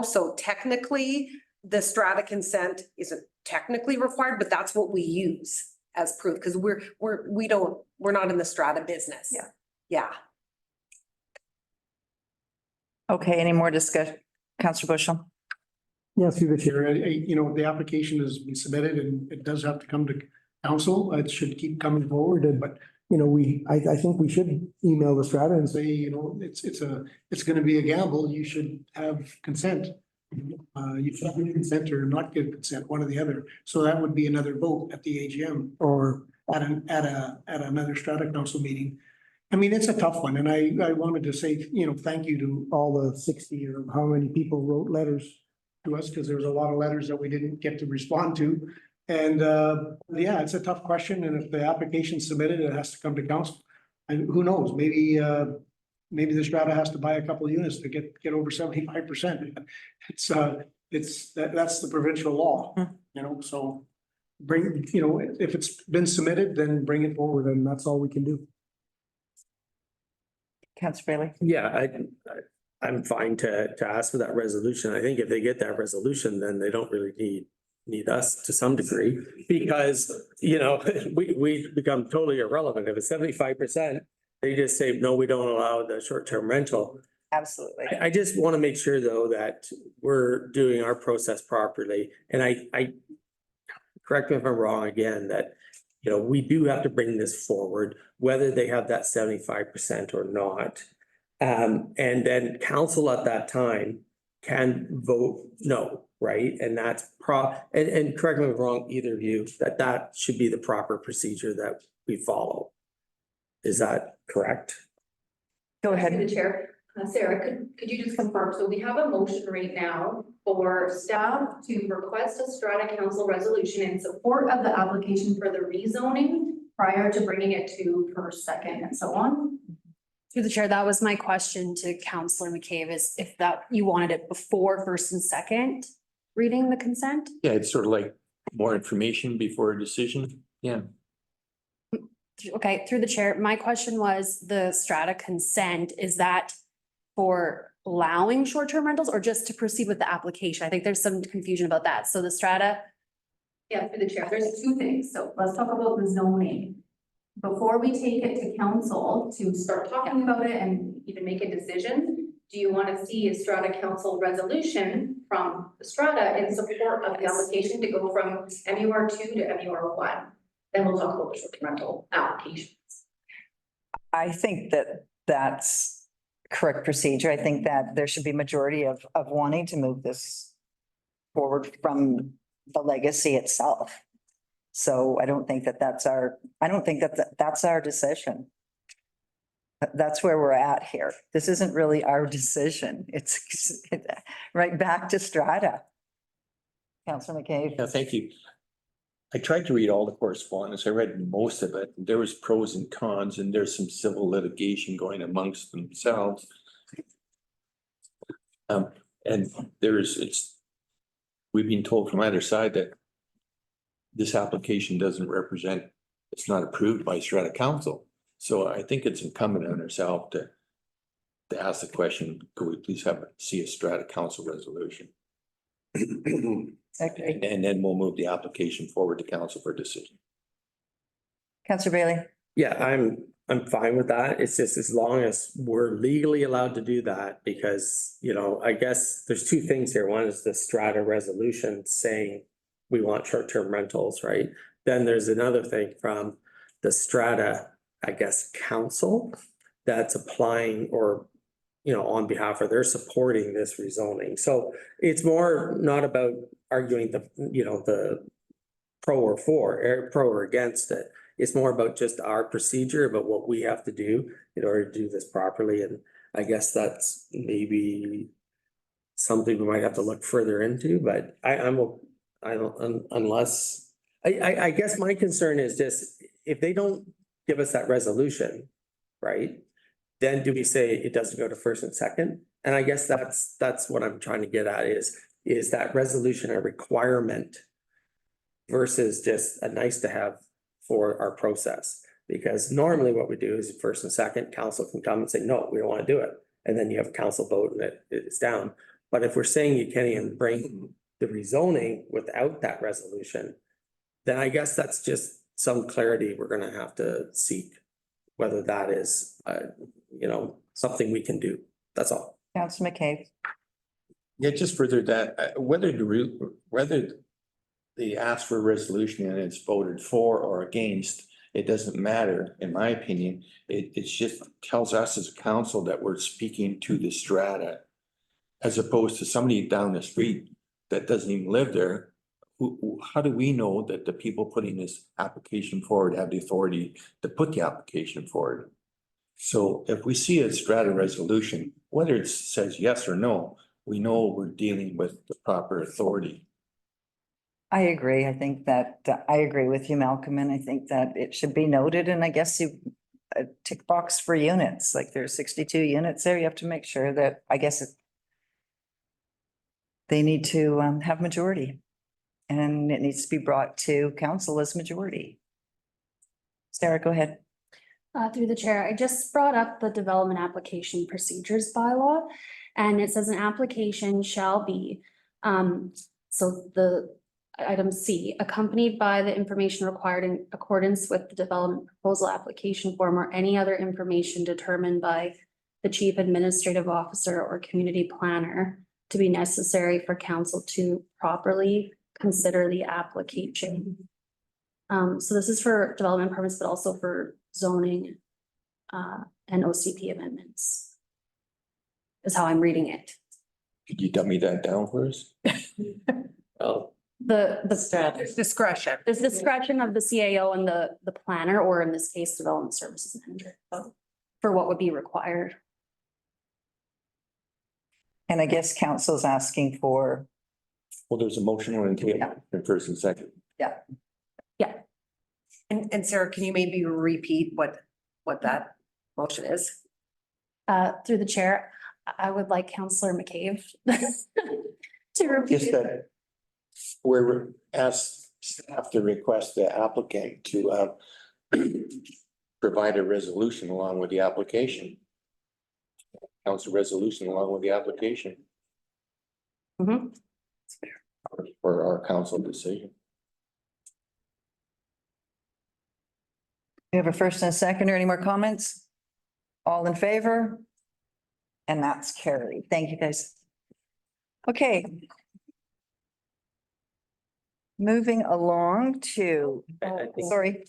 so technically, the strata consent isn't technically required, but that's what we use as proof, because we're not in the strata business. Yeah. Yeah. Okay, any more discussion? Councillor Bushel? Yeah, through the chair, the application has been submitted and it does have to come to council. It should keep coming forward, but I think we should email the strata and say, it's gonna be a gamble. You should have consent. You should give consent or not give consent, one or the other. So that would be another vote at the AGM or at another strata council meeting. I mean, it's a tough one, and I wanted to say, thank you to all the 60 or how many people wrote letters to us, because there was a lot of letters that we didn't get to respond to. And yeah, it's a tough question, and if the application's submitted, it has to come to council. And who knows, maybe the strata has to buy a couple of units to get over 75%. That's the provincial law, so bring, if it's been submitted, then bring it forward, and that's all we can do. Councillor Bailey? Yeah, I'm fine to ask for that resolution. I think if they get that resolution, then they don't really need us to some degree, because, we become totally irrelevant. If it's 75%, they just say, no, we don't allow the short-term rental. Absolutely. I just want to make sure, though, that we're doing our process properly. And I correct me if I'm wrong again, that, we do have to bring this forward, whether they have that 75% or not. And then council at that time can vote no, right? And that's and correct me if I'm wrong, either of you, that should be the proper procedure that we follow. Is that correct? Go ahead. Through the chair, Sarah, could you just confirm? So we have a motion right now for staff to request a strata council resolution in support of the application for the rezoning prior to bringing it to first, second, and so on. Through the chair, that was my question to Councillor McCabe, is if that you wanted it before first and second reading the consent? Yeah, it's sort of like more information before a decision. Yeah. Okay, through the chair, my question was the strata consent, is that for allowing short-term rentals or just to proceed with the application? I think there's some confusion about that. So the strata. Yeah, through the chair, there's two things. So let's talk about the zoning. Before we take it to council to start talking about it and even make a decision, do you want to see a strata council resolution from the strata in support of the application to go from MUR2 to MUR1? Then we'll talk about the short-term rental applications. I think that that's correct procedure. I think that there should be majority of wanting to move this forward from the legacy itself. So I don't think that's our decision. That's where we're at here. This isn't really our decision. It's right back to strata. Councillor McCabe. Yeah, thank you. I tried to read all the correspondence. I read most of it. There was pros and cons, and there's some civil litigation going amongst themselves. And we've been told from either side that this application doesn't represent, it's not approved by strata council. So I think it's incumbent on ourselves to ask the question, could we please see a strata council resolution? Okay. And then we'll move the application forward to council for decision. Councillor Bailey. Yeah, I'm fine with that. It's just as long as we're legally allowed to do that, because, I guess there's two things here. One is the strata resolution saying we want short-term rentals, right? Then there's another thing from the strata, I guess, council that's applying or, on behalf of, they're supporting this rezoning. So it's more not about arguing the pro or against it. It's more about just our procedure, about what we have to do in order to do this properly. And I guess that's maybe something we might have to look further into, but I guess my concern is just, if they don't give us that resolution, right? Then do we say it doesn't go to first and second? And I guess that's what I'm trying to get at is that resolution a requirement versus just a nice to have for our process? Because normally what we do is first and second, council can come and say, no, we don't want to do it. And then you have a council vote and it's down. But if we're saying you can't even bring the rezoning without that resolution, then I guess that's just some clarity we're gonna have to seek. Whether that is, something we can do, that's all. Councillor McCabe. Yeah, just further that, whether they ask for a resolution and it's voted for or against, it doesn't matter, in my opinion. It just tells us as a council that we're speaking to the strata. As opposed to somebody down the street that doesn't even live there. How do we know that the people putting this application forward have the authority to put the application forward? So if we see a strata resolution, whether it says yes or no, we know we're dealing with the proper authority. I agree. I think that, I agree with you, Malcolm, and I think that it should be noted, and I guess a tick box for units, like there's 62 units there, you have to make sure that, I guess they need to have majority. And it needs to be brought to council as majority. Sarah, go ahead. Through the chair, I just brought up the development application procedures bylaw. And it says an application shall be, so the item C, accompanied by the information required in accordance with the development proposal application form or any other information determined by the chief administrative officer or community planner to be necessary for council to properly consider the application. So this is for development permits, but also for zoning and OCP amendments. Is how I'm reading it. Could you dummy that down for us? Well, The There's discretion. there's discretion of the CAO and the planner, or in this case, development services manager, for what would be required. And I guess council's asking for, Well, there's a motion on the table in first and second. And Sarah, can you maybe repeat what that motion is? Through the chair, I would like Councillor McCabe to repeat. Just that we're asked staff to request the applicant to provide a resolution along with the application. Council resolution along with the application Mhm. for our council decision. we have a first and a second, or any more comments? All in favor? And that's carried. Thank you, guys. Okay. Moving along to, I think- sorry,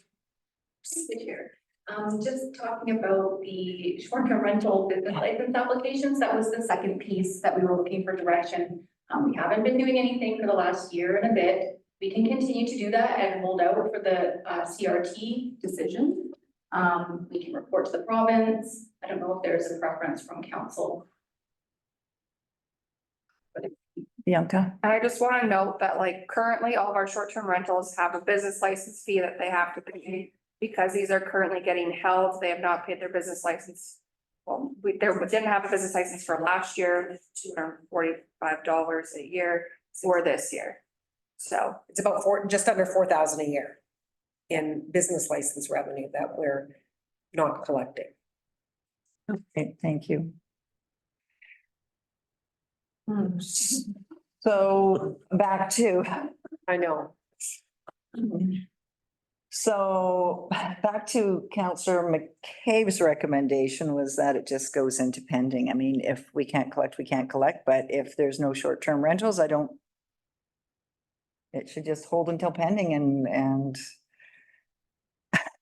Here, just talking about the short-term rental business license applications, that was the second piece that we were looking for direction. We haven't been doing anything for the last year and a bit. We can continue to do that and hold out for the CRT decision. We can report to the province. I don't know if there's a preference from council. Bianca. I just want to note that like currently all of our short-term rentals have a business license fee that they have to pay. Because these are currently getting held, they have not paid their business license. Well, we didn't have a business license for last year, $245 a year for this year. So It's about just under 4,000 a year in business license revenue that we're not collecting. Okay, thank you. So back to, I know. so back to Councillor McCabe's recommendation was that it just goes into pending. I mean, if we can't collect, we can't collect, but if there's no short-term rentals, it should just hold until pending and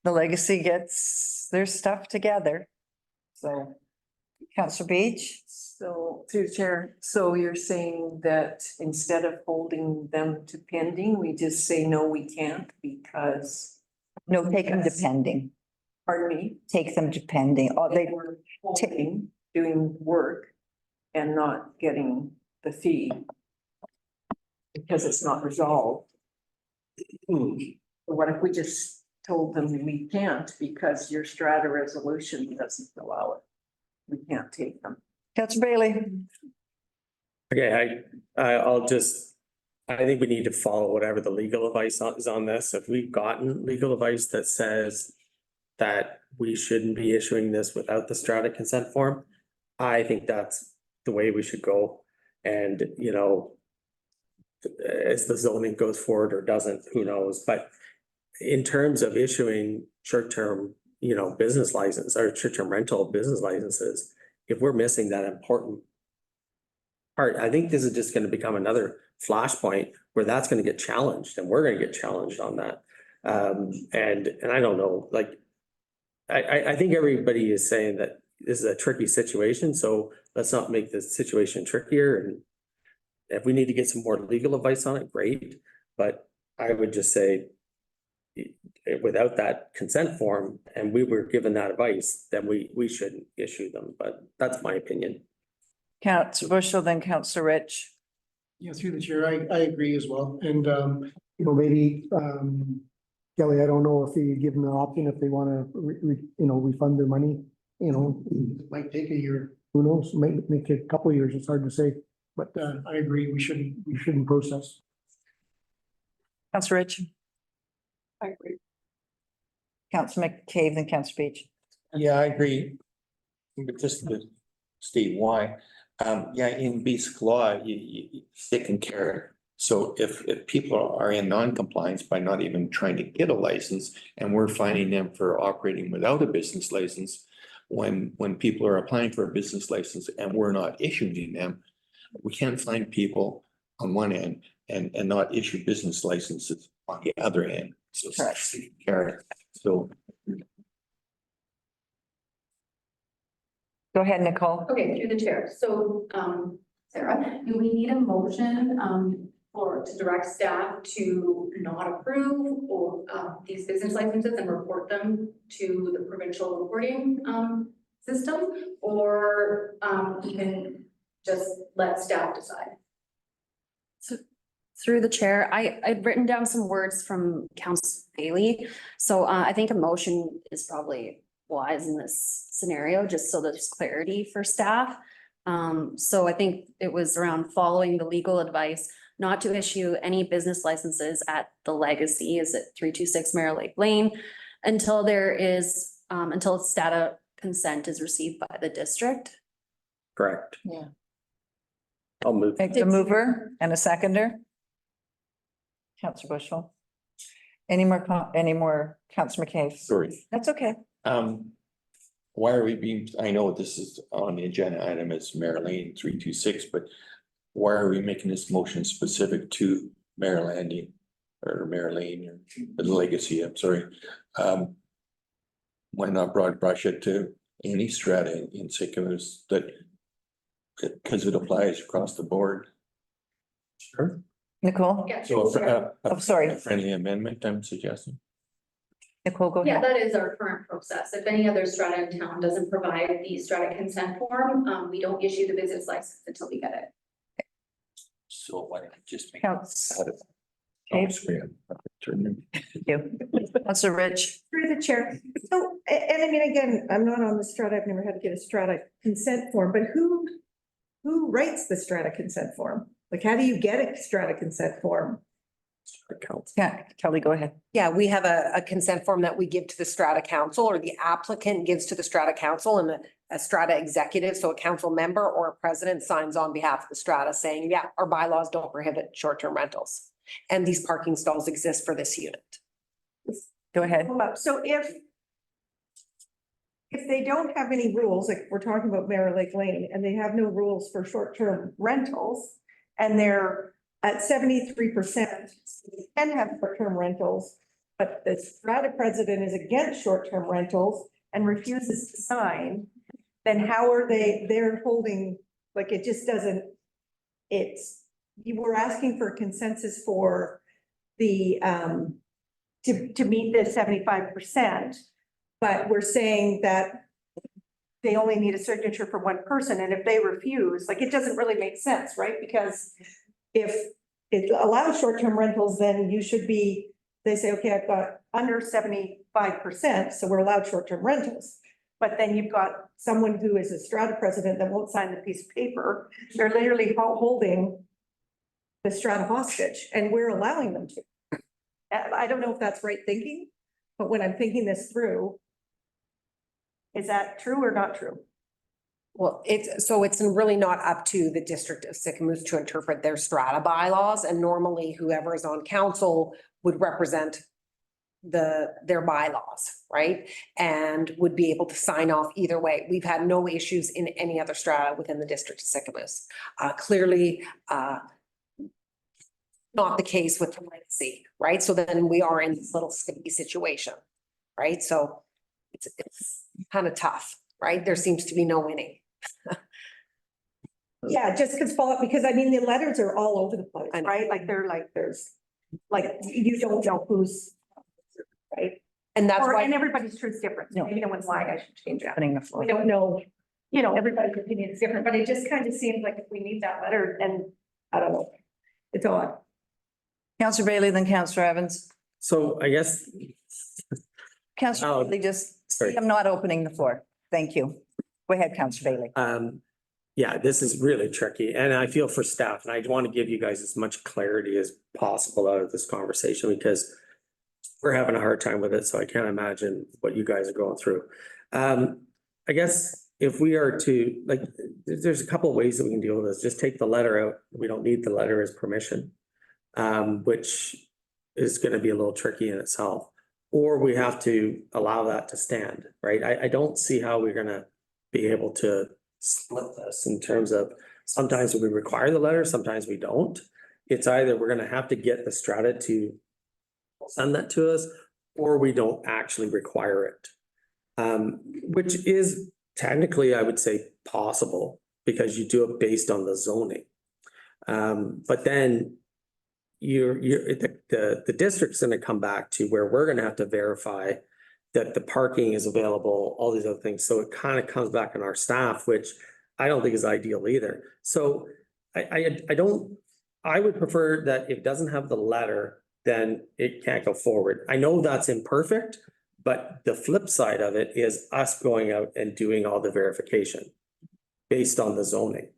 the legacy gets their stuff together. So, Councillor Beach? So through the chair, so you're saying that instead of holding them to pending, we just say, no, we can't because. No, take them to pending. Pardon me? Take them to pending. Oh, They were holding, doing work and not getting the fee. Because it's not resolved. What if we just told them we can't because your strata resolution doesn't allow it? We can't take them. Councillor Bailey? Okay, I think we need to follow whatever the legal advice is on this. If we've gotten legal advice that says that we shouldn't be issuing this without the strata consent form, I think that's the way we should go. And, as the zoning goes forward or doesn't, who knows, but in terms of issuing short-term, business license or short-term rental business licenses, if we're missing that important part, I think this is just gonna become another flashpoint where that's gonna get challenged and we're gonna get challenged on that. And I don't know, like, I think everybody is saying that this is a tricky situation, so let's not make this situation trickier. And if we need to get some more legal advice on it, great, but I would just say without that consent form, and we were given that advice, then we shouldn't issue them, but that's my opinion. Councillor Bushel, then Councillor Rich. Yeah, through the chair, I agree as well. And, maybe, Kelly, I don't know if you give them an option if they want to, refund their money, it might take a year, who knows, might take a couple of years, it's hard to say. But, I agree, we shouldn't process. Councillor Rich, I agree. Councillor McCabe, then Councillor Beach. Yeah, I agree. But just to state why, in basic law, you stick and carrot. So if people are in non-compliance by not even trying to get a license, and we're finding them for operating without a business license, when people are applying for a business license and we're not issuing them, we can't find people on one end and not issue business licenses on the other end. So carrot. So Go ahead, Nicole. Okay, through the chair. So, Sarah, do we need a motion, to direct staff to not approve or, these business licenses and report them to the provincial reporting, system? Or, even just let staff decide? So through the chair, I've written down some words from Council Bailey. So I think a motion is probably wise in this scenario, just so there's clarity for staff. So I think it was around following the legal advice not to issue any business licenses at the Legacy, is it 326 Mirror Lake Lane, until there is, until STATA consent is received by the district. Correct. Yeah. I'll move. Make the mover and a seconder. Councillor Bushel. Any more, Councillor McCabe? sorry. That's okay. Why are we being, I know this is on the agenda item as Mare Lane 326, but why are we making this motion specific to Mare Landing or Mare Lane or the Legacy? I'm sorry. Why not broad brush it to any strata in Sycamus that, because it applies across the board? Sure. Nicole? Yeah, So sorry. a friendly amendment, I'm suggesting. Nicole, go Yeah, ahead. that is our current process. If any other strata in town doesn't provide the strata consent form, we don't issue the business license until we get it. So why don't we just make? Counts. Oh, Okay. sorry, Thank you. Councillor Rich. Through the chair. So, and I mean, again, I'm not on the strata, I've never had to get a strata consent form, but who writes the strata consent form? Like, how do you get a strata consent form? Yeah, Kelly, go ahead. Yeah, we have a consent form that we give to the strata council, or the applicant gives to the strata council, and a strata executive, so a council member or a president signs on behalf of the strata saying, yeah, our bylaws don't prohibit short-term rentals. And these parking stalls exist for this unit. Go ahead. So if they don't have any rules, like we're talking about Mirror Lake Lane, and they have no rules for short-term rentals, and they're at 73%, can have short-term rentals, but the strata president is against short-term rentals and refuses to sign, then how are they're holding, like, it just doesn't, you were asking for a consensus for the, to meet the 75%, but we're saying that they only need a signature for one person, and if they refuse, like, it doesn't really make sense, right? Because if it allows short-term rentals, then you should be, they say, okay, I've got under 75%, so we're allowed short-term rentals. But then you've got someone who is a strata president that won't sign the piece of paper. They're literally holding the strata hostage, and we're allowing them to. I don't know if that's right thinking, but when I'm thinking this through, is that true or not true? Well, it's really not up to the District of Sycamoose to interpret their strata bylaws, and normally whoever is on council would represent their bylaws, right? And would be able to sign off either way. We've had no issues in any other strata within the District of Sycamoose. Clearly, not the case with the legacy, right? So then we are in this little sticky situation, right? So it's kind of tough, right? There seems to be no winning. Yeah, just because I mean, the letters are all over the place, I know. right? Like there's, like, you don't know who's, right? And that's Or, why. and everybody's truth's different. No. Maybe no one's lying, I should change that. Opening the floor. We don't know, you know, everybody's opinion is different, but it just kind of seems like if we need that letter, and I don't know. It's odd. Councillor Bailey, then Councillor Evans. So I guess, Councillor Oh, Bailey, just, sorry. I'm not opening the floor. Thank you. Go ahead, Councillor Bailey. yeah, this is really tricky and I feel for staff and I want to give you guys as much clarity as possible out of this conversation because we're having a hard time with it, so I can't imagine what you guys are going through. I guess if we are to, like, there's a couple of ways that we can deal with this. Just take the letter out. We don't need the letter as permission, which is going to be a little tricky in itself. Or we have to allow that to stand, right? I don't see how we're going to be able to split this in terms of sometimes we require the letter, sometimes we don't. It's either we're going to have to get the strata to send that to us, or we don't actually require it. Which is technically, I would say, possible because you do it based on the zoning. But then the district's gonna come back to where we're gonna have to verify that the parking is available, all these other things. So it kind of comes back on our staff, which I don't think is ideal either. So I would prefer that if it doesn't have the letter, then it can't go forward. I know that's imperfect, but the flip side of it is us going out and doing all the verification based on the zoning.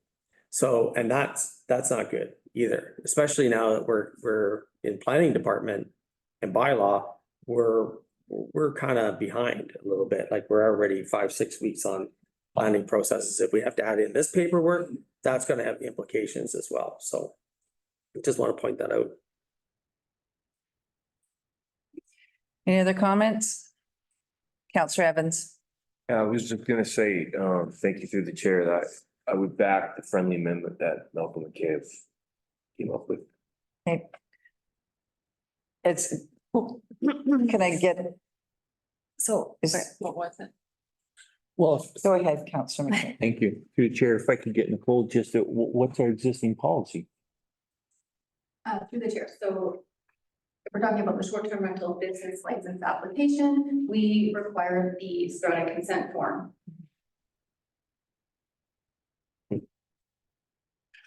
So, and that's not good either, especially now that we're in planning department and bylaw, we're kind of behind a little bit. Like we're already 5-6 weeks on planning processes. If we have to add in this paperwork, that's going to have implications as well. So just want to point that out. Any other comments? Councillor Evans. I was just gonna say, thank you through the chair that I would back the friendly amendment that Malcolm McCabe came up with. Okay. It's, can I get? So, Is- what was it? Well, Go ahead, Councillor McCain. thank you. Through the chair, if I could get Nicole, just what's our existing policy? Through the chair, so if we're talking about the short-term rental business license application, we require the strata consent form.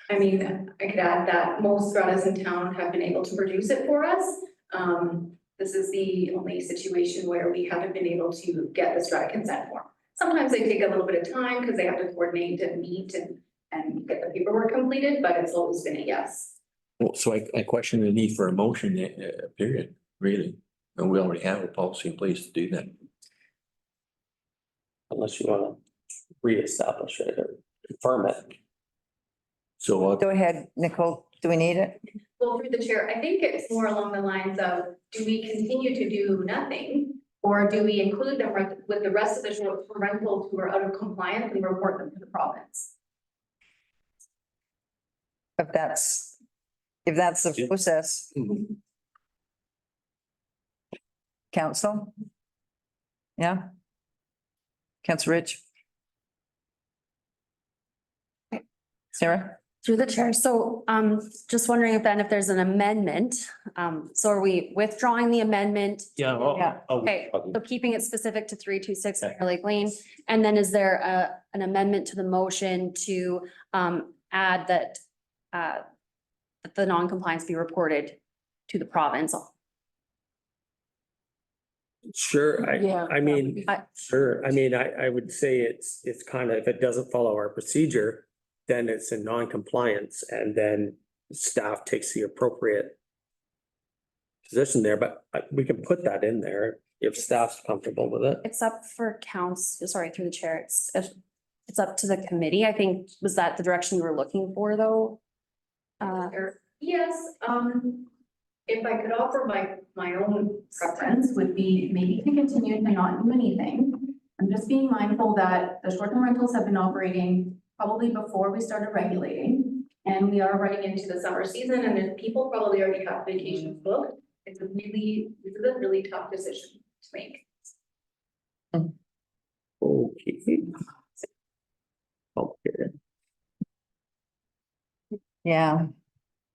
I mean, I could add that most stratas in town have been able to produce it for us. This is the only situation where we haven't been able to get the strata consent form. Sometimes they take a little bit of time because they have to coordinate and meet and get the paperwork completed, but it's always been a yes. Well, so I question the need for a motion, period, really. And we already have a policy in place to do that. Unless you want to reestablish it or confirm it. So Go ahead, Nicole. Do we need it? Well, through the chair, I think it's more along the lines of, do we continue to do nothing? Or do we include them with the rest of the short-term rentals who are out of compliance and report them to the province? If that's the process. Council? Yeah? Councillor Rich? Sarah? Through the chair. So just wondering if there's an amendment. So are we withdrawing the amendment? Yeah. Yeah. Okay, so keeping it specific to 326 Fair Lake Lane. And then is there an amendment to the motion to add that the non-compliance be reported to the province? Sure, I mean, sure, I mean, I would say it's kind of, if it doesn't follow our procedure, then it's in non-compliance and then staff takes the appropriate position there, but we can put that in there if staff's comfortable with it. It's up for council, sorry, through the chair. It's it's up to the committee. I think, was that the direction you were looking for, though? Yes, if I could offer my own preference would be maybe to continue to not do anything. I'm just being mindful that the short-term rentals have been operating probably before we started regulating. And we are running into the summer season and then people probably already have vacations booked. This is a really tough decision to make. Okay. Okay. Yeah.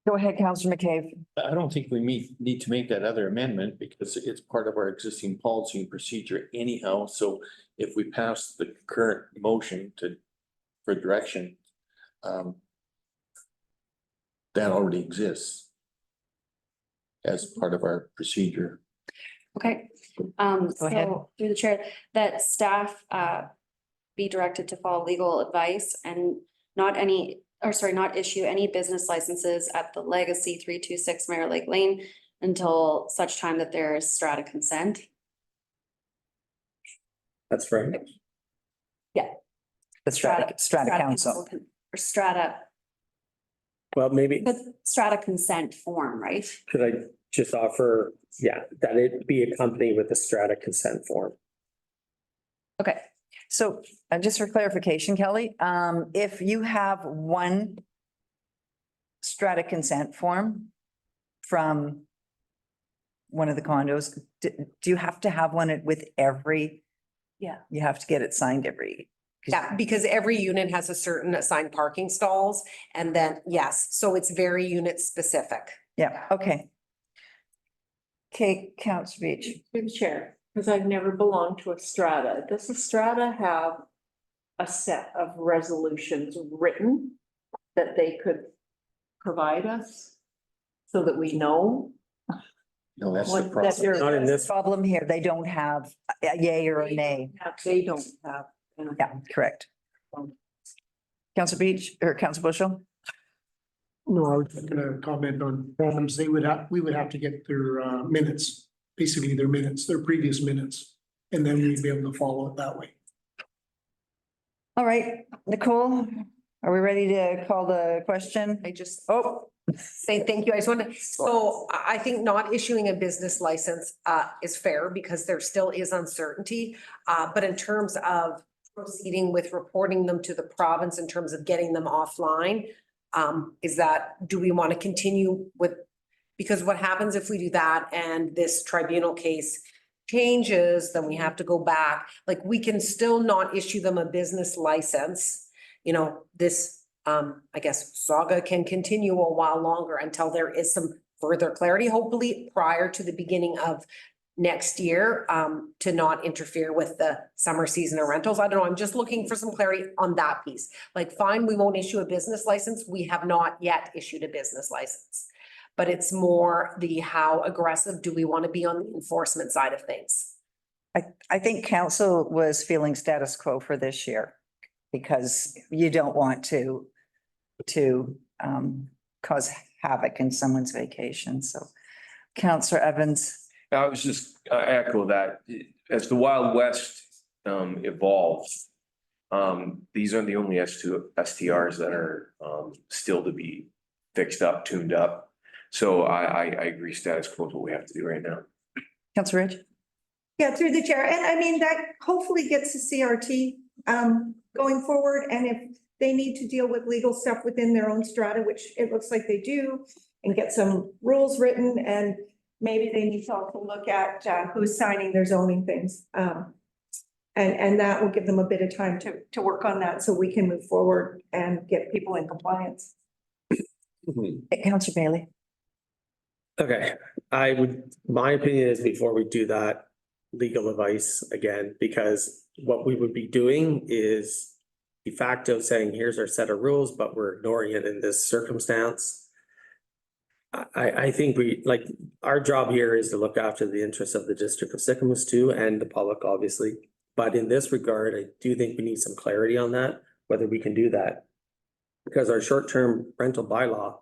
Go ahead, Councillor McCabe. I don't think we need to make that other amendment because it's part of our existing policy and procedure anyhow. So if we pass the current motion for direction, that already exists as part of our procedure. Okay, ahead. so through the chair, that staff be directed to follow legal advice and not issue any business licenses at the Legacy 326 Mirror Lake Lane until such time that there is strata consent. That's right. The strata council. Or strata, Well, maybe the strata consent form, right? could I just offer, that it be accompanied with a strata consent form. Okay, so just for clarification, Kelly, if you have one strata consent form from one of the condos, do you have to have one with every? Yeah. You have to get it signed every. Yeah, because every unit has a certain assigned parking stalls and then, yes, so it's very unit specific. Yeah, okay. Okay, Councillor Beach. Through the chair, because I've never belonged to a strata. Does the strata have a set of resolutions written that they could provide us so that we know? No, that's the What- that problem. they're- Not in this. Problem here, they don't have a yay or a nay. They don't have. Yeah, correct. Councillor Beach or Councillor Bushel? No, I was gonna comment on problems. We would have to get their minutes, basically their previous minutes. And then we'd be able to follow it that way. All right, Nicole, are we ready to call the question? I just Oh, say thank you. I just want to, so I think not issuing a business license is fair because there still is uncertainty. But in terms of proceeding with reporting them to the province in terms of getting them offline, do we want to continue with, because what happens if we do that and this tribunal case changes, then we have to go back. Like, we can still not issue them a business license. You know, this, I guess saga can continue a while longer until there is some further clarity, hopefully prior to the beginning of next year, to not interfere with the summer season of rentals. I don't know, I'm just looking for some clarity on that piece. Like, fine, we won't issue a business license. We have not yet issued a business license. But it's more the how aggressive do we want to be on the enforcement side of things? I think council was feeling status quo for this year because you don't want to cause havoc in someone's vacation. So Councillor Evans. I was just, I echo that. As the Wild West evolves, these are the only STRs that are still to be fixed up, tuned up. So I agree, status quo is what we have to do right now. Councillor Ridge. Yeah, through the chair. And I mean, that hopefully gets to CRT going forward. And if they need to deal with legal stuff within their own strata, which it looks like they do, and get some rules written, and maybe they need to also look at who's signing their zoning things. And that will give them a bit of time to work on that so we can move forward and get people in compliance. Councillor Bailey. Okay, my opinion is before we do that, legal advice again, because what we would be doing is de facto saying, here's our set of rules, but we're ignoring it in this circumstance. I think our job here is to look after the interests of the district of Sycamus too, and the public, obviously. But in this regard, I do think we need some clarity on that, whether we can do that. Because our short-term rental bylaw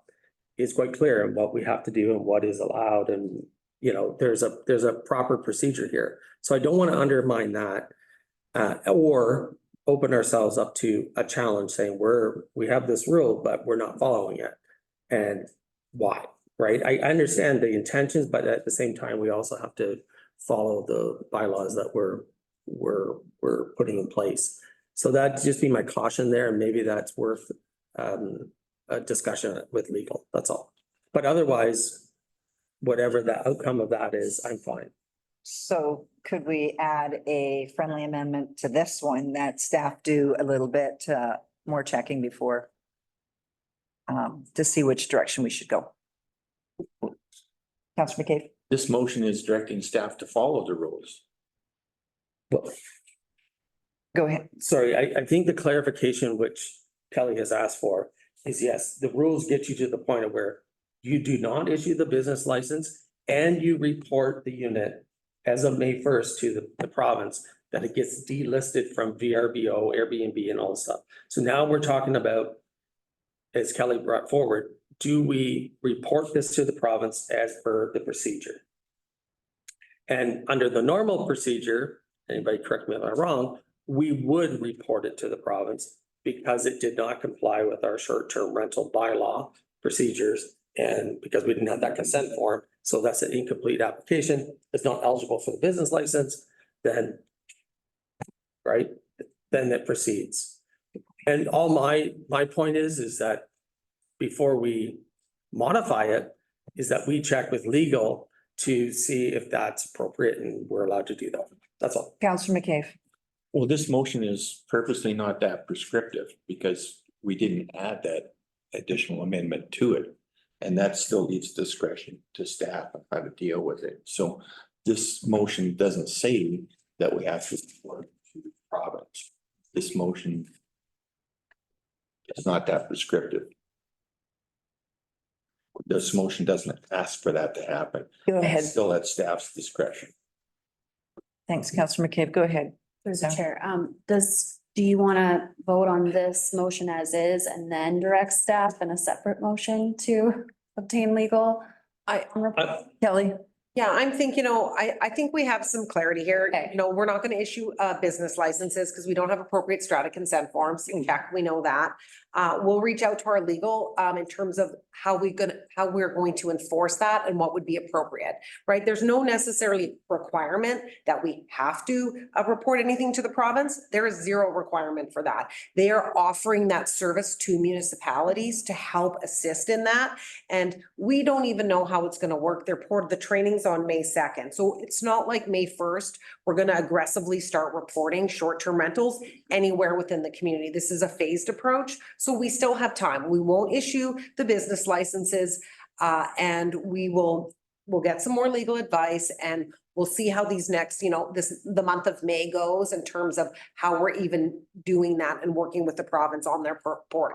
is quite clear on what we have to do and what is allowed. And, you know, there's a proper procedure here. So I don't want to undermine that. Or open ourselves up to a challenge saying we have this rule, but we're not following it. And why, right? I understand the intentions, but at the same time, we also have to follow the bylaws that we're putting in place. So that'd just be my caution there, and maybe that's worth a discussion with legal, that's all. But otherwise, whatever the outcome of that is, I'm fine. So could we add a friendly amendment to this one that staff do a little bit more checking before to see which direction we should go? Councillor McCabe? This motion is directing staff to follow the rules. Well, go ahead. Sorry, I think the clarification which Kelly has asked for is yes, the rules get you to the point of where you do not issue the business license and you report the unit as of May 1st to the province, that it gets delisted from VRBO, Airbnb and all this stuff. So now we're talking about, as Kelly brought forward, do we report this to the province as per the procedure? And under the normal procedure, anybody correct me if I'm wrong, we would report it to the province because it did not comply with our short-term rental bylaw procedures. And because we didn't have that consent form, so that's an incomplete application, it's not eligible for the business license, then, right, then it proceeds. And all my point is that before we modify it, is that we check with legal to see if that's appropriate and we're allowed to do that. That's all. Councillor McCabe? Well, this motion is purposely not that prescriptive because we didn't add that additional amendment to it. And that still leaves discretion to staff on how to deal with it. So this motion doesn't say that we have to report to the province. This motion is not that prescriptive. This motion doesn't ask for that to happen. Go ahead. It's still at staff's discretion. Thanks, Councillor McCabe. Go ahead. There's a chair. Do you want to vote on this motion as is and then direct staff in a separate motion to obtain legal? Kelly? Yeah, I'm thinking, I think we have some clarity here. Okay. We're not going to issue business licenses because we don't have appropriate strata consent forms. In fact, we know that. We'll reach out to our legal in terms of how we're going to enforce that and what would be appropriate, right? There's no necessarily requirement that we have to report anything to the province. There is zero requirement for that. They are offering that service to municipalities to help assist in that. And we don't even know how it's going to work. The training's on May 2nd. So it's not like May 1st, we're going to aggressively start reporting short-term rentals anywhere within the community. This is a phased approach. So we still have time. We won't issue the business licenses and we'll get some more legal advice and we'll see how these next, the month of May goes in terms of how we're even doing that and working with the province on their report.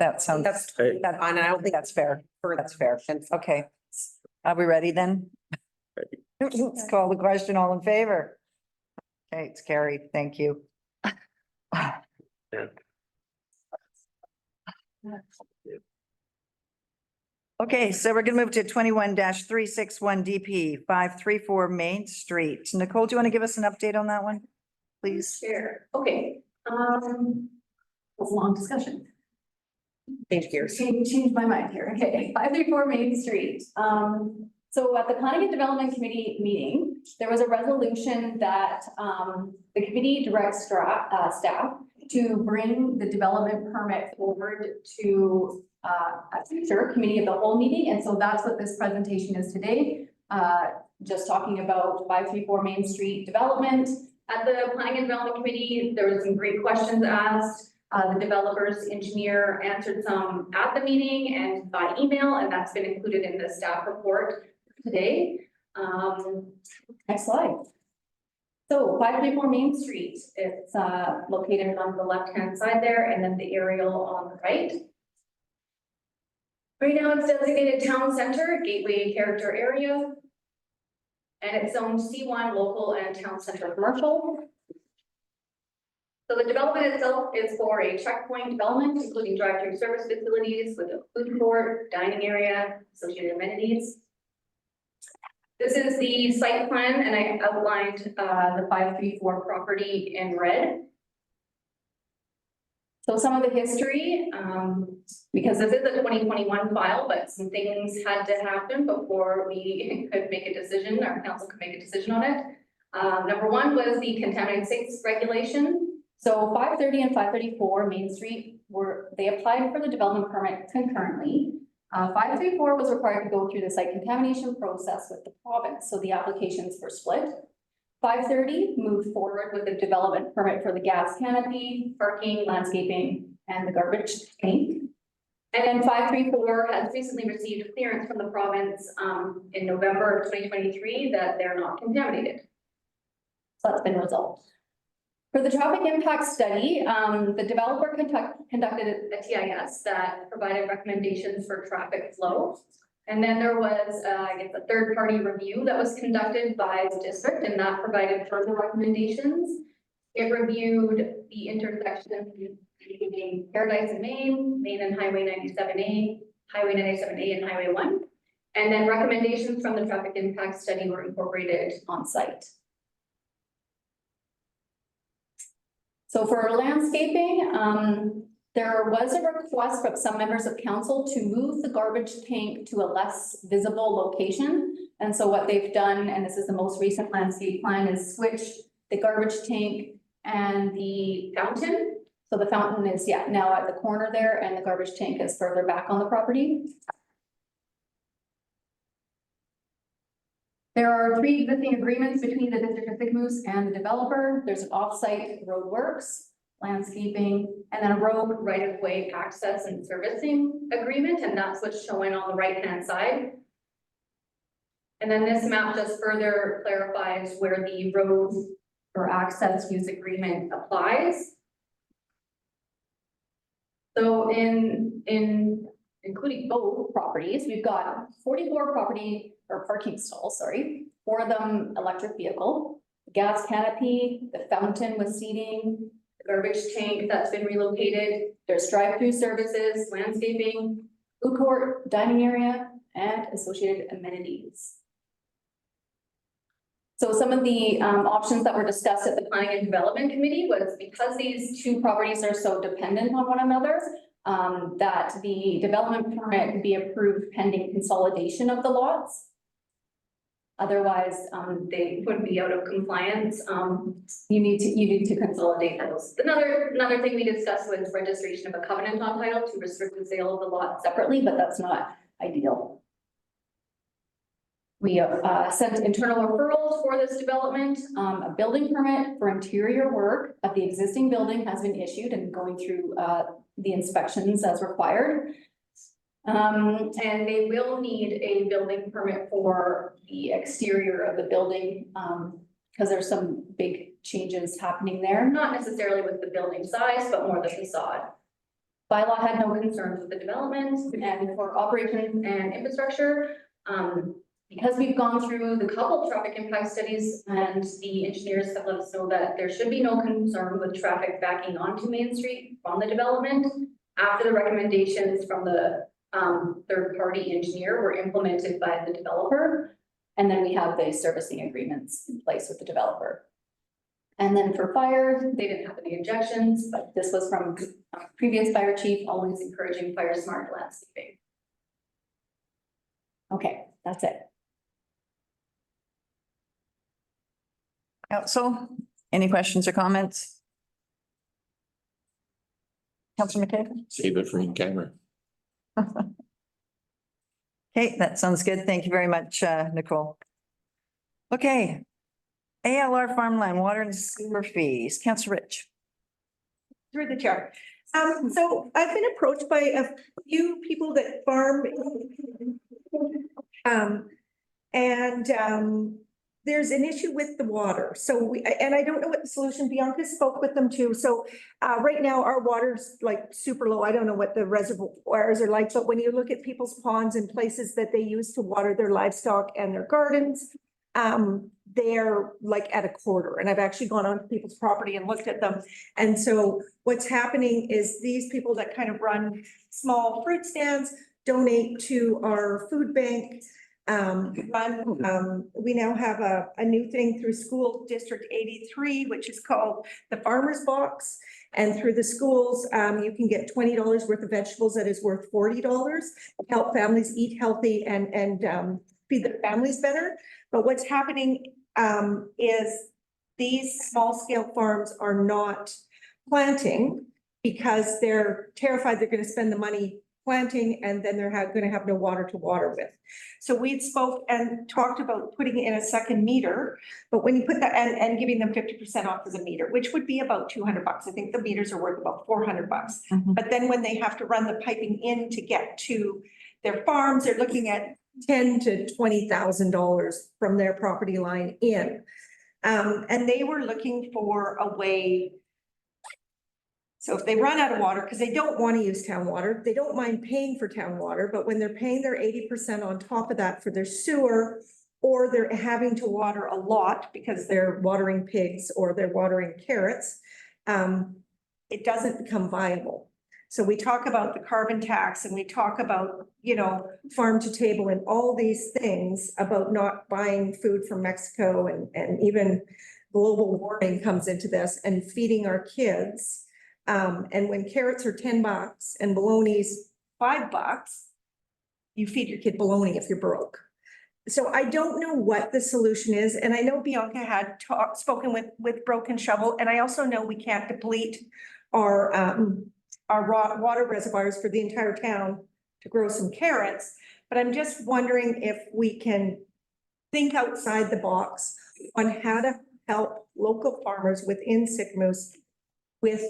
That sounds, That's, Hey. and I don't think that's fair. That's fair. that's Okay. Are we ready then? Let's call the question. All in favor? Okay, it's carried. Thank you. Okay, so we're gonna move to 21-361 DP 534 Main Street. Nicole, do you want to give us an update on that one, please? Sure, okay, that's a long discussion. change gears. Change my mind here, okay, 534 Main Street. So at the Planning and Development Committee meeting, there was a resolution that, the committee directs staff to bring the development permit forward to, a future committee of the whole meeting, and so that's what this presentation is today. Just talking about 534 Main Street development. At the Planning and Development Committee, there were some great questions asked. The developer's engineer answered some at the meeting and by email, and that's been included in the staff report today. Next slide. So 534 Main Street, it's located on the left-hand side there, and then the aerial on the right. Right now it's designated town center, gateway character area. And it's zoned C1 local and town center commercial. So the development itself is for a checkpoint development, including drive-through service facilities with a food court, dining area, associated amenities. This is the site plan, and I outlined the 534 property in red. So some of the history, because this is a 2021 file, but some things had to happen before we could make a decision, our council could make a decision on it. Number one was the contaminated sinks regulation. So 530 and 534 Main Street they applied for the development permit concurrently. 534 was required to go through the site contamination process with the province, so the applications were split. 530 moved forward with a development permit for the gas canopy, parking, landscaping, and the garbage tank. And then 534 has recently received clearance from the province in November of 2023 that they're not contaminated. So that's been resolved. For the traffic impact study, the developer conducted a TIS that provided recommendations for traffic flow. And then there was, I guess, a third-party review that was conducted by the district, and that provided further recommendations. It reviewed the intersection between Paradise and Main and Highway 97A, Highway 97A and Highway 1. And then recommendations from the traffic impact study were incorporated on site. So for landscaping, there was a request from some members of council to move the garbage tank to a less visible location. And so what they've done, and this is the most recent landscape plan, is switch the garbage tank and the fountain. So the fountain is, now at the corner there, and the garbage tank is further back on the property. There are 3 existing agreements between the district of Sigmoose and the developer. There's an off-site road works, landscaping, and then a road right-of-way access and servicing agreement, and that's what's showing on the right-hand side. And then this map just further clarifies where the road or access use agreement applies. So including both properties, we've got 44 parking stalls, 4 of them electric vehicle, gas canopy, the fountain with seating, the garbage tank that's been relocated. There's drive-through services, landscaping, food court, dining area, and associated amenities. So some of the options that were discussed at the Planning and Development Committee was, because these 2 properties are so dependent on one another, that the development permit be approved pending consolidation of the lots. Otherwise, they would be out of compliance. You need to consolidate those. Another thing we discussed was registration of a covenant on title to restrict the sale of the lot separately, but that's not ideal. We sent internal referrals for this development. A building permit for interior work of the existing building has been issued and going through the inspections as required. And they will need a building permit for the exterior of the building because there's some big changes happening there, not necessarily with the building size, but more the facade. Bylaw had no concerns with the development, and for operations and infrastructure, because we've gone through the couple traffic impact studies and the engineers have let us know that there should be no concern with traffic backing onto Main Street from the development after the recommendations from the third-party engineer were implemented by the developer. And then we have the servicing agreements in place with the developer. And then for fire, they didn't have any objections, but this was from previous fire chief, always encouraging fire smart landscaping. Okay, that's it. Council, any questions or comments? Councilor McKay? Save it for in camera. Okay, that sounds good. Thank you very much, Nicole. Okay. ALR farmland, water and sewer fees. Councilor Rich. Through the chair. So I've been approached by a few people that farm. There's an issue with the water. So I don't know what the solution, Bianca spoke with them too. So right now our water's like super low. I don't know what the reservoirs are like, but when you look at people's ponds and places that they use to water their livestock and their gardens, they're like at a quarter. And I've actually gone onto people's property and looked at them. And so what's happening is these people that kind of run small fruit stands donate to our food bank. We now have a new thing through School District 83, which is called the Farmer's Box. And through the schools, you can get $20 worth of vegetables that is worth $40. Help families eat healthy and feed their families better. But what's happening is these small scale farms are not planting because they're terrified they're going to spend the money planting and then they're going to have no water to water with. So we'd spoke and talked about putting in a second meter, but when you put that and giving them 50% off as a meter, which would be about $200. I think the meters are worth about $400. But then when they have to run the piping in to get to their farms, they're looking at $10,000 to $20,000 from their property line in. And they were looking for a way. So if they run out of water, because they don't want to use town water, they don't mind paying for town water, but when they're paying their 80% on top of that for their sewer, or they're having to water a lot because they're watering pigs or they're watering carrots, it doesn't become viable. So we talk about the carbon tax and we talk about, farm to table and all these things about not buying food from Mexico and even global warming comes into this and feeding our kids. And when carrots are $10 and bologna's $5, you feed your kid bologna if you're broke. So I don't know what the solution is. And I know Bianca had spoken with Broken Shovel. And I also know we can't deplete our raw water reservoirs for the entire town to grow some carrots. But I'm just wondering if we can think outside the box on how to help local farmers within Sycamore with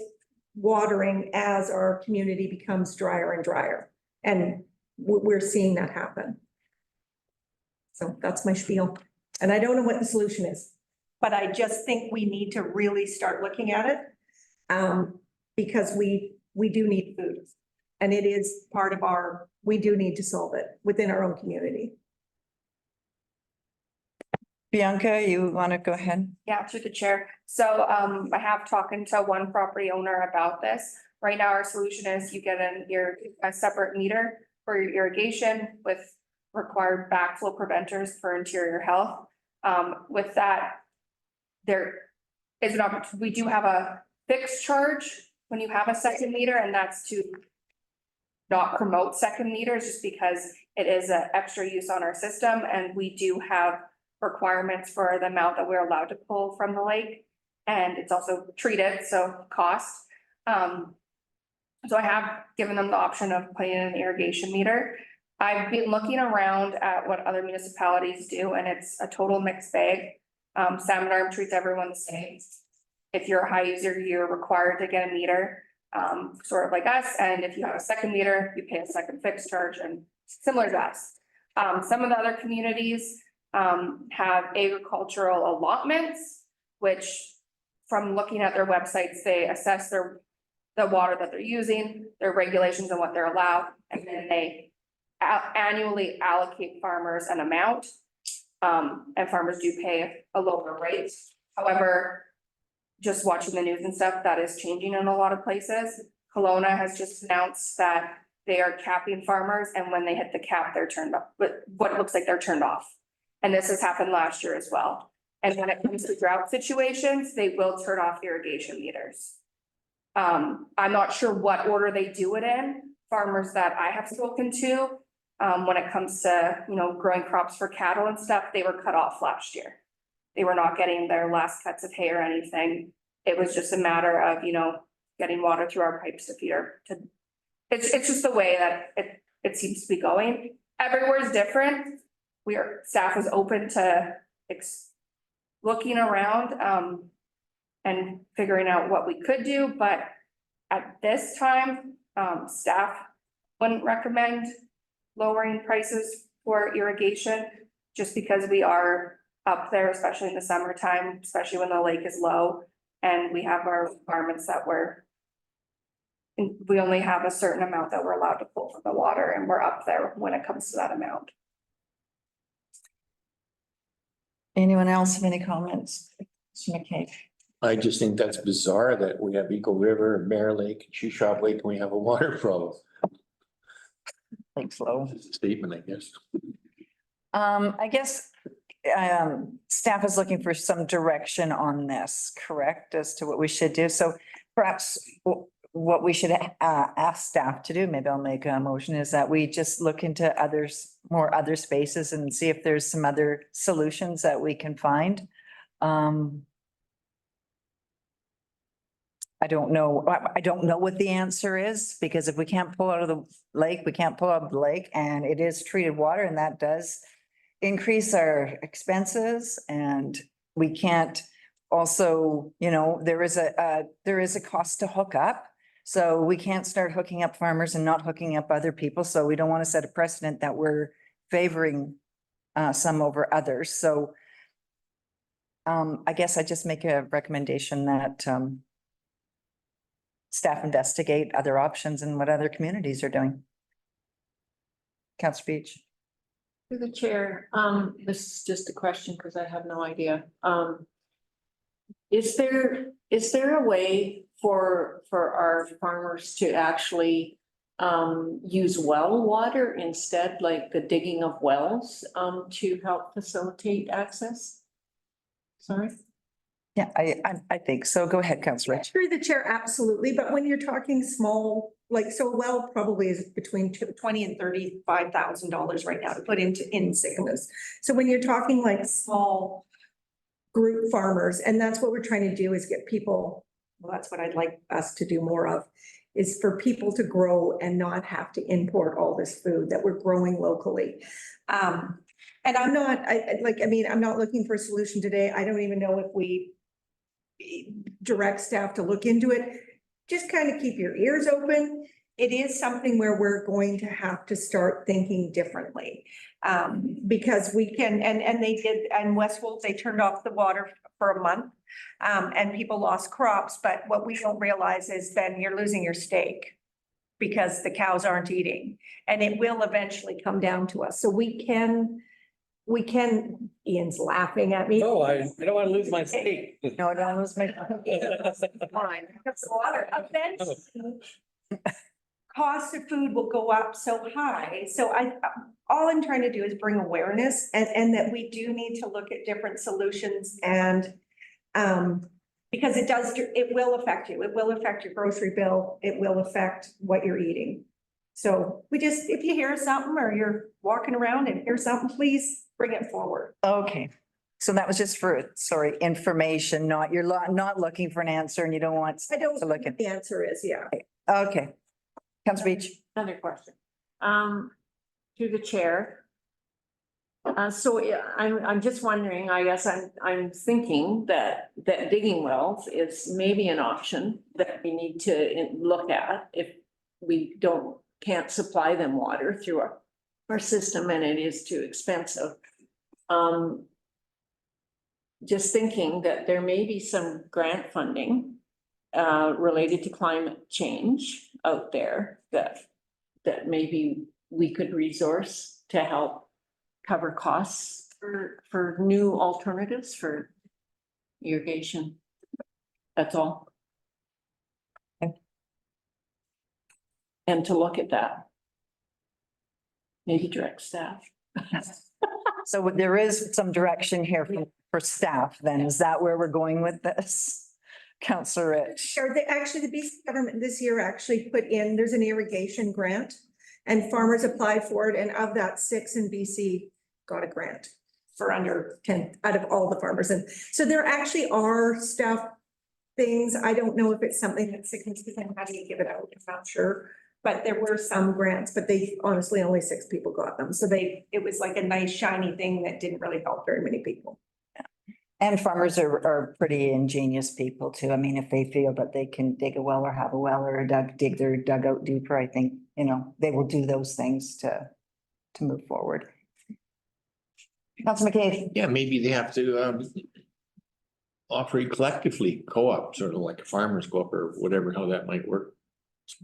watering as our community becomes drier and drier. And we're seeing that happen. So that's my spiel. And I don't know what the solution is, but I just think we need to really start looking at it. Because we do need food. And it is part of we do need to solve it within our own community. Bianca, you want to go ahead? Yeah, through the chair. So I have talking to one property owner about this. Right now, our solution is you get a separate meter for your irrigation with required backflow preventers for interior health. With that, there is an opportunity. We do have a fixed charge when you have a second meter, and that's to not promote second meters just because it is an extra use on our system. And we do have requirements for the amount that we're allowed to pull from the lake. And it's also treated, so cost. So I have given them the option of putting in an irrigation meter. I've been looking around at what other municipalities do, and it's a total mixed bag. Salmon Arm treats everyone the same. If you're a high user, you're required to get a meter, sort of like us. And if you have a second meter, you pay a second fixed charge and similar to us. Some of the other communities have agricultural allotments, which from looking at their websites, they assess the water that they're using, their regulations and what they're allowed, and then they annually allocate farmers an amount. And farmers do pay a lower rate. However, just watching the news and stuff, that is changing in a lot of places. Kelowna has just announced that they are capping farmers, and when they hit the cap, they're turned off, but what it looks like they're turned off. And this has happened last year as well. And when it comes to drought situations, they will turn off irrigation meters. I'm not sure what order they do it in. Farmers that I have spoken to, when it comes to, growing crops for cattle and stuff, they were cut off last year. They were not getting their last cuts of hay or anything. It was just a matter of, getting water through our pipes to feed it's just the way that it seems to be going. Everywhere is different. Staff is open to looking around, and figuring out what we could do, but at this time, staff wouldn't recommend lowering prices for irrigation just because we are up there, especially in the summertime, especially when the lake is low and we have our requirements that we only have a certain amount that we're allowed to pull from the water, and we're up there when it comes to that amount. Anyone else have any comments? Mr. McKay. I just think that's bizarre that we have Eagle River and Bear Lake and Shuswap Lake and we have a water problem. Thanks, Lo. It's a statement, I guess. I guess, staff is looking for some direction on this, correct, as to what we should do. So perhaps what we should, ask staff to do, maybe I'll make a motion, is that we just look into more other spaces and see if there's some other solutions that we can find. I don't know what the answer is, because if we can't pull out of the lake, we can't pull out of the lake, and it is treated water, and that does increase our expenses, and we can't also, there is a cost to hook up. So we can't start hooking up farmers and not hooking up other people. So we don't want to set a precedent that we're favoring some over others. So I guess I just make a recommendation that staff investigate other options and what other communities are doing. Councillor Beach. To the chair, this is just a question because I have no idea. Is there a way for our farmers to actually use well water instead, like the digging of wells, to help facilitate access? Sorry. Yeah, I think so. Go ahead, Councillor Rich. Through the chair, absolutely. But when you're talking small, like, so a well probably is between $20,000 and $35,000 right now to put in Sycamus. So when you're talking like small group farmers, and that's what we're trying to do, is get people, well, that's what I'd like us to do more of, is for people to grow and not have to import all this food that we're growing locally. And I'm not, I'm not looking for a solution today. I don't even know if we direct staff to look into it. Just kind of keep your ears open. It is something where we're going to have to start thinking differently. Because we can, and they did, and Westwold, they turned off the water for a month, and people lost crops. But what we don't realize is then you're losing your steak because the cows aren't eating, and it will eventually come down to us. So we can, Ian's laughing at me. No, I don't want to lose my steak. No, I don't lose my. Fine. That's water. Eventually, cost of food will go up so high. So all I'm trying to do is bring awareness and that we do need to look at different solutions, and because it will affect you. It will affect your grocery bill. It will affect what you're eating. So if you hear something or you're walking around and hear something, please bring it forward. Okay. So that was just for, information, you're not looking for an answer and you don't want I don't to look at. the answer is, yeah. Okay. Councillor Beach. Another question. To the chair. So yeah, I'm just wondering, I guess I'm thinking that digging wells is maybe an option that we need to look at if we can't supply them water through our system and it is too expensive. Just thinking that there may be some grant funding related to climate change out there that maybe we could resource to help cover costs for new alternatives for irrigation. That's all. Okay. And to look at that. Maybe direct staff. So there is some direction here for staff then. Is that where we're going with this? Councillor Rich. Sure. Actually, the BC government this year actually put in, there's an irrigation grant and farmers applied for it. And of that, 6 in BC got a grant for under 10 out of all the farmers. And so there actually are things. I don't know if it's something that's significant. How do you give it out? I'm not sure. But there were some grants, but honestly, only 6 people got them. So it was like a nice shiny thing that didn't really help very many people. And farmers are pretty ingenious people too. I mean, if they feel that they can dig a well or have a well or dig their dugout deeper, I think, they will do those things to move forward. Councilor McCabe. Yeah, maybe they have to operate collectively, co-op, sort of like a farmers co-op or whatever, how that might work.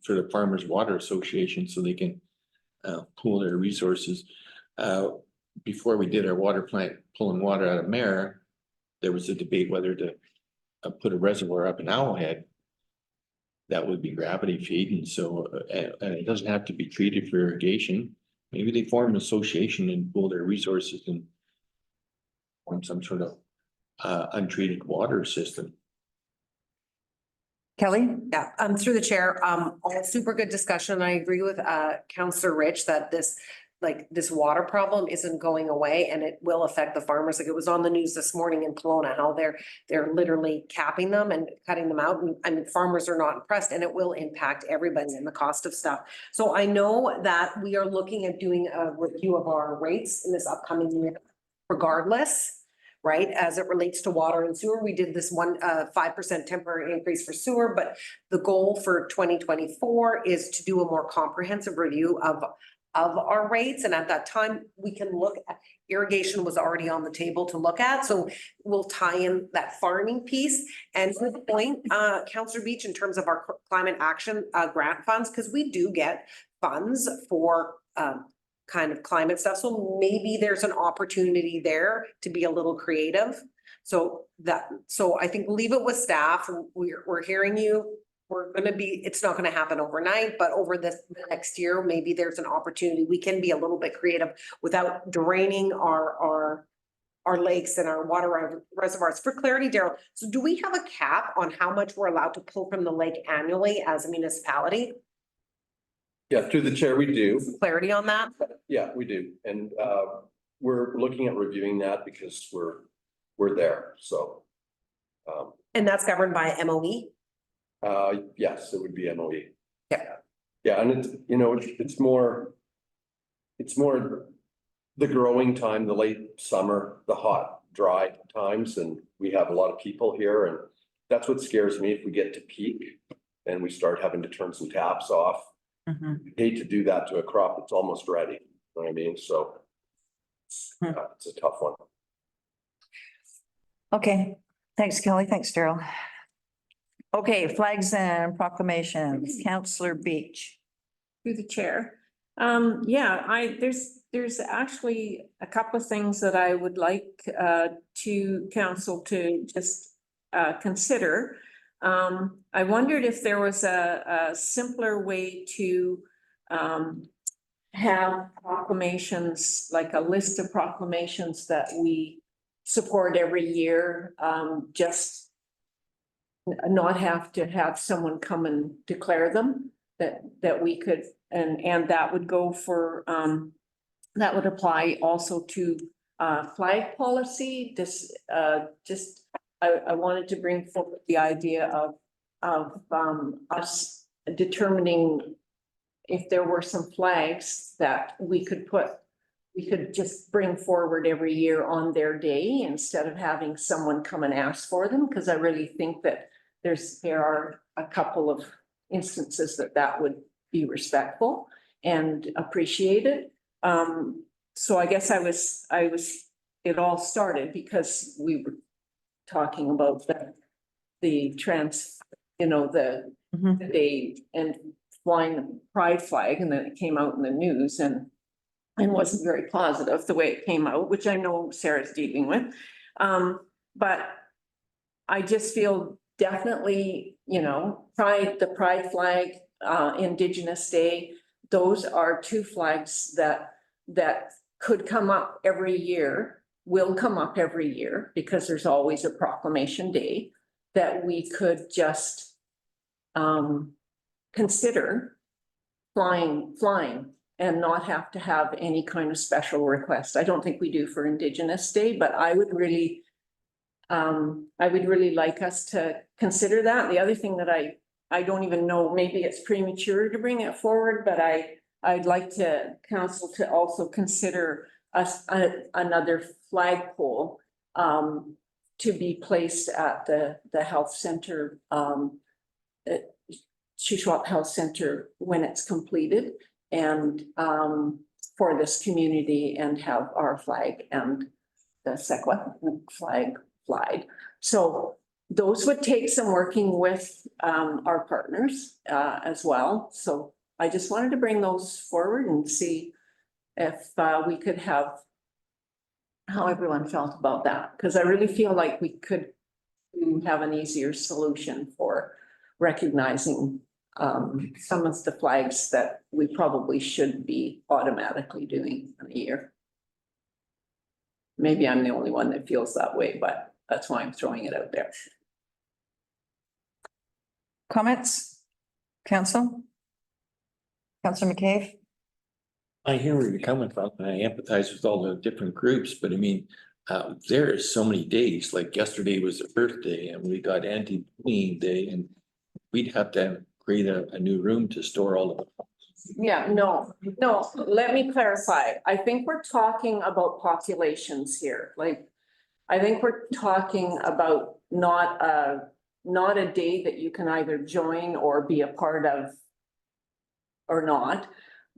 Sort of farmers water association, so they can pool their resources. Before we did our water plant pulling water out of Mare, there was a debate whether to put a reservoir up in Owlhead. That would be gravity feed, and so and it doesn't have to be treated for irrigation. Maybe they form an association and pool their resources and form some sort of untreated water system. Kelly? Yeah, through the chair, all super good discussion. I agree with Councillor Rich that this water problem isn't going away and it will affect the farmers. Like it was on the news this morning in Kelowna, how they're literally capping them and cutting them out. And farmers are not impressed, and it will impact everybody in the cost of stuff. So I know that we are looking at doing a review of our rates in this upcoming year regardless. Right, as it relates to water and sewer, we did this 5% temporary increase for sewer, but the goal for 2024 is to do a more comprehensive review of our rates. And at that time, we can look at, irrigation was already on the table to look at, so we'll tie in that farming piece. And to the point, Councillor Beach, in terms of our climate action grant funds, because we do get funds for kind of climate stuff. So maybe there's an opportunity there to be a little creative. So I think leave it with staff. We're hearing you. It's not gonna happen overnight, but over the next year, maybe there's an opportunity. We can be a little bit creative without draining our lakes and our water reservoirs. For clarity, Daryl, so do we have a cap on how much we're allowed to pull from the lake annually as a municipality? Yeah, through the chair, we do. Clarity on that? Yeah, we do. And we're looking at reviewing that because we're there, so. And that's governed by MOE? Yes, it would be MOE. Yeah. Yeah, and it's more the growing time, the late summer, the hot, dry times, and we have a lot of people here, and that's what scares me if we get to peak and we start having to turn some taps off. Hate to do that to a crop that's almost ready, you know what I mean? So it's a tough one. Okay, thanks, Kelly. Thanks, Daryl. Okay, flags and proclamations. Councillor Beach. Through the chair. There's actually a couple of things that I would like to council to just consider. I wondered if there was a simpler way to have proclamations, like a list of proclamations that we support every year, just not have to have someone come and declare them, that we could, and that would go for, that would apply also to flag policy. I wanted to bring forward the idea of us determining if there were some flags that we could just bring forward every year on their day instead of having someone come and ask for them, because I really think that there are a couple of instances that would be respectful and appreciated. So I guess it all started because we were talking about the day and flying the pride flag, and then it came out in the news and wasn't very positive the way it came out, which I know Sarah's dealing with. But I just feel definitely, the pride flag, Indigenous Day, those are two flags that could come up every year, will come up every year, because there's always a proclamation day that we could just consider flying and not have to have any kind of special request. I don't think we do for Indigenous Day, but I would really like us to consider that. The other thing that I don't even know, maybe it's premature to bring it forward, but I'd like to council to also consider another flagpole to be placed at the health center, Shuswap Health Center, when it's completed, and for this community, and have our flag and the Sequat flag flied. So those would take some working with our partners as well. So I just wanted to bring those forward and see if we could have how everyone felt about that, because I really feel like we could have an easier solution for recognizing some of the flags that we probably should be automatically doing in a year. Maybe I'm the only one that feels that way, but that's why I'm throwing it out there. Comments? Council? Councillor McCabe? I hear where you're coming from and I empathize with all the different groups, but I mean, there is so many days, like yesterday was the birthday and we got anti-bullying day and we'd have to create a new room to store all of it. Yeah, no, let me clarify. I think we're talking about populations here, like, I think we're talking about not a day that you can either join or be a part of or not,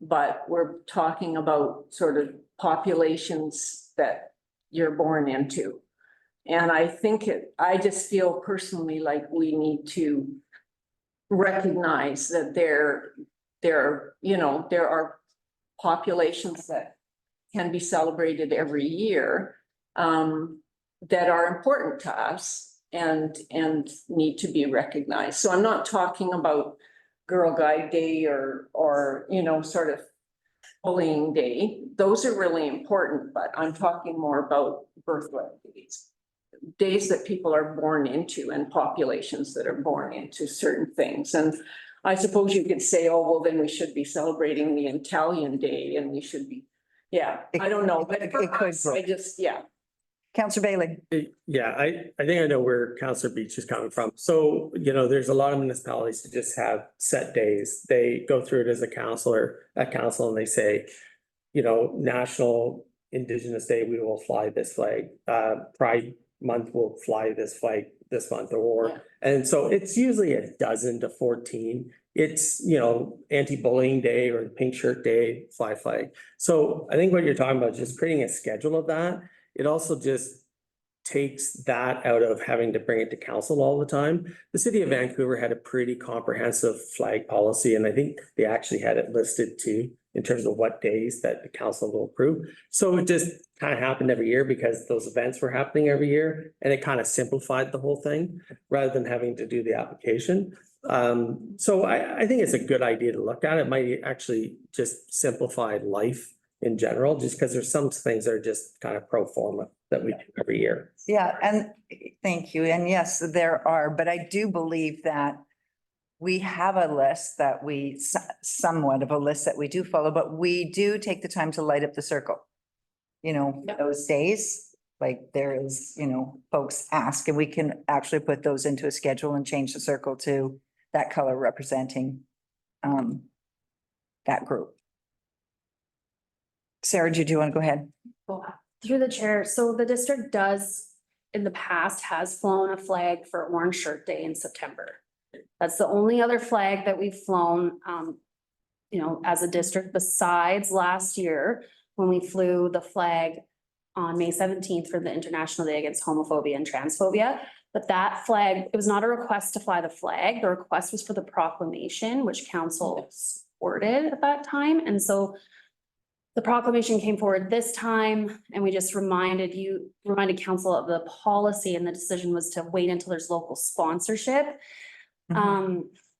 but we're talking about sort of populations that you're born into. And I think I just feel personally like we need to recognize that there are populations that can be celebrated every year that are important to us and need to be recognized. So I'm not talking about Girl Guide Day or sort of bullying day. Those are really important, but I'm talking more about birthright days that people are born into and populations that are born into certain things. And I suppose you could say, oh, well, then we should be celebrating the Italian Day and we should be, I don't know, but for us, I just, Councillor Bailey. Yeah, I think I know where Councillor Beach is coming from. So, there's a lot of municipalities that just have set days. They go through it as a council and they say, National Indigenous Day, we will fly this flag. Pride Month will fly this flag this month and so it's usually a dozen to 14. It's, anti-bullying day or the pink shirt day, fly flag. So I think what you're talking about is just creating a schedule of that. It also just takes that out of having to bring it to council all the time. The city of Vancouver had a pretty comprehensive flag policy, and I think they actually had it listed too in terms of what days that the council will approve. So it just kind of happened every year because those events were happening every year, and it kind of simplified the whole thing rather than having to do the application. So I think it's a good idea to look at. It might actually just simplify life in general, just because there's some things that are just kind of pro forma that we do every year. Yeah, and thank you. And yes, there are, but I do believe that we have a list that somewhat of a list that we do follow, but we do take the time to light up the circle. Those days, like there is, folks ask, and we can actually put those into a schedule and change the circle to that color representing that group. Sarah, do you want to go ahead? Through the chair, so the district does, in the past, has flown a flag for Orange Shirt Day in September. That's the only other flag that we've flown, as a district, besides last year, when we flew the flag on May 17th for the International Day Against Homophobia and Transphobia. But that flag, it was not a request to fly the flag. The request was for the proclamation, which council supported at that time. And so the proclamation came forward this time, and we just reminded council of the policy, and the decision was to wait until there's local sponsorship. I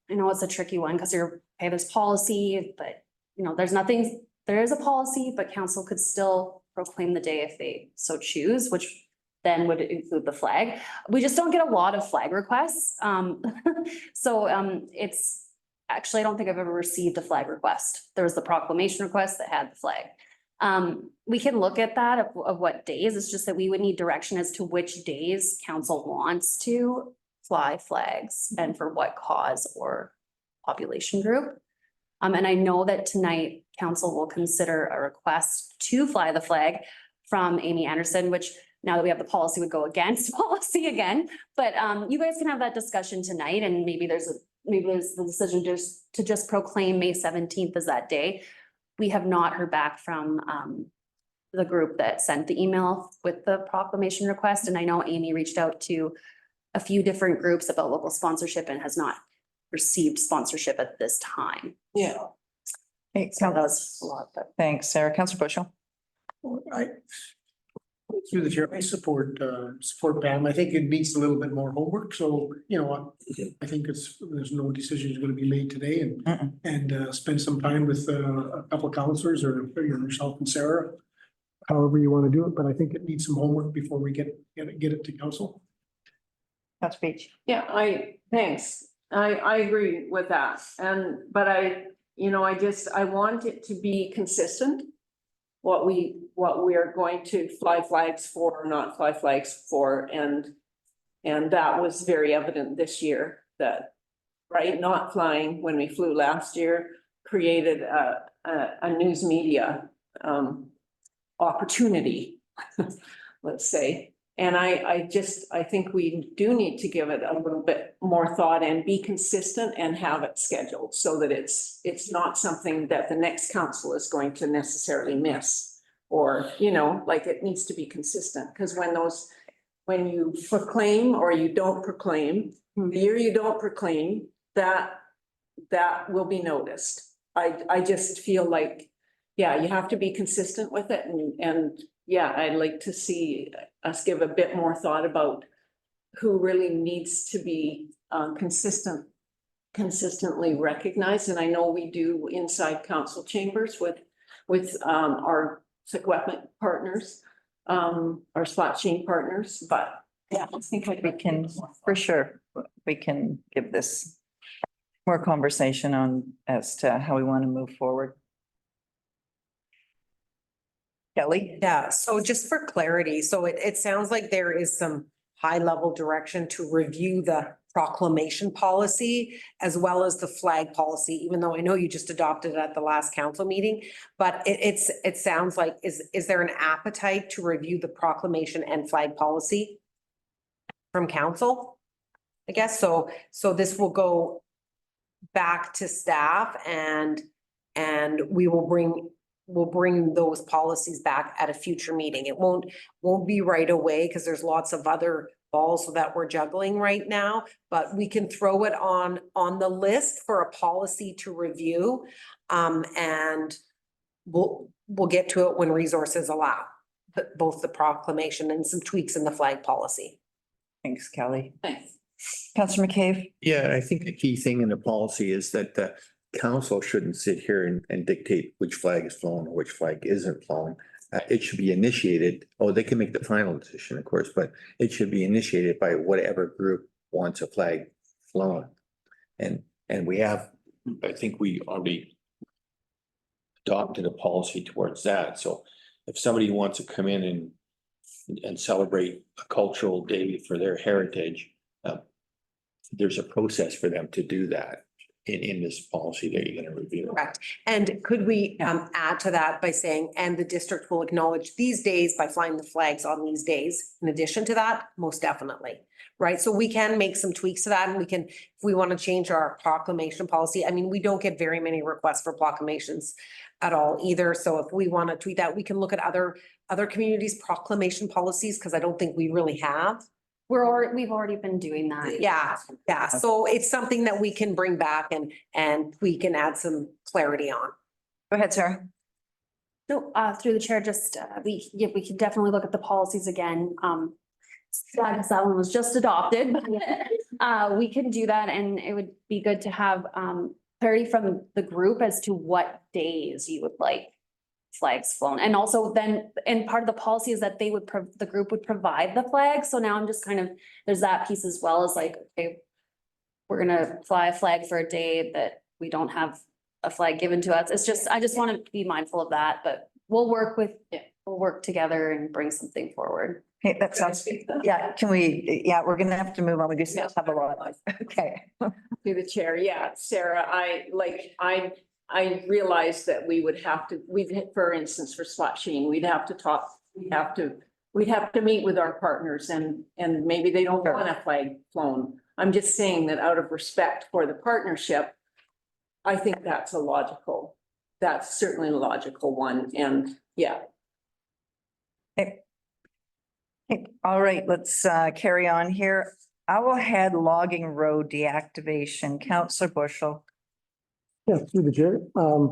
know it's a tricky one because there's policy, but there is a policy, but council could still proclaim the day if they so choose, which then would include the flag. We just don't get a lot of flag requests. It's actually, I don't think I've ever received a flag request. There was the proclamation request that had the flag. We can look at that of what days. It's just that we would need direction as to which days council wants to fly flags and for what cause or population group. And I know that tonight council will consider a request to fly the flag from Amy Anderson, which now that we have the policy would go against policy again. But you guys can have that discussion tonight, and maybe there's the decision to just proclaim May 17th as that day. We have not heard back from the group that sent the email with the proclamation request. And I know Amy reached out to a few different groups about local sponsorship and has not received sponsorship at this time. Yeah. So that was a lot, but Thanks, Sarah. Councillor Bushel. Through the chair, I support Pam. I think it needs a little bit more homework, so, I think there's no decision going to be made today and spend some time with a couple of counselors or yourself and Sarah. However you want to do it, but I think it needs some homework before we get it to council. Council Beach. Yeah, thanks. I agree with that. But I want it to be consistent. What we are going to fly flags for, or not fly flags for, and that was very evident this year that, right, not flying when we flew last year created a news media opportunity, let's say. And I think we do need to give it a little bit more thought and be consistent and have it scheduled so that it's not something that the next council is going to necessarily miss. Or, like it needs to be consistent, because when you proclaim or you don't proclaim, the year you don't proclaim, that will be noticed. I just feel like, yeah, you have to be consistent with it and yeah, I'd like to see us give a bit more thought about who really needs to be consistently recognized. And I know we do inside council chambers with our Secwepemc partners, our slot chain partners, but yeah, I think We can, for sure, we can give this more conversation on as to how we want to move forward. Kelly? Yeah, so just for clarity, so it sounds like there is some high level direction to review the proclamation policy as well as the flag policy, even though I know you just adopted it at the last council meeting. But it sounds like, is there an appetite to review the proclamation and flag policy from council? I guess so. So this will go back to staff and we'll bring those policies back at a future meeting. It won't be right away because there's lots of other balls that we're juggling right now, but we can throw it on the list for a policy to review. And we'll get to it when resources allow, both the proclamation and some tweaks in the flag policy. Thanks, Kelly. Thanks. Councillor McCabe? Yeah, I think the key thing in the policy is that the council shouldn't sit here and dictate which flag is flown or which flag isn't flown. It should be initiated, they can make the final decision, of course, but it should be initiated by whatever group wants a flag flown. And I think we already adopted a policy towards that. So if somebody wants to come in and celebrate a cultural day for their heritage, there's a process for them to do that in this policy that you're going to review. Correct. And could we add to that by saying, and the district will acknowledge these days by flying the flags on these days, in addition to that, most definitely. Right, so we can make some tweaks to that and we can, if we want to change our proclamation policy, I mean, we don't get very many requests for proclamations at all either. So if we want to tweak that, we can look at other communities' proclamation policies, because I don't think we really have. We've already been doing that. Yeah. So it's something that we can bring back and we can add some clarity on. Go ahead, Sarah. No, through the chair, just, we could definitely look at the policies again. I guess that one was just adopted, but we can do that, and it would be good to have clarity from the group as to what days you would like flags flown. And also then, and part of the policy is that the group would provide the flag. So now I'm just there's that piece as well, as like, okay, we're gonna fly a flag for a day that we don't have a flag given to us. It's just, I just want to be mindful of that, but we'll work together and bring something forward. Okay, that sounds, yeah, we're gonna have to move on. We do still have a lot. Okay. To the chair, yeah, Sarah, I realized that we would have to, for instance, for slot chain, we'd have to talk, we'd have to meet with our partners and maybe they don't want a flag flown. I'm just saying that out of respect for the partnership, I think that's certainly a logical one, and yeah. Okay. All right, let's carry on here. Owlhead Logging Road deactivation, Councillor Bushel. Yeah, through the chair,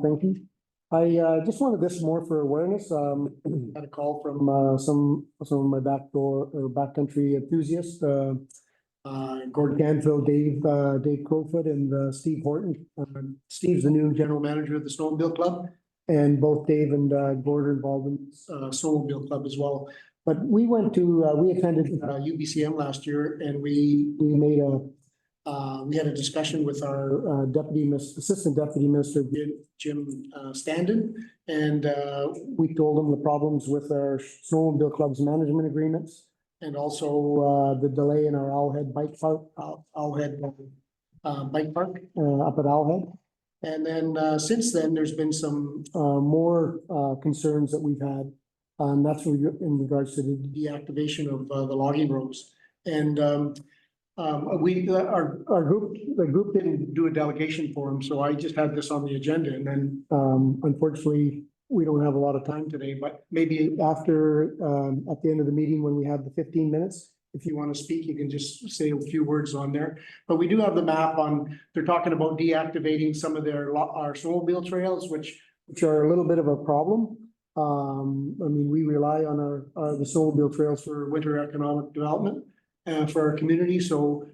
thank you. just wanted this more for awareness. Had a call from some of my backdoor or backcountry enthusiasts. Gord Canfield, Dave Crowfoot, and Steve Horton. Steve's the new general manager of the Snowmobile Club, and both Dave and Gord are involved in Snowmobile Club as well. But we attended UBCM last year, and we had a discussion with our assistant deputy minister, Jim Standen, and we told him the problems with our Snowmobile Club's management agreements, and also the delay in our Owlhead bike park, bike park up at Owlhead. And then since then, there's been some more concerns that we've had. That's in regards to the deactivation of the logging roads. And the group didn't do a delegation for them, so I just had this on the agenda, and then unfortunately, we don't have a lot of time today, but maybe after at the end of the meeting, when we have the 15 minutes, if you want to speak, you can just say a few words on there. But we do have the map on, they're talking about deactivating some of our snowmobile trails, which are a little bit of a problem. I mean, we rely on the snowmobile trails for winter economic development and for our community. So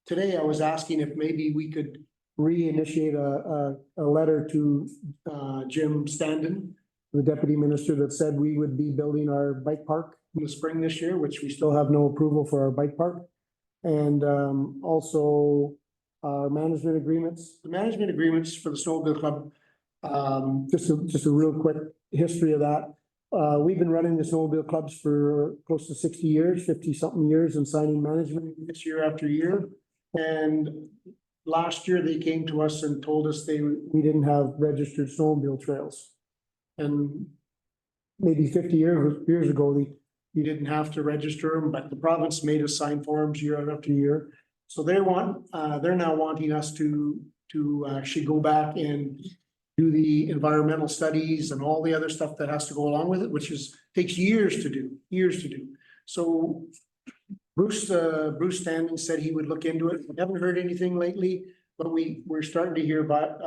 today I was asking if maybe we could reinitiate a letter to Jim Standen, the deputy minister, that said we would be building our bike park in the spring this year, which we still have no approval for our bike park. And also our management agreements. The management agreements for the Snowmobile Club, just a real quick history of that. We've been running the snowmobile clubs for close to 60 years, 50-something years, and signing management agreements year after year. And last year, they came to us and told us we didn't have registered snowmobile trails. And maybe 50 years ago, you didn't have to register them, but the province made us sign forms year after year. So they're now wanting us to actually go back and do the environmental studies and all the other stuff that has to go along with it, which takes years to do. So Bruce Standen said he would look into it. We haven't heard anything lately, but we're starting to hear about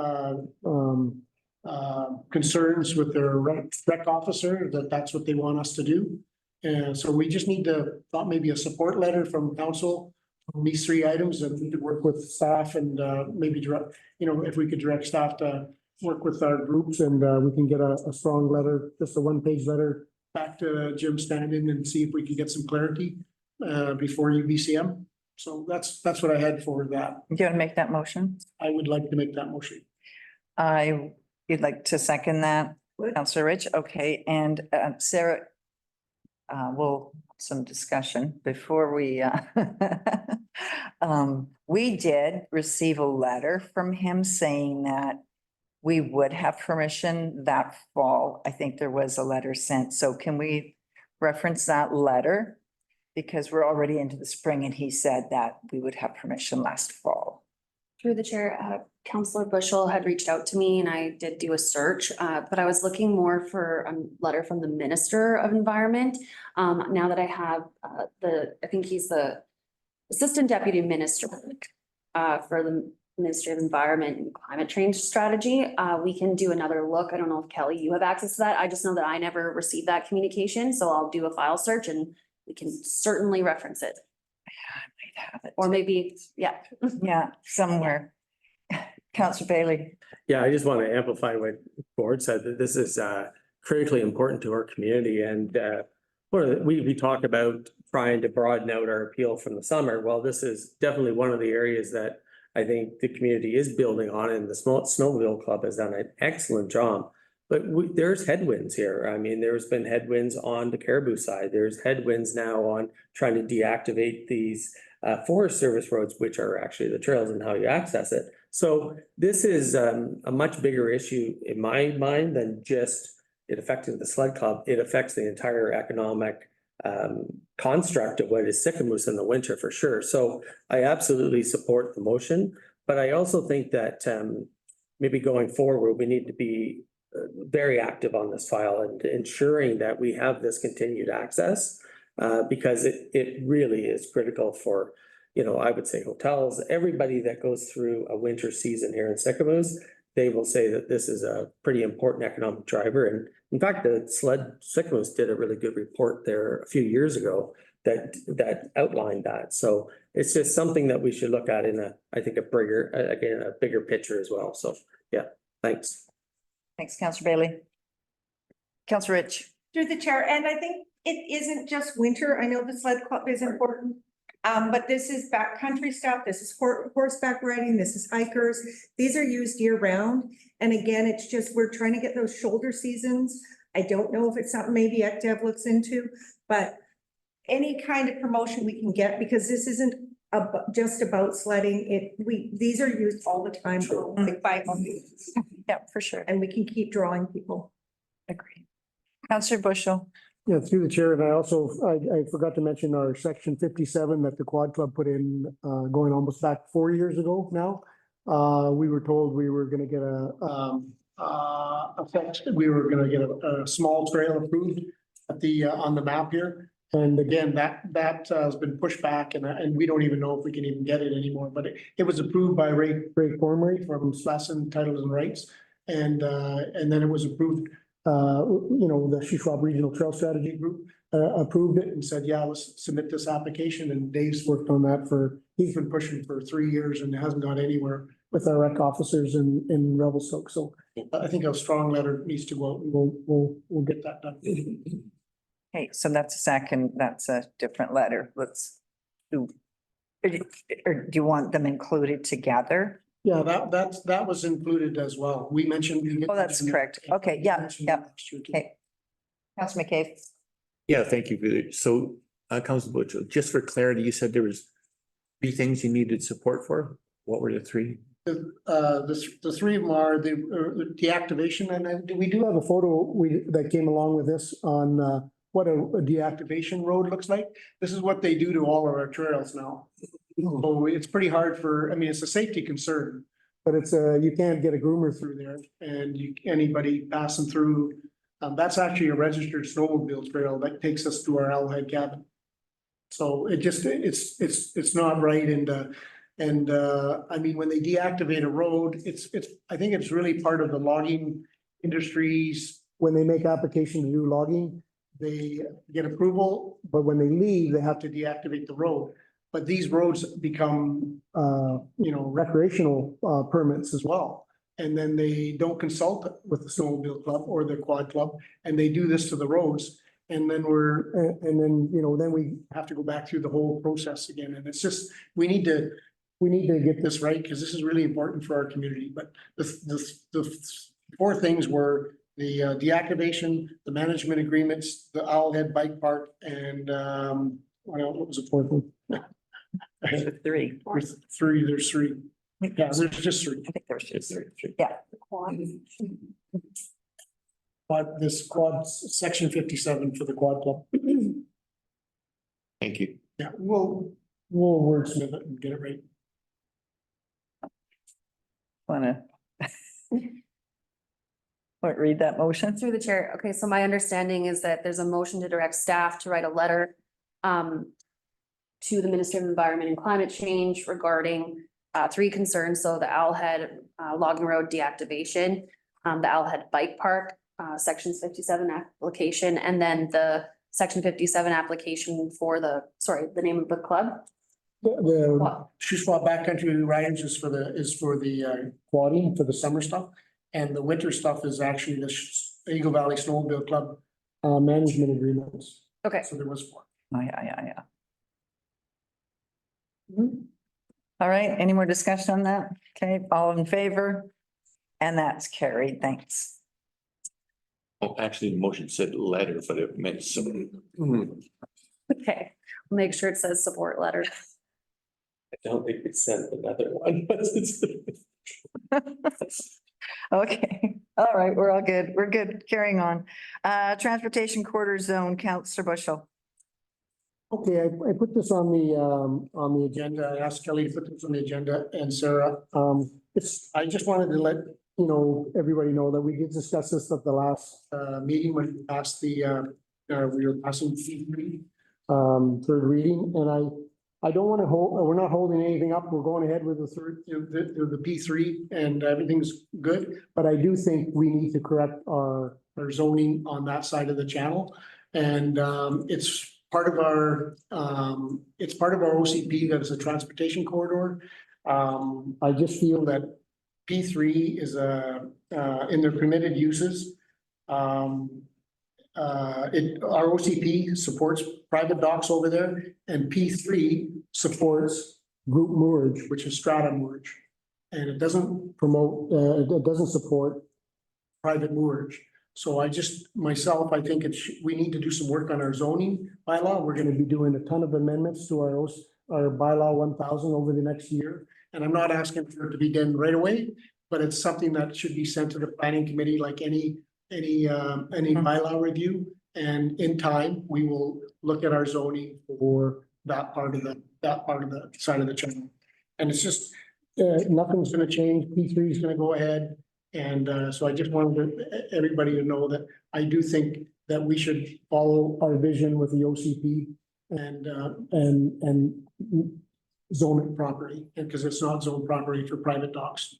concerns with their rec officer, that's what they want us to do. And so we just need thought maybe a support letter from council on these 3 items, and we could work with staff and maybe direct, if we could direct staff to work with our groups, and we can get a strong letter, just a 1-page letter back to Jim Standen, and see if we can get some clarity before UBCM. So that's what I had for that. Do you want to make that motion? I would like to make that motion. You'd like to second that, Councillor Rich? Okay, and Sarah, we'll some discussion before we we did receive a letter from him saying that we would have permission that fall. I think there was a letter sent. So can we reference that letter? Because we're already into the spring, and he said that we would have permission last fall. Through the chair, Councillor Bushel had reached out to me, and I did do a search, but I was looking more for a letter from the Minister of Environment. Now that I have I think he's the Assistant Deputy Minister for the Ministry of Environment and Climate Change Strategy. We can do another look. I don't know if Kelly, you have access to that. I just know that I never received that communication, so I'll do a file search and we can certainly reference it. I might have it. Or maybe, yeah. Yeah, somewhere. Councillor Bailey. Yeah, I just want to amplify what Gord said, that this is critically important to our community. And we talk about trying to broaden out our appeal from the summer. Well, this is definitely one of the areas that I think the community is building on, and the Snowmobile Club has done an excellent job. But there's headwinds here. I mean, there's been headwinds on the Caribou side. There's headwinds now on trying to deactivate these Forest Service roads, which are actually the trails and how you access it. So this is a much bigger issue in my mind than just it affecting the sled club. It affects the entire economic construct of what is Sycamoose in the winter, for sure. So I absolutely support the motion, but I also think that maybe going forward, we need to be very active on this file and ensuring that we have this continued access because it really is critical for, I would say hotels, everybody that goes through a winter season here in Sycamoose. they will say that this is a pretty important economic driver. And in fact, the SLED Sycamores did a really good report there a few years ago that outlined that. So it's just something that we should look at in I think a bigger picture as well. So, yeah, thanks. Thanks, Councillor Bailey. Councillor Rich. Through the chair, and I think it isn't just winter. I know the sled club is important. But this is backcountry stuff. This is horseback riding. This is hikers. These are used year round. And again, it's just, we're trying to get those shoulder seasons. I don't know if it's something maybe ECDev looks into, but any kind of promotion we can get, because this isn't just about sledding. These are used all the time, like by all means. Yeah, for sure. And we can keep drawing people. Agree. Councillor Bushel. Yeah, through the chair, and I forgot to mention our section 57 that the Quad Club put in, going almost back 4 years ago now. We were told we were gonna get a small trail approved at on the map here. And again, that has been pushed back, and we don't even know if we can even get it anymore, but it was approved by Ray Cormery from Slassen Titles and Rights. And then it was approved, the Shuswap Regional Trail Strategy Group approved it and said, yeah, let's submit this application. And Dave's worked on that he's been pushing for 3 years and hasn't gone anywhere with our rec officers in Revelstoke. So I think a strong letter needs to go out, and we'll get that done. Okay, so that's a different letter. Let's do, or do you want them included together? Yeah, that was included as well. We mentioned. Oh, that's correct. Okay, yeah. Okay. Councillor McCabe. Yeah, thank you. So, Councillor Butcher, just for clarity, you said there was 3 things you needed support for. What were the 3? The 3 of them are the deactivation, and we do have a photo that came along with this on what a deactivation road looks like. This is what they do to all of our trails now. So it's pretty hard it's a safety concern, but it's you can't get a groomer through there, and anybody passing through. That's actually a registered snowmobile trail that takes us to our Owlhead cabin. So it's not right. And when they deactivate a road, I think it's really part of the logging industries. When they make application to do logging, they get approval, but when they leave, they have to deactivate the road. But these roads become, recreational permits as well. And then they don't consult with the snowmobile club or the quad club, and they do this to the roads. And then then we have to go back through the whole process again. And it's just, we need to get this right, because this is really important for our community. But the 4 things were the deactivation, the management agreements, the Owlhead Bike Park, and what was the 4th one? There's 3. There's 3. Yeah, there's just 3. I think there's just 3. Yeah. But this quad, section 57 for the Quad Club. Thank you. Yeah, we'll wordsmith it and get it right. Read that motion? Through the chair. Okay, so my understanding is that there's a motion to direct staff to write a letter to the Minister of Environment and Climate Change regarding 3 concerns. So the Owlhead logging road deactivation, the Owlhead Bike Park, section 57 application, and then the section 57 application for the name of the club. The Shuswap Backcountry Riders is for the quadding, for the summer stuff. And the winter stuff is actually the Eagle Valley Snowmobile Club management agreements. Okay. So there was 4. Oh, yeah. All right, any more discussion on that? Okay, all in favor? And that's carried, thanks. Oh, actually, the motion said letter, but it meant something. Okay, we'll make sure it says support letter. I don't think we sent another one. Okay, all right, we're all good. We're good. Carrying on. Transportation Quarter Zone, Councillor Bushel. Okay, I put this on the agenda. I asked Kelly to put this on the agenda, and Sarah. I just wanted to let everybody know that we did discuss this at the last meeting when we passed we were passing the 3rd reading, and I don't want to hold, we're not holding anything up. We're going ahead with the third, the P3 and everything's good. But I do think we need to correct our zoning on that side of the channel. And it's part of our OCP that is a transportation corridor. I just feel that P3 is in their permitted uses. Our OCP supports private docks over there, and P3 supports group moorage, which is strata moorage. And it doesn't promote, it doesn't support private moorage. So I think we need to do some work on our zoning bylaw. We're gonna be doing a ton of amendments to our bylaw 1000 over the next year. And I'm not asking for it to be done right away, but it's something that should be sent to the planning committee like any bylaw review. And in time, we will look at our zoning for that part of the side of the channel. And it's just, nothing's gonna change. P3 is gonna go ahead. And so I just wanted everybody to know that I do think that we should follow our vision with the OCP and zone it properly, because it's not zone property for private docks.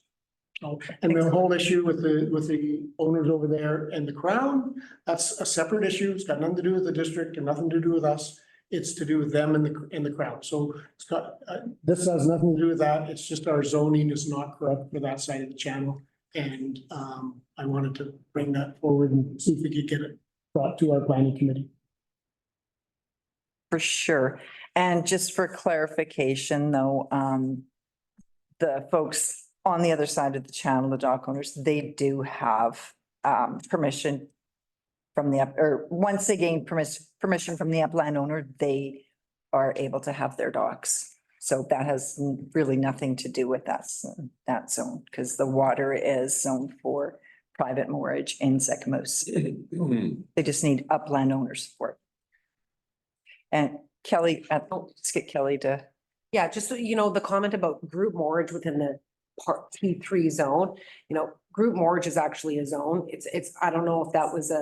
So, and the whole issue with the owners over there and the Crown, that's a separate issue. It's got nothing to do with the district and nothing to do with us. It's to do with them and the Crown. So it's got, this has nothing to do with that. It's just our zoning is not correct for that side of the channel. And I wanted to bring that forward and see if we could get it brought to our planning committee. For sure. And just for clarification, though, the folks on the other side of the channel, the dock owners, they do have permission from once they gain permission from the upland owner, they are able to have their docks. So that has really nothing to do with that zone, because the water is zoned for private moorage in Secamos. They just need upland owner support. And Kelly, let's get Kelly to. Yeah, just so you know, the comment about group moorage within the part P3 zone, group moorage is actually a zone. I don't know if that was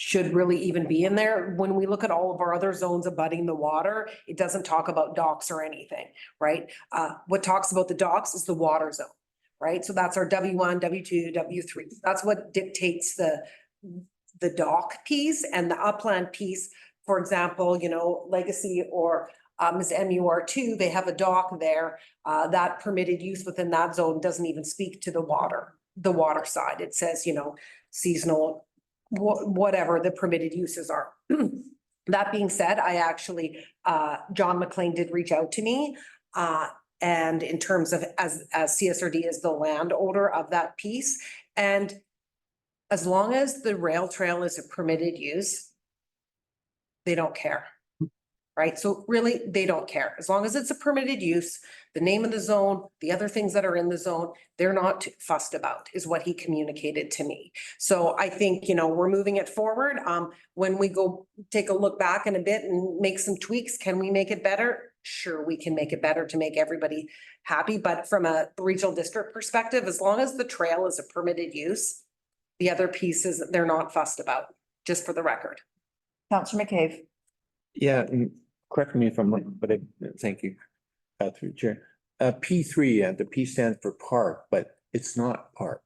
should really even be in there. When we look at all of our other zones abutting the water, it doesn't talk about docks or anything, right? What talks about the docks is the water zone, right? So that's our W1, W2, W3. That's what dictates the dock piece, and the upland piece. For example, Legacy or is MUR2, they have a dock there. That permitted use within that zone doesn't even speak to the water side. It says, seasonal, whatever the permitted uses are. That being said, I actually, John McLean did reach out to me. And in terms of as CSRD is the landowner of that piece. And as long as the rail trail is a permitted use, they don't care. Right? So really, they don't care. As long as it's a permitted use, the name of the zone, the other things that are in the zone, they're not fussed about, is what he communicated to me. So I think, we're moving it forward. When we go take a look back in a bit and make some tweaks, can we make it better? Sure, we can make it better to make everybody happy. But from a regional district perspective, as long as the trail is a permitted use, the other pieces, they're not fussed about, just for the record. Councillor McCabe. Yeah, and correct me if I'm wrong, but thank you, through the chair. P3, the P stands for park, but it's not park.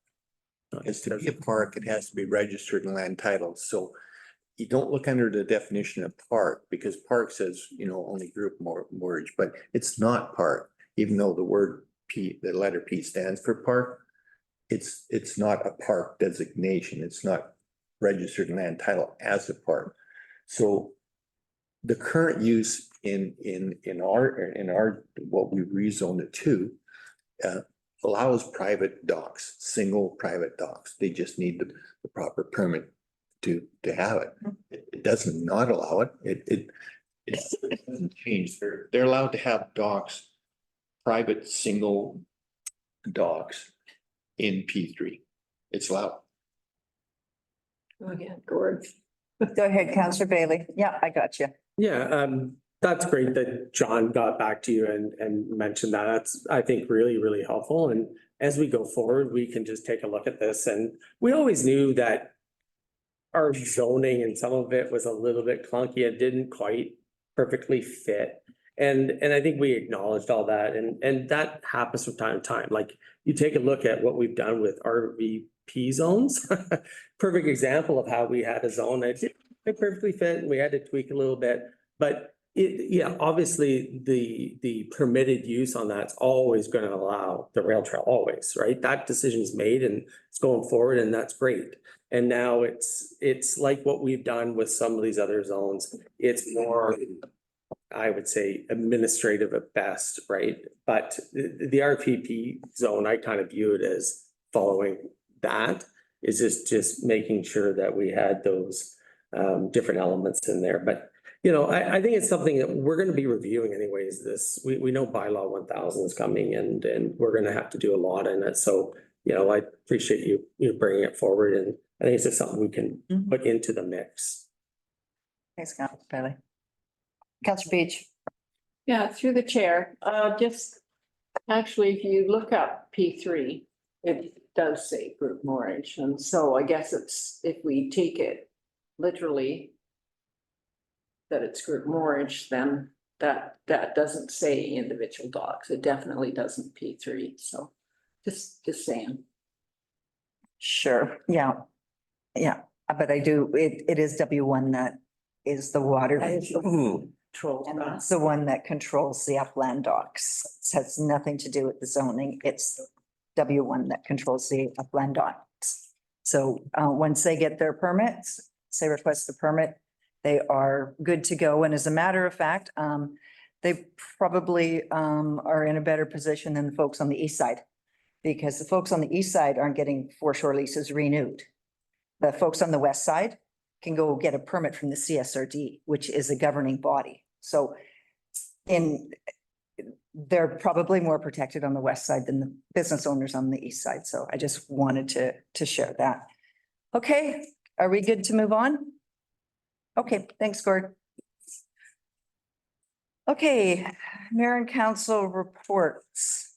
It's to be a park, it has to be registered and land titled. So you don't look under the definition of park, because park says, only group moorage, but it's not park, even though the word P, the letter P stands for park. It's not a park designation. It's not registered and land title as a park. So the current use in our what we rezoned it to allows private docks, single private docks. They just need the proper permit to have it. It doesn't not allow it. It doesn't change. They're allowed to have docks, private single docks in P3. It's allowed. Again, Gord. Go ahead, Councillor Bailey. Yeah, I got you. Yeah, that's great that John got back to you and mentioned that. That's, I think, really, really helpful. And as we go forward, we can just take a look at this. And we always knew that our zoning and some of it was a little bit clunky. It didn't quite perfectly fit. And I think we acknowledged all that, and that happens from time to time. Like, you take a look at what we've done with RVP zones. Perfect example of how we had a zone that it perfectly fit, and we had to tweak a little bit. But yeah, obviously, the permitted use on that's always going to allow the rail trail, always, right? That decision is made and it's going forward, and that's great. And now it's like what we've done with some of these other zones. It's more, I would say, administrative at best, right? But the RPP zone, I kind of view it as following that, is just making sure that we had those different elements in there. But, you know, I think it's something that we're going to be reviewing anyways. We know bylaw 1000 is coming, and we're going to have to do a lot in it. So, you know, I appreciate you bringing it forward, and I think it's just something we can put into the mix. Thanks, Councilor Bailey. Councilor Beach. Yeah, through the chair, just actually, if you look up P3, it does say group moorage. And so I guess it's, if we take it literally that it's group moorage, then that doesn't say individual docks. It definitely doesn't P3. So just saying. Sure, yeah. But I do, it is W1 that is the water. And that's the one that controls the upland docks. It has nothing to do with the zoning. It's W1 that controls the upland docks. So once they get their permits, say request the permit, they are good to go. And as a matter of fact, they probably are in a better position than the folks on the east side, because the folks on the east side aren't getting foreshore leases renewed. The folks on the west side can go get a permit from the CSRD, which is a governing body. So they're probably more protected on the west side than the business owners on the east side. So I just wanted to share that. Okay, are we good to move on? Okay, thanks, Gord. Okay, Mayor and Council reports.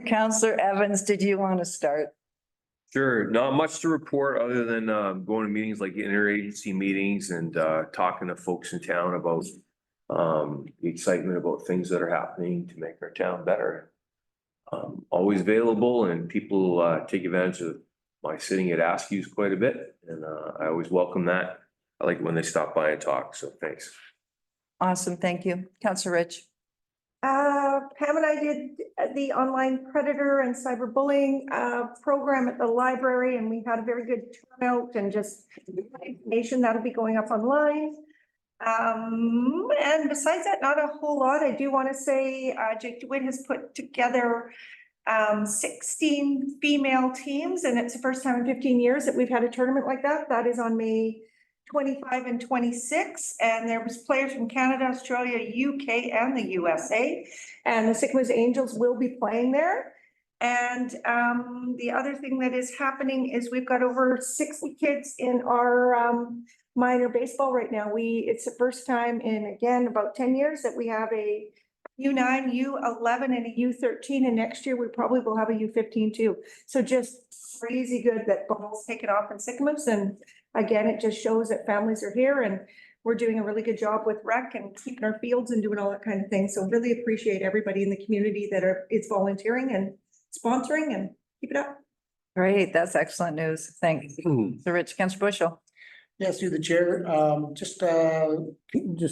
Councillor Evans, did you want to start? Sure, not much to report other than going to meetings like interagency meetings and talking to folks in town about the excitement about things that are happening to make our town better. Always available, and people take advantage of my sitting at Askew's quite a bit, and I always welcome that. I like it when they stop by and talk, so thanks. Awesome, thank you. Councillor Rich. Pam and I did the online predator and cyberbullying program at the library, and we had a very good turnout and just information that'll be going up online. And besides that, not a whole lot. I do want to say Jake DeWitt has put together 16 female teams, and it's the first time in 15 years that we've had a tournament like that. That is on May 25 and 26, and there was players from Canada, Australia, UK, and the USA, and the Sycamoose Angels will be playing there. And the other thing that is happening is we've got over 60 kids in our minor baseball right now. It's the first time in, again, about 10 years that we have a U9, U11, and a U13, and next year we probably will have a U15 too. So just crazy good that ball's taken off in Sycamoose, and again, it just shows that families are here, and we're doing a really good job with rec and keeping our fields and doing all that kind of thing. So really appreciate everybody in the community that is volunteering and sponsoring, and keep it up. Great, that's excellent news. Thanks. So Rich, Councillor Bushel. Yes, through the chair, just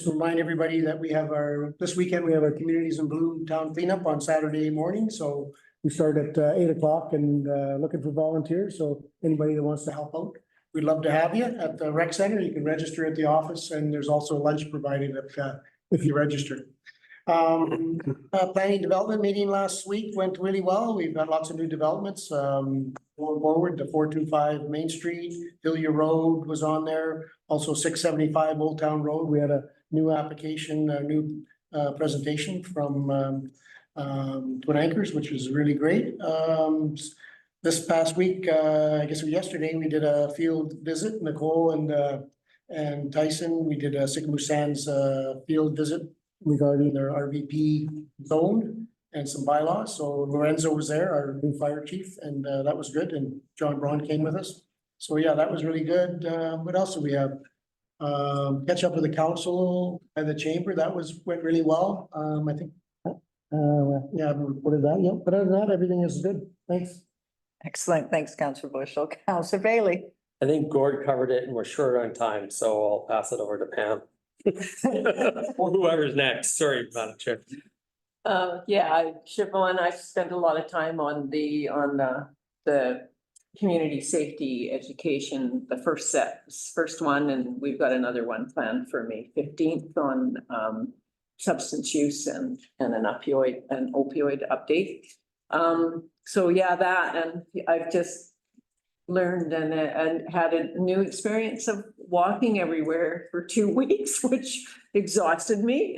remind everybody that we have this weekend, we have our Communities in Bloom Town Cleanup on Saturday morning. So we start at 8 o'clock and looking for volunteers. So anybody that wants to help out, we'd love to have you at the rec center. You can register at the office, and there's also lunch provided if you register. Planning development meeting last week went really well. We've got lots of new developments going forward. The 425 Main Street, Hillier Road was on there. Also 675 Old Town Road. We had a new application, a new presentation from Twin Anchors, which was really great. This past week, I guess yesterday, we did a field visit, Nicole and Tyson. We did a Sycamore Sands field visit regarding their RVP zone and some bylaws. So Lorenzo was there, our new fire chief, and that was good. And John Braun came with us. So yeah, that was really good. What else do we have? Catch up with the council and the chamber, that went really well. I think. Yeah, I reported that, yeah, but other than that, everything is good. Thanks. Excellent. Thanks, Councillor Bushel. Councillor Bailey. I think Gord covered it and we're short on time, so I'll pass it over to Pam. Or whoever's next. Sorry, Madam Chair. Yeah, Siobhan, I've spent a lot of time on the community safety education, the first one, and we've got another one planned for May 15th on substance use and an opioid update. So yeah, that, and I've just learned and had a new experience of walking everywhere for 2 weeks, which exhausted me.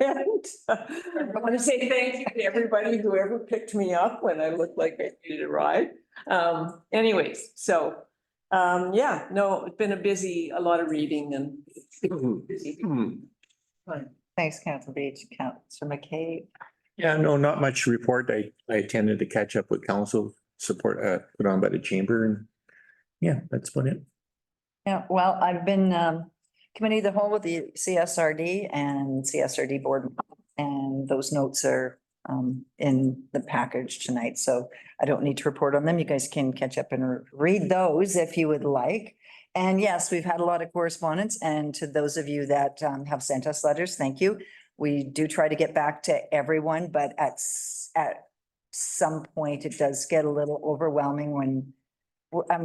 And I want to say thank you to everybody who ever picked me up when I looked like I needed a ride. Anyways, so yeah, no, it's been a lot of reading and busy. Thanks, Councillor Beach. Councillor McCabe. Yeah, no, not much to report. I attended to catch up with council support put on by the chamber, and yeah, that's about it. Yeah, well, I've been committee of the whole with the CSRD and CSRD board, and those notes are in the package tonight, so I don't need to report on them. You guys can catch up and read those if you would like. And yes, we've had a lot of correspondence, and to those of you that have sent us letters, thank you. We do try to get back to everyone, but at some point it does get a little overwhelming when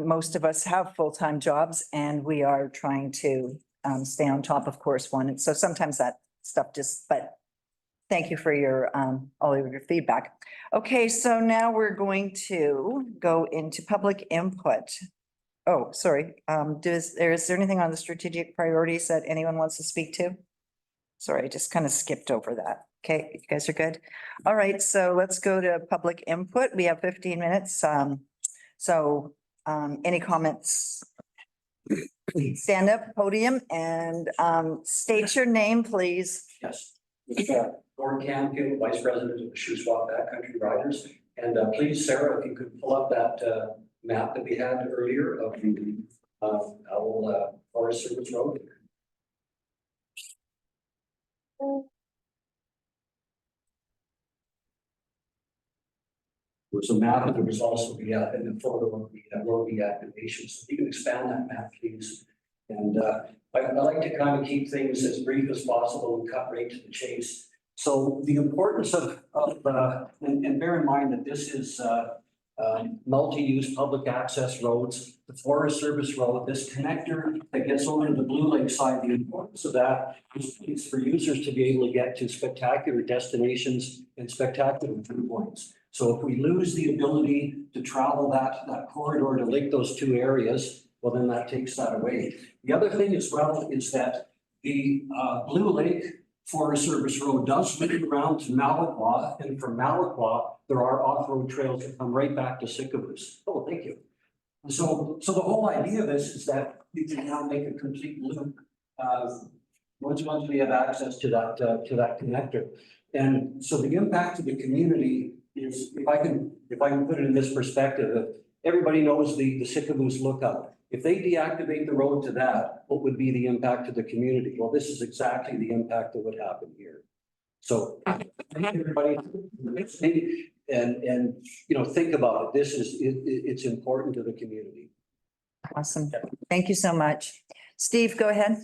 most of us have full-time jobs and we are trying to stay on top of correspondence. So sometimes that stuff but thank you for your all of your feedback. Okay, so now we're going to go into public input. Oh, sorry. Is there anything on the strategic priorities that anyone wants to speak to? Sorry, I just kind of skipped over that. Okay, you guys are good. All right, so let's go to public input. We have 15 minutes. Any comments? Stand up, podium, and state your name, please. Yes, Gord Canfield, Vice President of the Shuswap Backcountry Riders. And please, Sarah, if you could pull up that map that we had earlier of the Owl Forest Service Road. There was a map, and there was also the in the photo of the road deactivation. So if you can expand that map, please. And I like to kind of keep things as brief as possible and cut right to the chase. So the importance of and bear in mind that this is multi-use public access roads, the Forest Service Road, this connector that gets over to the Blue Lake side, the importance of that is for users to be able to get to spectacular destinations and spectacular viewpoints. So if we lose the ability to travel that corridor to link those two areas, well, then that takes that away. The other thing as well is that the Blue Lake Forest Service Road does loop around to Malakwa, and from Malakwa, there are off-road trails that come right back to Sycamores. Oh, thank you. So the whole idea of this is that we can now make a complete loop once we have access to that connector. And so the impact to the community is, if I can put it in this perspective, everybody knows the Sycamores lookout. If they deactivate the road to that, what would be the impact to the community? Well, this is exactly the impact that would happen here. So everybody, and think about it. This is it's important to the community. Awesome. Thank you so much. Steve, go ahead.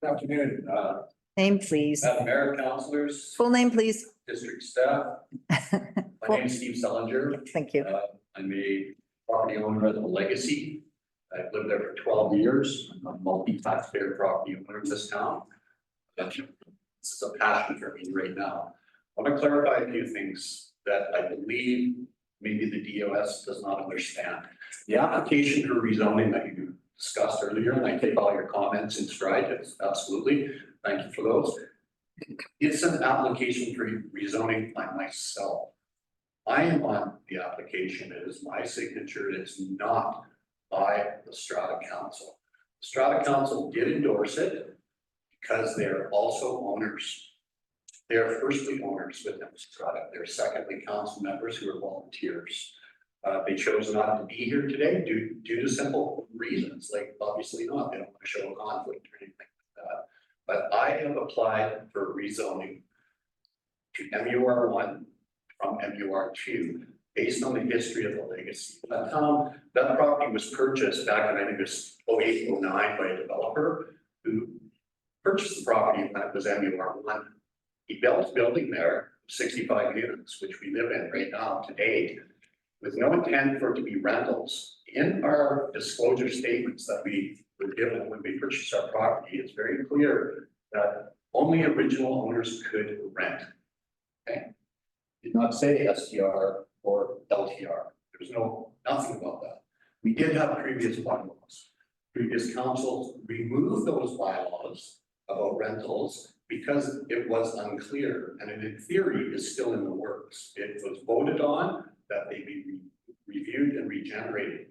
Good afternoon. Name, please. Madam Mayor, councilors. Full name, please. District staff. My name is Steve Sellinger. Thank you. I'm a property owner at the Legacy. I've lived there for 12 years. I'm a multi-taxpayer property owner in this town. This is a passion for me right now. I want to clarify a few things that I believe maybe the DOS does not understand. The application for rezoning that you discussed earlier, and I take all your comments in stride, it's absolutely, thank you for those. It's an application for rezoning by myself. I am on the application, it is my signature, it's not by the Strata Council. The Strata Council did endorse it because they're also owners. They're firstly owners within Strata, they're secondly council members who are volunteers. They chose not to be here today due to simple reasons, like obviously not, they don't want to show a conflict or anything like that. But I have applied for rezoning to MUR1 from MUR2 based on the history of the legacy. That property was purchased back in, I think it was 08, 09 by a developer who purchased the property when it was MUR1. He built a building there, 65 units, which we live in right now today, with no intent for it to be rentals. In our disclosure statements that we were given when we purchased our property, it's very clear that only original owners could rent. Okay. Did not say STR or LTR. There's nothing about that. We did have previous bylaws. Previous councils removed those bylaws about rentals because it was unclear, and it in theory is still in the works. It was voted on that they be reviewed and regenerated.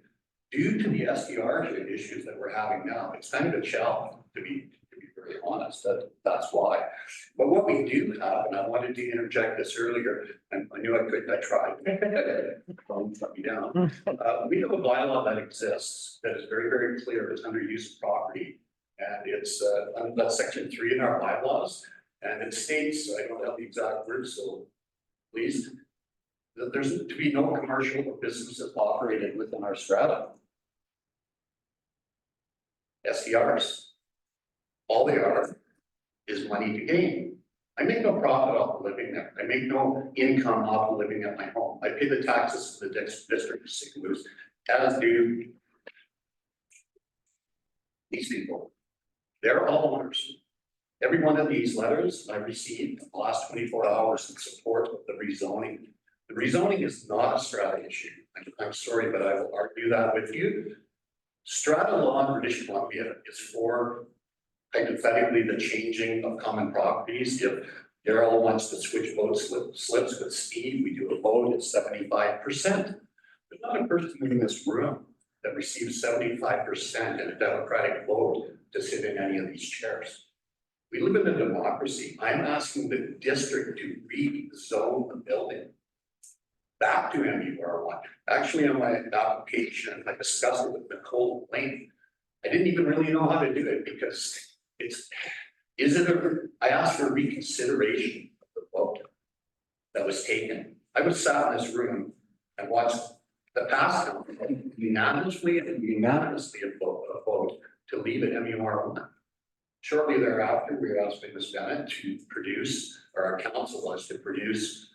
Due to the SDR issues that we're having now, it's kind of a challenge to be very honest. That's why. But what we do have, and I wanted to interject this earlier, and I knew I could, I tried. Don't shut me down. We have a bylaw that exists that is very, very clear. It's under use of property. And it's that's section 3 in our bylaws. And it states, I don't have the exact words, so please, that there's to be no commercial or businesses operated within our strata. SDRs. All they are is money to gain. I make no profit off of living there. I make no income off of living at my home. I pay the taxes to the district of St. Louis, as do these people. They're all owners. Every one of these letters I received in the last 24 hours in support of the rezoning. The rezoning is not a strata issue. I'm sorry, but I will argue that with you. Strata law in British Columbia is for hypothetically the changing of common properties. If Darrell wants to switch vote slips with Steve, we do a vote at 75%. There's not a person in this room that receives 75% in a democratic vote to sit in any of these chairs. We live in a democracy. I'm asking the district to rezone the building back to MUR1. Actually, on my application, I discussed it with Nicole Lane. I didn't even really know how to do it because I asked for reconsideration of the vote that was taken. I was sat in this room and watched the past unanimously a vote to leave at MUR1. Shortly thereafter, we were asked by Ms. Bennett to produce, or our council was to produce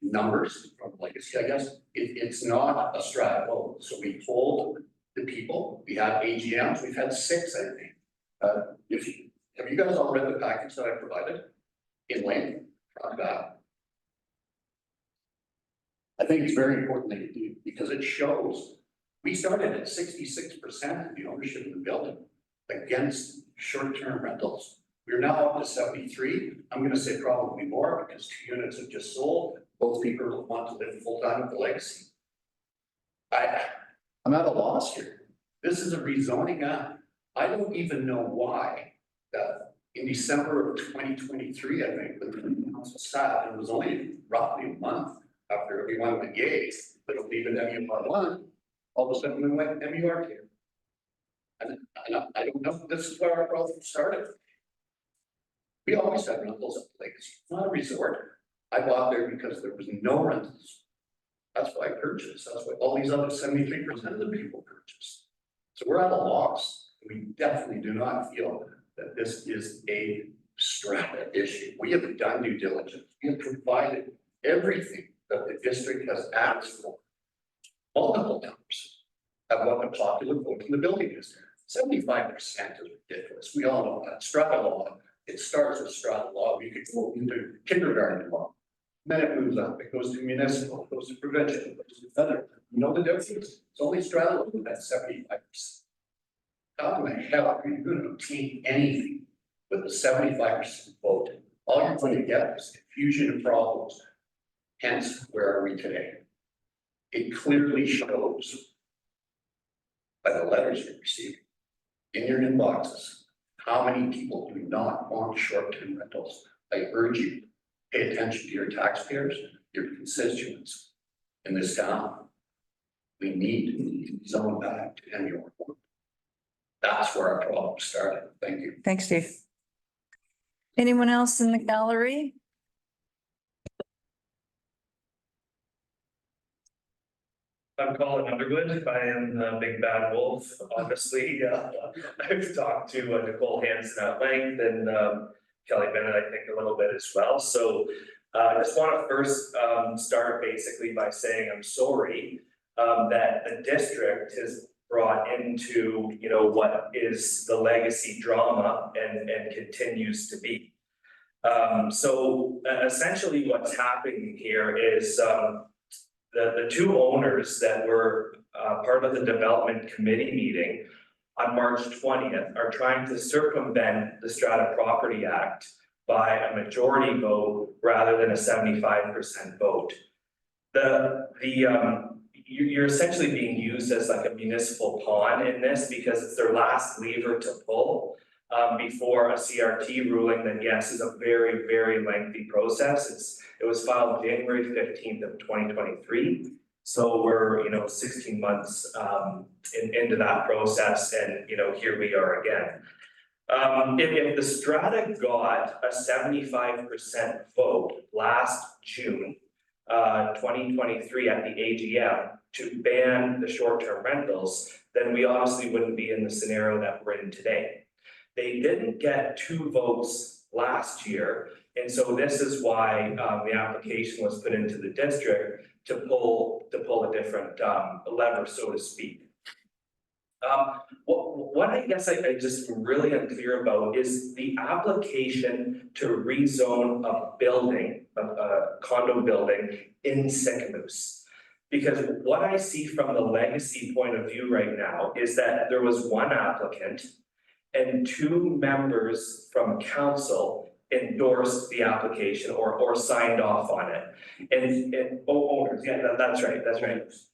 numbers from legacy, I guess. It's not a strata vote. So we told the people, we had AGMs, we've had 6, I think. Have you guys all read the package that I provided in length? That. I think it's very important that you do because it shows we started at 66% of the ownership of the building against short-term rentals. We're now up to 73. I'm going to say probably more because 2 units have just sold. Both people want to live full-time with the legacy. I'm at a loss here. This is a rezoning act. I don't even know why that in December of 2023, I think, when the council sat, and it was only roughly a month after everyone went yay, but it'll leave it MUR1, all of a sudden we went MUR2. And I don't know, this is where our problem started. We always had rentals at the legacy. It's not a resort. I bought there because there was no rentals. That's why I purchased. That's why all these other 73% of the people purchased. So we're at a loss. We definitely do not feel that this is a strata issue. We have done due diligence. We have provided everything that the district has asked for. Multiple numbers of what the popular vote in the building is. 75% is ridiculous. We all know that. Strata law, it starts with strata law. We could go into kindergarten law. Then it moves up. It goes to municipal, it goes to provincial, it goes to federal. You know the difference? It's only strata law that's 75%. How the hell are you going to obtain anything with a 75% vote? All you're going to get is confusion and problems. Hence, where are we today? It clearly shows by the letters you receive in your inboxes how many people do not want short-term rentals. I urge you, pay attention to your taxpayers, your constituents in this town. we need to zone back to any or. That's where our problem started. Thank you. Thanks, Steve. Anyone else in the gallery? I'm Colin Underwood. I am the big bad wolf. Obviously, I've talked to Nicole Hansen at length and Kelly Bennett, I think a little bit as well. So I just want to first start basically by saying I'm sorry that the district has brought into, you know, what is the legacy drama and continues to be. So essentially what's happening here is the two owners that were part of the development committee meeting on March 20th are trying to circumvent the Strata Property Act by a majority vote rather than a 75% vote. You're essentially being used as like a municipal pawn in this because it's their last lever to pull before a CRT ruling that yes is a very, very lengthy process. It was filed January 15th of 2023. So we're, you know, 16 months into that process and, you know, here we are again. If the Strata got a 75% vote last June 2023 at the AGM to ban the short-term rentals, then we obviously wouldn't be in the scenario that we're in today. They didn't get 2 votes last year, and so this is why the application was put into the district to pull a different lever, so to speak. What I guess I just really unclear about is the application to rezone a building, a condo building in Sycamoose. Because what I see from the legacy point of view right now is that there was one applicant and 2 members from council endorsed the application or signed off on it. And owners, yeah, that's right.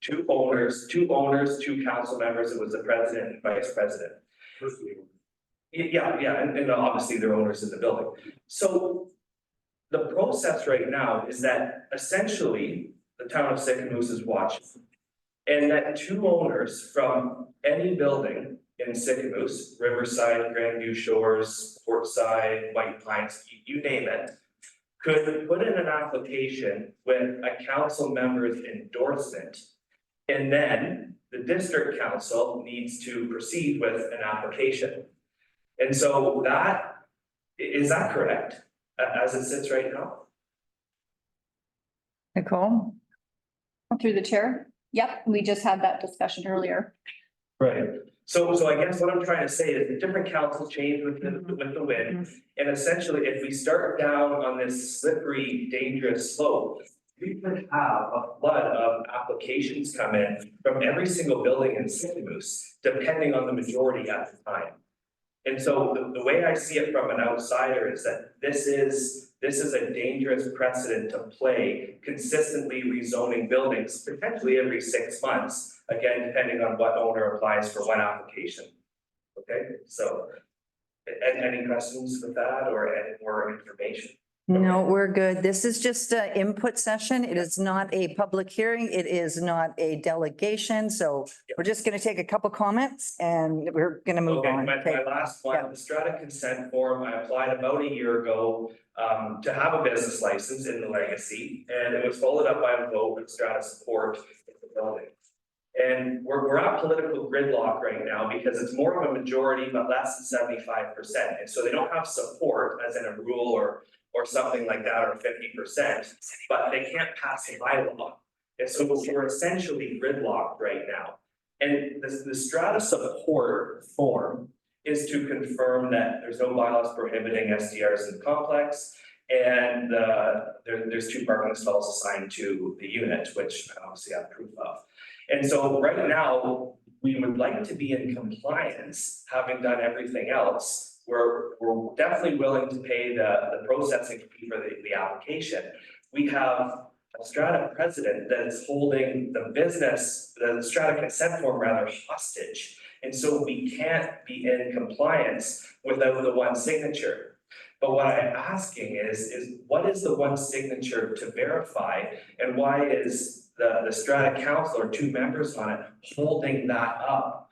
2 owners, 2 council members, it was the president and vice president. Yeah, and obviously they're owners in the building. So the process right now is that essentially the town of Sycamoose is watching. And that 2 owners from any building in Sycamoose, Riverside, Grandview Shores, Portside, White Pines, you name it, could put in an application with a council member's endorsement. And then the district council needs to proceed with an application. And so is that correct as it sits right now? Nicole? Through the chair? Yep, we just had that discussion earlier. Right. So I guess what I'm trying to say is the different council change with the wind. And essentially, if we start down on this slippery, dangerous slope, we could have a flood of applications come in from every single building in Sycamoose, depending on the majority at the time. And so the way I see it from an outsider is that this is a dangerous precedent to play, consistently rezoning buildings, potentially every 6 months, again, depending on what owner applies for what application. Okay, so any questions with that or any more information? No, we're good. This is just an input session. It is not a public hearing. It is not a delegation. So we're just going to take a couple comments and we're going to move on. My last one, the Strata consent form, I applied about a year ago to have a business license in the legacy, and it was followed up by a vote of Strata support in the building. And we're at political gridlock right now because it's more of a majority, but less than 75%. And so they don't have support as in a rule or something like that, or 50%, but they can't pass a bylaw. And so we're essentially gridlocked right now. And the Strata support form is to confirm that there's no bylaws prohibiting SDRs in the complex, and there's 2 parking stalls assigned to the unit, which I obviously have proof of. And so right now, we would like to be in compliance, having done everything else. We're definitely willing to pay the processing fee for the application. We have a Strata president that is holding the Strata consent form rather hostage. And so we can't be in compliance without the 1 signature. But what I'm asking is what is the 1 signature to verify, and why is the strata council or two members on it holding that up.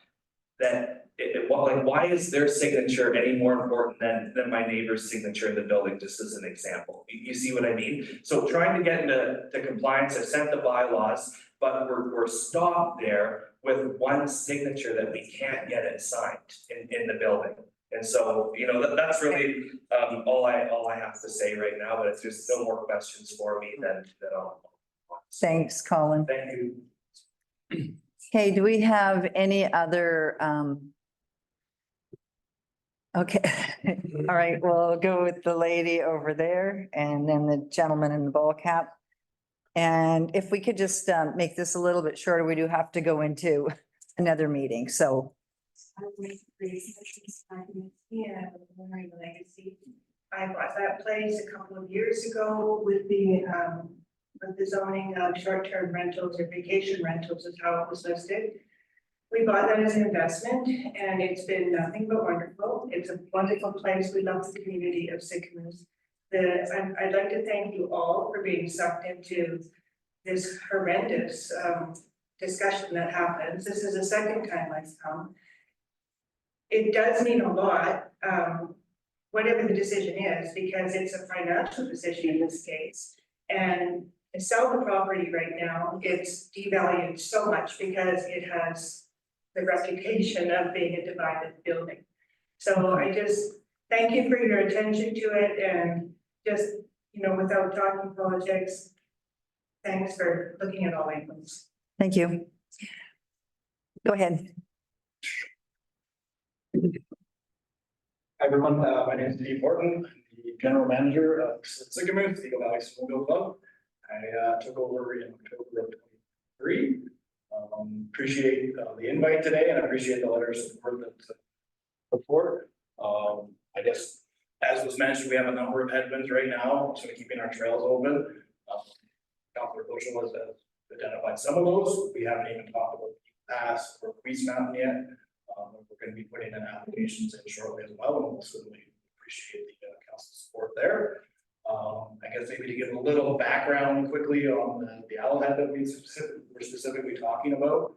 That why is their signature any more important than my neighbor's signature in the building, just as an example? You see what I mean? So trying to get into compliance, I've sent the bylaws, but we're stopped there with one signature that we can't get it signed in the building. And so, you know, that's really all I have to say right now, but if there's no more questions for me, then I'll. Thanks, Colin. Thank you. Okay, do we have any other, okay, all right, we'll go with the lady over there and then the gentleman in the ball cap. And if we could just make this a little bit shorter, we do have to go into another meeting, so. Yeah, legacy. I bought that place a couple of years ago with the zoning of short-term rentals or vacation rentals is how it was listed. We bought that as an investment and it's been nothing but wonderful. It's a wonderful place. We love the community of Sycamoose. I'd like to thank you all for being sucked into this horrendous discussion that happens. This is the second time I've come. It does mean a lot, whatever the decision is, because it's a financial decision in this case. And to sell the property right now, it's devalued so much because it has the reputation of being a divided building. So I just thank you for your attention to it and just, you know, without talking politics, thanks for looking at all angles. Thank you. Go ahead. Hi everyone, my name is Dave Horton, I'm the general manager of Sycamoose, Eagle Valley Snowmobile Club. I took over in October of 2023. Appreciate the invite today and I appreciate the letters of support that put forward. I guess as was mentioned, we have a number of headwinds right now, so keeping our trails open. Councilor Bushel has identified some of those. We haven't even talked about the pass or Grease Mountain yet. We're going to be putting in applications in shortly as well, and we'll certainly appreciate the council's support there. I guess maybe to give a little background quickly on the Owlhead that we're specifically talking about.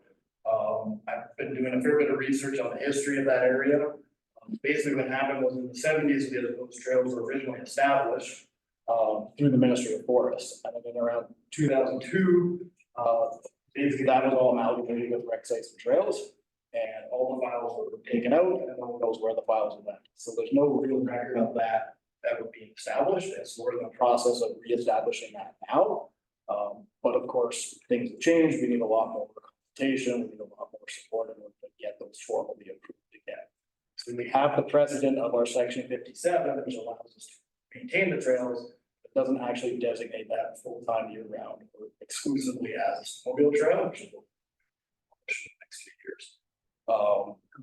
I've been doing a fair bit of research on the history of that area. Basically what happened was in the 70s, those trails were originally established through the Ministry of Forests. And then around 2002, basically that was all amalgamated with rec sites and trails. And all the files were taken out and no one knows where the files went. So there's no real record of that ever being established. And so we're in the process of reestablishing that now. But of course, things have changed. We need a lot more consultation, we need a lot more support in order to get those formally approved again. So we have the precedent of our section 57, which allows us to maintain the trails. It doesn't actually designate that full-time year-round or exclusively as a snowmobile trail, which is what we'll do in the next few years.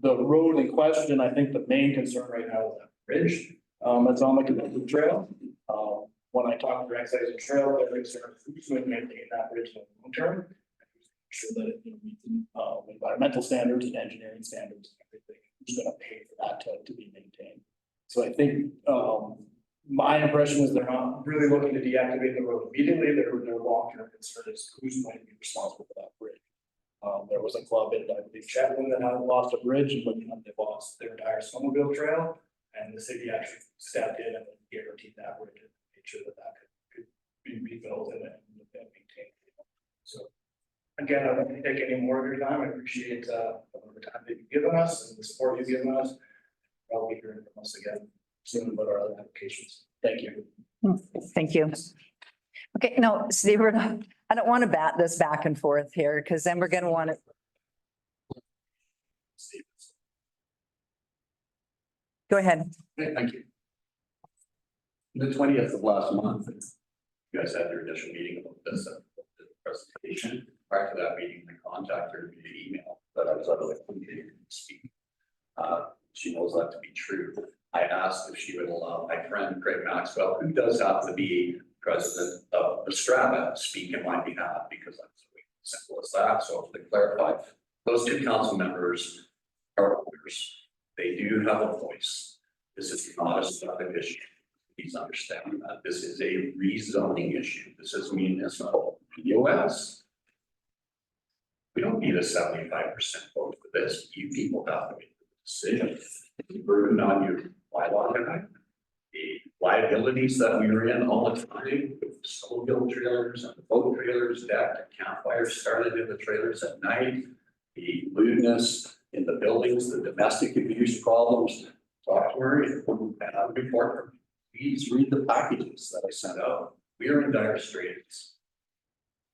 The road in question, I think the main concern right now is that bridge that's on the connected trail. When I talk to Excise and Trail, they're concerned who's going to maintain that bridge in the long term. Sure that it meets environmental standards and engineering standards and everything. Who's going to pay for that to be maintained? So I think my impression is they're not really looking to deactivate the road immediately. Their long-term concern is who's going to be responsible for that bridge. There was a club in, I believe, Chatwin that had lost a bridge and they lost their entire snowmobile trail. And the city actually stepped in and guaranteed that bridge and made sure that could be rebuilt and maintained. So again, I don't take any more of your time. I appreciate the time that you've given us and the support you've given us. I'll be hearing from us again soon about our other applications. Thank you. Thank you. Okay, no, Steve, I don't want to bat this back and forth here because then we're going to want to. Go ahead. Okay, thank you. The 20th of last month, you guys had your initial meeting about this presentation. Prior to that meeting, I contacted her via email that I was unable to speak. She knows that to be true. I asked if she would allow my friend Craig Maxwell, who does have to be president of the Strata, speak in my behalf because that's simple as that. So to clarify, those two council members are owners. They do have a voice. This is not a static issue. Please understand that this is a rezoning issue. This is municipal POS. We don't need a 75% vote for this. You people have to make the decision. The burden on your bylaw tonight. The liabilities that we are in all the time with snowmobile trailers and boat trailers, deck and campfires started in the trailers at night. The lewdness in the buildings, the domestic abuse problems. Talk to Murray and have a report from. Please read the packages that I sent out. We are in dire straits.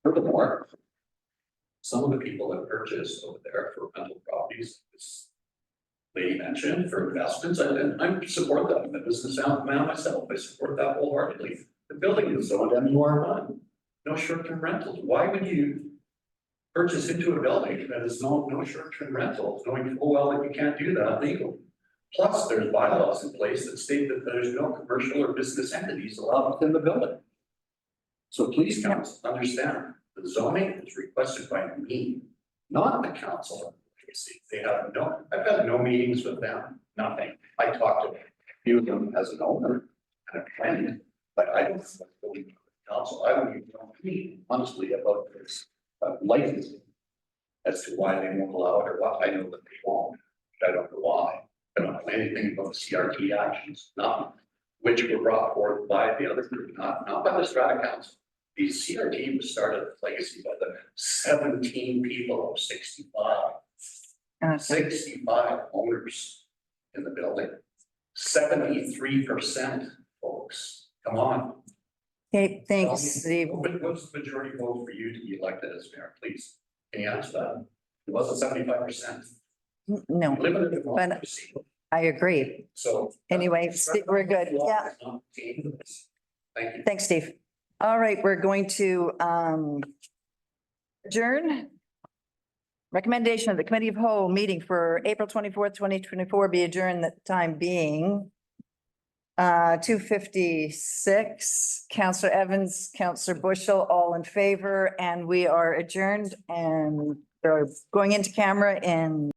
Furthermore, some of the people that purchased over there for rental properties, this lady mentioned for investments, and I support that. I'm a business man myself. I support that wholeheartedly. The building is zoned MUR1. No short-term rentals. Why would you purchase into a building that is no short-term rentals, knowing full well that you can't do that legally? Plus, there's bylaws in place that state that there's no commercial or business entities allowed within the building. So please, council, understand, the zoning is requested by me, not the council. They have I've had no meetings with them, nothing. I talked to a few of them as an owner and a friend, but I don't go to the council. I wouldn't even know me, honestly, about this licensing as to why they won't allow it or what. I know that they won't, but I don't know why. I don't know anything about the CRT actions, nothing, which were brought forth by the other group, not by the Strata Council. The CRT was started at Legacy by the 17 people of 65. 65 owners in the building. 73%, folks. Come on. Okay, thanks, Steve. What's the majority vote for you to be elected as mayor, please? Can you answer that? It wasn't 75%. No, Live in a but democracy. I agree. So. Anyway, Steve, we're good. Yeah. Thank you. Thanks, Steve. All right, we're going to adjourn. Recommendation of the Committee of Whole meeting for April 24th, 2024 be adjourned, the time being 2:56. Councillor Evans, Councillor Bushel, all in favor, and we are adjourned and they're going into camera in